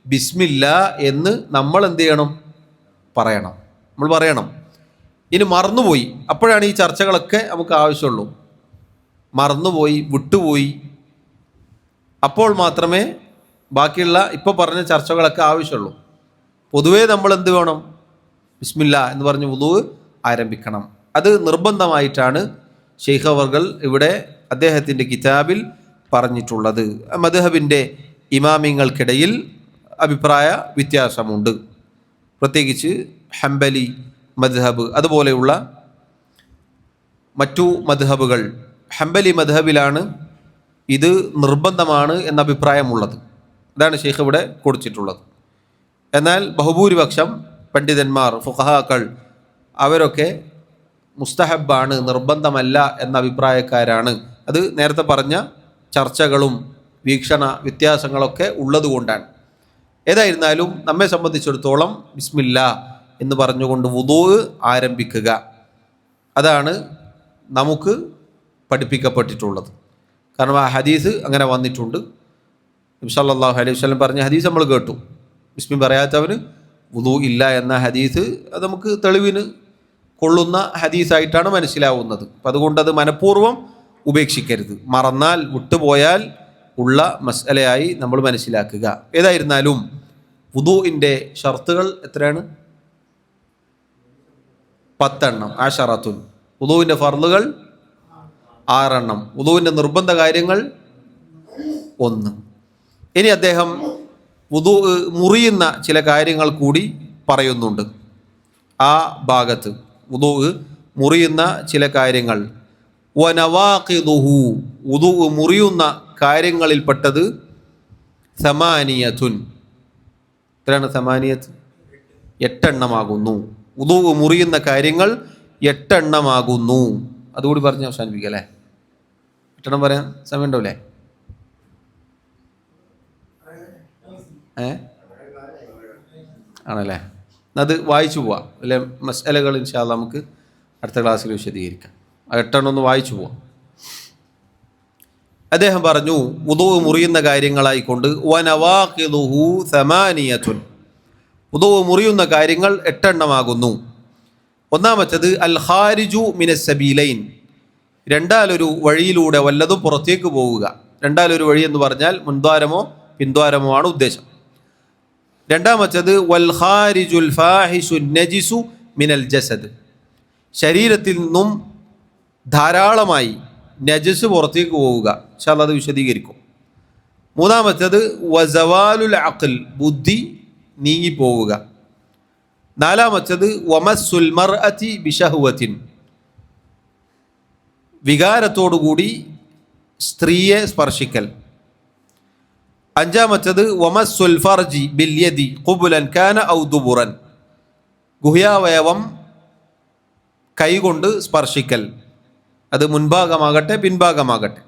ബിസ്മില്ലാ എന്ന് നമ്മൾ എന്ത് ചെയ്യണം? പറയണം. നമ്മൾ പറയണം. ഇനി മറന്നുപോയി, അപ്പോഴാണ് ഈ ചർച്ചകളൊക്കെ നമുക്ക് ആവശ്യമുള്ളൂ. മറന്നുപോയി, വിട്ടുപോയി, അപ്പോൾ മാത്രമേ ബാക്കിയുള്ള ഇപ്പോൾ പറഞ്ഞ ചർച്ചകളൊക്കെ ആവശ്യമുള്ളൂ. പൊതുവേ നമ്മൾ എന്ത് വേണം? ബിസ്മില്ലാ എന്ന് പറഞ്ഞ് വുദൂ ആരംഭിക്കണം. അത് നിർബന്ധമായിട്ടാണ് ശൈഖ് അവർകൾ ഇവിടെ അദ്ദേഹത്തിൻ്റെ കിതാബിൽ പറഞ്ഞിട്ടുള്ളത്. മദ്ഹബിൻ്റെ ഇമാമിങ്ങൾക്കിടയിൽ അഭിപ്രായ വ്യത്യാസമുണ്ട്. പ്രത്യേകിച്ച് ഹംബലി മദ്ഹബ് അതുപോലെയുള്ള മറ്റു മദ്ഹബുകൾ. ഹംബലി മദ്ഹബിലാണ് ഇത് നിർബന്ധമാണ് എന്ന അഭിപ്രായമുള്ളത്. അതാണ് ശൈഖ് ഇവിടെ കൊടുത്തിട്ടുള്ളത്. എന്നാൽ ബഹുഭൂരിപക്ഷം പണ്ഡിതന്മാർ, ഫുഖഹാക്കൾ, അവരൊക്കെ മുസ്തഹബാണ്, നിർബന്ധമല്ല എന്ന അഭിപ്രായക്കാരാണ്. അത് നേരത്തെ പറഞ്ഞ ചർച്ചകളും വീക്ഷണ വ്യത്യാസങ്ങളൊക്കെ ഉള്ളതുകൊണ്ടാണ്. ഏതായിരുന്നാലും നമ്മെ സംബന്ധിച്ചിടത്തോളം ബിസ്മില്ലാ എന്ന് പറഞ്ഞുകൊണ്ട് വുദൂ ആരംഭിക്കുക, അതാണ് നമുക്ക് പഠിപ്പിക്കപ്പെട്ടിട്ടുള്ളത്. കാരണം ആ ഹദീസ് അങ്ങനെ വന്നിട്ടുണ്ട്. നബി സല്ലല്ലാഹു അലൈഹി വസല്ലം പറഞ്ഞ ഹദീസ് നമ്മൾ കേട്ടു. ബിസ്മി പറയാത്തവന് വുദൂ ഇല്ല എന്ന ഹദീസ് അത് നമുക്ക് തെളിവിന് കൊള്ളുന്ന ഹദീസായിട്ടാണ് മനസ്സിലാവുന്നത്. അപ്പം അതുകൊണ്ട് അത് മനഃപൂർവ്വം ഉപേക്ഷിക്കരുത്. മറന്നാൽ, വിട്ടുപോയാൽ ഉള്ള മസ്അലയായി നമ്മൾ മനസ്സിലാക്കുക. ഏതായിരുന്നാലും വുദൂഇൻ്റെ ഷർത്തുകൾ എത്രയാണ്? 10 എണ്ണം. ആശറത്തുൻ. വുദൂഇൻ്റെ ഫർളുകൾ 6 എണ്ണം. വുദൂഇൻ്റെ നിർബന്ധ കാര്യങ്ങൾ 1. ഇനി അദ്ദേഹം വുദൂ മുറിയുന്ന ചില കാര്യങ്ങൾ കൂടി പറയുന്നുണ്ട്. ആ ഭാഗത്ത് വുദൂ മുറിയുന്ന ചില കാര്യങ്ങൾ. വനവാഖിദുഹു, വുദൂ മുറിയുന്ന കാര്യങ്ങളിൽപ്പെട്ടത് സമാനിയത്തുൻ. എത്രയാണ് സമാനിയത്ത്? 8 എണ്ണമാകുന്നു. വുദൂ മുറിയുന്ന കാര്യങ്ങൾ 8 എണ്ണമാകുന്നു. അതുകൂടി പറഞ്ഞ് അവസാനിപ്പിക്കുക അല്ലേ? 8 എണ്ണം പറയാൻ സമയം ഉണ്ടാവില്ലേ? ആണല്ലേ? അത് വായിച്ചു പോവാം അല്ലെ? മസ്അലകൾ ഇൻഷാ അല്ലാഹ് നമുക്ക് അടുത്ത ക്ലാസ്സിൽ വിശദീകരിക്കാം. 8 എണ്ണം ഒന്ന് വായിച്ചു പോവാം. അദ്ദേഹം പറഞ്ഞു വുദൂ മുറിയുന്ന കാര്യങ്ങളായിക്കൊണ്ട് വനവാഖിദുഹു സമാനിയത്തുൻ, വുദൂ മുറിയുന്ന കാര്യങ്ങൾ 8 എണ്ണമാകുന്നു. ഒന്നാമത്തേത് അൽ ഖാരിജു മിനസ് സബീലൈൻ, രണ്ടാലൊരു വഴിയിലൂടെ വല്ലതും പുറത്തേക്ക് പോവുക. രണ്ടാലൊരു വഴി എന്ന് പറഞ്ഞാൽ മുൻദ്വാരമോ പിൻദ്വാരമോ ആണ് ഉദ്ദേശം. രണ്ടാമത്തേത് വൽ ഖാരിജുൽ ഫാഹിഷു നജിസു മിനൽ ജസദ്, ശരീരത്തിൽ നിന്നും ധാരാളമായി നജസ് പുറത്തേക്ക് പോവുക. ഇൻഷാ അല്ലാഹ് അത് വിശദീകരിക്കും. മൂന്നാമത്തേത് വസവാലുൽ അഖ്ൽ, ബുദ്ധി നീങ്ങിപ്പോവുക. നാലാമത്തേത് വമസ്സുൽ മർഅതി ബിശഹ്വത്തിൻ, വികാരത്തോടുകൂടി സ്ത്രീയെ സ്പർശിക്കൽ. അഞ്ചാമത്തേത് വമസ്സുൽ ഫർജി ബിൽ യദി ഖുബുലൻ കാന ഔ ദുബുറൻ, ഗുഹ്യാവയവം കൈകൊണ്ട് സ്പർശിക്കൽ, അത് മുൻഭാഗമാകട്ടെ പിൻഭാഗമാകട്ടെ.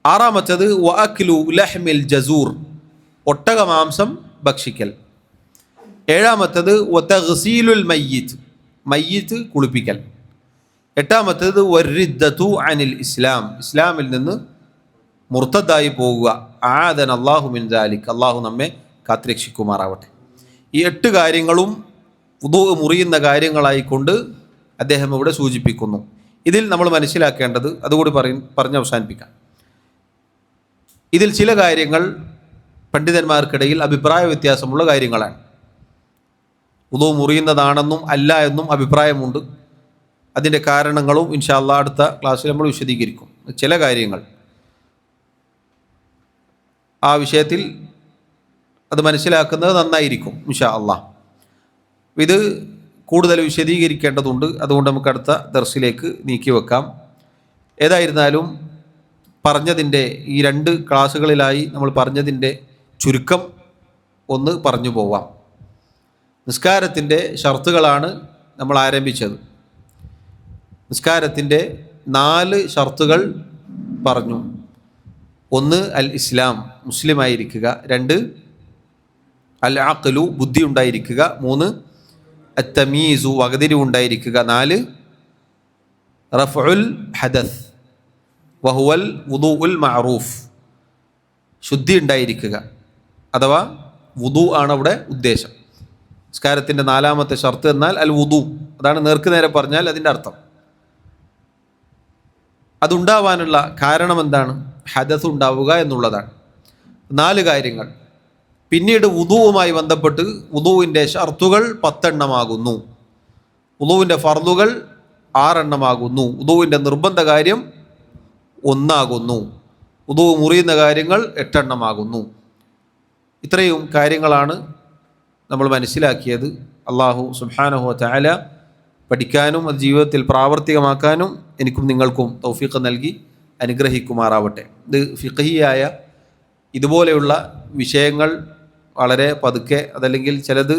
ആറാമത്തേത് വഅക്ലു ലഹ്മിൽ ജസൂർ, ഒട്ടകമാംസം ഭക്ഷിക്കൽ. ഏഴാമത്തേത് വതഗ്സീലുൽ മയ്യിത്ത്, മയ്യിത്ത് കുളിപ്പിക്കൽ. എട്ടാമത്തേത് വരിദ്ദതു അനിൽ ഇസ്ലാം, ഇസ്ലാമിൽ നിന്ന് മുർത്തദായി പോവുക. ആദന അല്ലാഹു മിൻ ദാലിക്, അള്ളാഹു നമ്മെ കാത്തുരക്ഷിക്കുമാറാവട്ടെ. ഈ 8 കാര്യങ്ങളും വുദൂ മുറിയുന്ന കാര്യങ്ങളായിക്കൊണ്ട് അദ്ദേഹം ഇവിടെ സൂചിപ്പിക്കുന്നു. ഇതിൽ നമ്മൾ മനസ്സിലാക്കേണ്ടത്, അതുകൂടി പറഞ്ഞ് അവസാനിപ്പിക്കാം. ഇതിൽ ചില കാര്യങ്ങൾ പണ്ഡിതന്മാർക്കിടയിൽ അഭിപ്രായ വ്യത്യാസമുള്ള കാര്യങ്ങളാണ്. വുദൂ മുറിയുന്നതാണെന്നും അല്ല എന്നും അഭിപ്രായമുണ്ട്. അതിൻ്റെ കാരണങ്ങളും ഇൻഷാ അല്ലാഹ് അടുത്ത ക്ലാസ്സിൽ നമ്മൾ വിശദീകരിക്കും. ചില കാര്യങ്ങൾ ആ വിഷയത്തിൽ അത് മനസ്സിലാക്കുന്നത് നന്നായിരിക്കും ഇൻഷാ അല്ലാഹ്. ഇത് കൂടുതൽ വിശദീകരിക്കേണ്ടതുണ്ട്. അതുകൊണ്ട് നമുക്ക് അടുത്ത ദർസിലേക്ക് നീക്കി വെക്കാം. ഏതായിരുന്നാലും പറഞ്ഞതിൻ്റെ ഈ 2 ക്ലാസ്സുകളിലായി നമ്മൾ പറഞ്ഞതിൻ്റെ ചുരുക്കം ഒന്ന് പറഞ്ഞു പോവാം. നിസ്കാരത്തിൻ്റെ ഷർത്തുകളാണ് നമ്മൾ ആരംഭിച്ചത്. നിസ്കാരത്തിൻ്റെ 4 ഷർത്തുകൾ പറഞ്ഞു. 1 അൽ ഇസ്ലാം, മുസ്ലിമായിരിക്കുക. 2 അൽ അഖ്ലു, ബുദ്ധി ഉണ്ടായിരിക്കുക. 3 അത്തമീസു, വകതിരിവ് ഉണ്ടായിരിക്കുക. 4 റഫ്ഉൽ ഹദസ് വഹുവൽ വുദൂഉൽ മഅറൂഫ്, ശുദ്ധി ഉണ്ടായിരിക്കുക. അഥവാ വുദൂ ആണ് അവിടെ ഉദ്ദേശം. നിസ്കാരത്തിൻ്റെ 4ാമത്തെ ഷർത്ത് എന്നാൽ അൽ വുദൂ, അതാണ് നേർക്ക് നേരെ പറഞ്ഞാൽ അതിൻ്റെ അർത്ഥം. അതുണ്ടാവാനുള്ള കാരണം എന്താണ്? ഹദസ് ഉണ്ടാവുക എന്നുള്ളതാണ്. 4 കാര്യങ്ങൾ. പിന്നീട് വുദൂവുമായി ബന്ധപ്പെട്ട് വുദൂവിൻ്റെ ഷർത്തുകൾ 10 എണ്ണമാകുന്നു. വുദൂവിൻ്റെ ഫർളുകൾ 6 എണ്ണമാകുന്നു. വുദൂവിൻ്റെ നിർബന്ധ കാര്യം 1 ആകുന്നു. വുദൂ മുറിയുന്ന കാര്യങ്ങൾ 8 എണ്ണമാകുന്നു. ഇത്രയും കാര്യങ്ങളാണ് നമ്മൾ മനസ്സിലാക്കിയത്. അല്ലാഹു സുബ്ഹാനഹു വ തആല പഠിക്കാനും അത് ജീവിതത്തിൽ പ്രാവർത്തികമാക്കാനും എനിക്കും നിങ്ങൾക്കും തൗഫീഖ് നൽകി അനുഗ്രഹിക്കുമാറാവട്ടെ. ഇത് ഫിഖഹിയായ ഇതുപോലെയുള്ള വിഷയങ്ങൾ വളരെ പതുക്കെ, അതല്ലെങ്കിൽ ചിലത്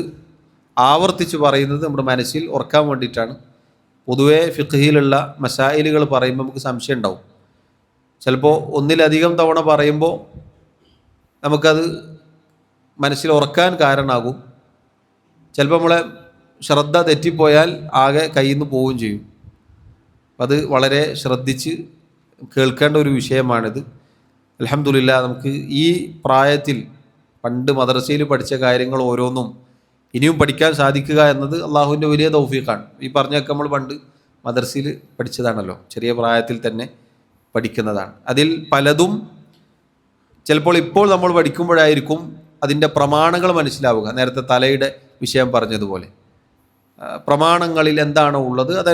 ആവർത്തിച്ച് പറയുന്നത് നമ്മുടെ മനസ്സിൽ ഓർക്കാൻ വേണ്ടിയിട്ടാണ്. പൊതുവേ ഫിഖഹിലുള്ള മസായിലുകൾ പറയുമ്പോൾ നമുക്ക് സംശയം ഉണ്ടാവും. ചിലപ്പോൾ ഒന്നിലധികം തവണ പറയുമ്പോൾ നമുക്കത് മനസ്സിൽ ഓർക്കാൻ കാരണമാകും. ചിലപ്പോൾ നമ്മളെ ശ്രദ്ധ തെറ്റിപ്പോയാൽ ആകെ കയ്യിൽ നിന്ന് പോവുകയും ചെയ്യും. അത് വളരെ ശ്രദ്ധിച്ച് കേൾക്കേണ്ട ഒരു വിഷയമാണിത്. അൽഹംദുലില്ലാ, നമുക്ക് ഈ പ്രായത്തിൽ പണ്ട് മദ്രസയിൽ പഠിച്ച കാര്യങ്ങൾ ഓരോന്നും ഇനിയും പഠിക്കാൻ സാധിക്കുക എന്നത് അള്ളാഹുവിൻ്റെ വലിയ തൗഫീഖാണ്. ഈ പറഞ്ഞൊക്കെ നമ്മൾ പണ്ട് മദ്രസയിൽ പഠിച്ചതാണല്ലോ, ചെറിയ പ്രായത്തിൽ തന്നെ പഠിക്കുന്നതാണ്. അതിൽ പലതും ചിലപ്പോൾ ഇപ്പോൾ നമ്മൾ പഠിക്കുമ്പോഴായിരിക്കും അതിൻ്റെ പ്രമാണങ്ങൾ മനസ്സിലാവുക. നേരത്തെ തലയുടെ വിഷയം പറഞ്ഞതുപോലെ പ്രമാണങ്ങളിൽ എന്താണോ ഉള്ളത് അത്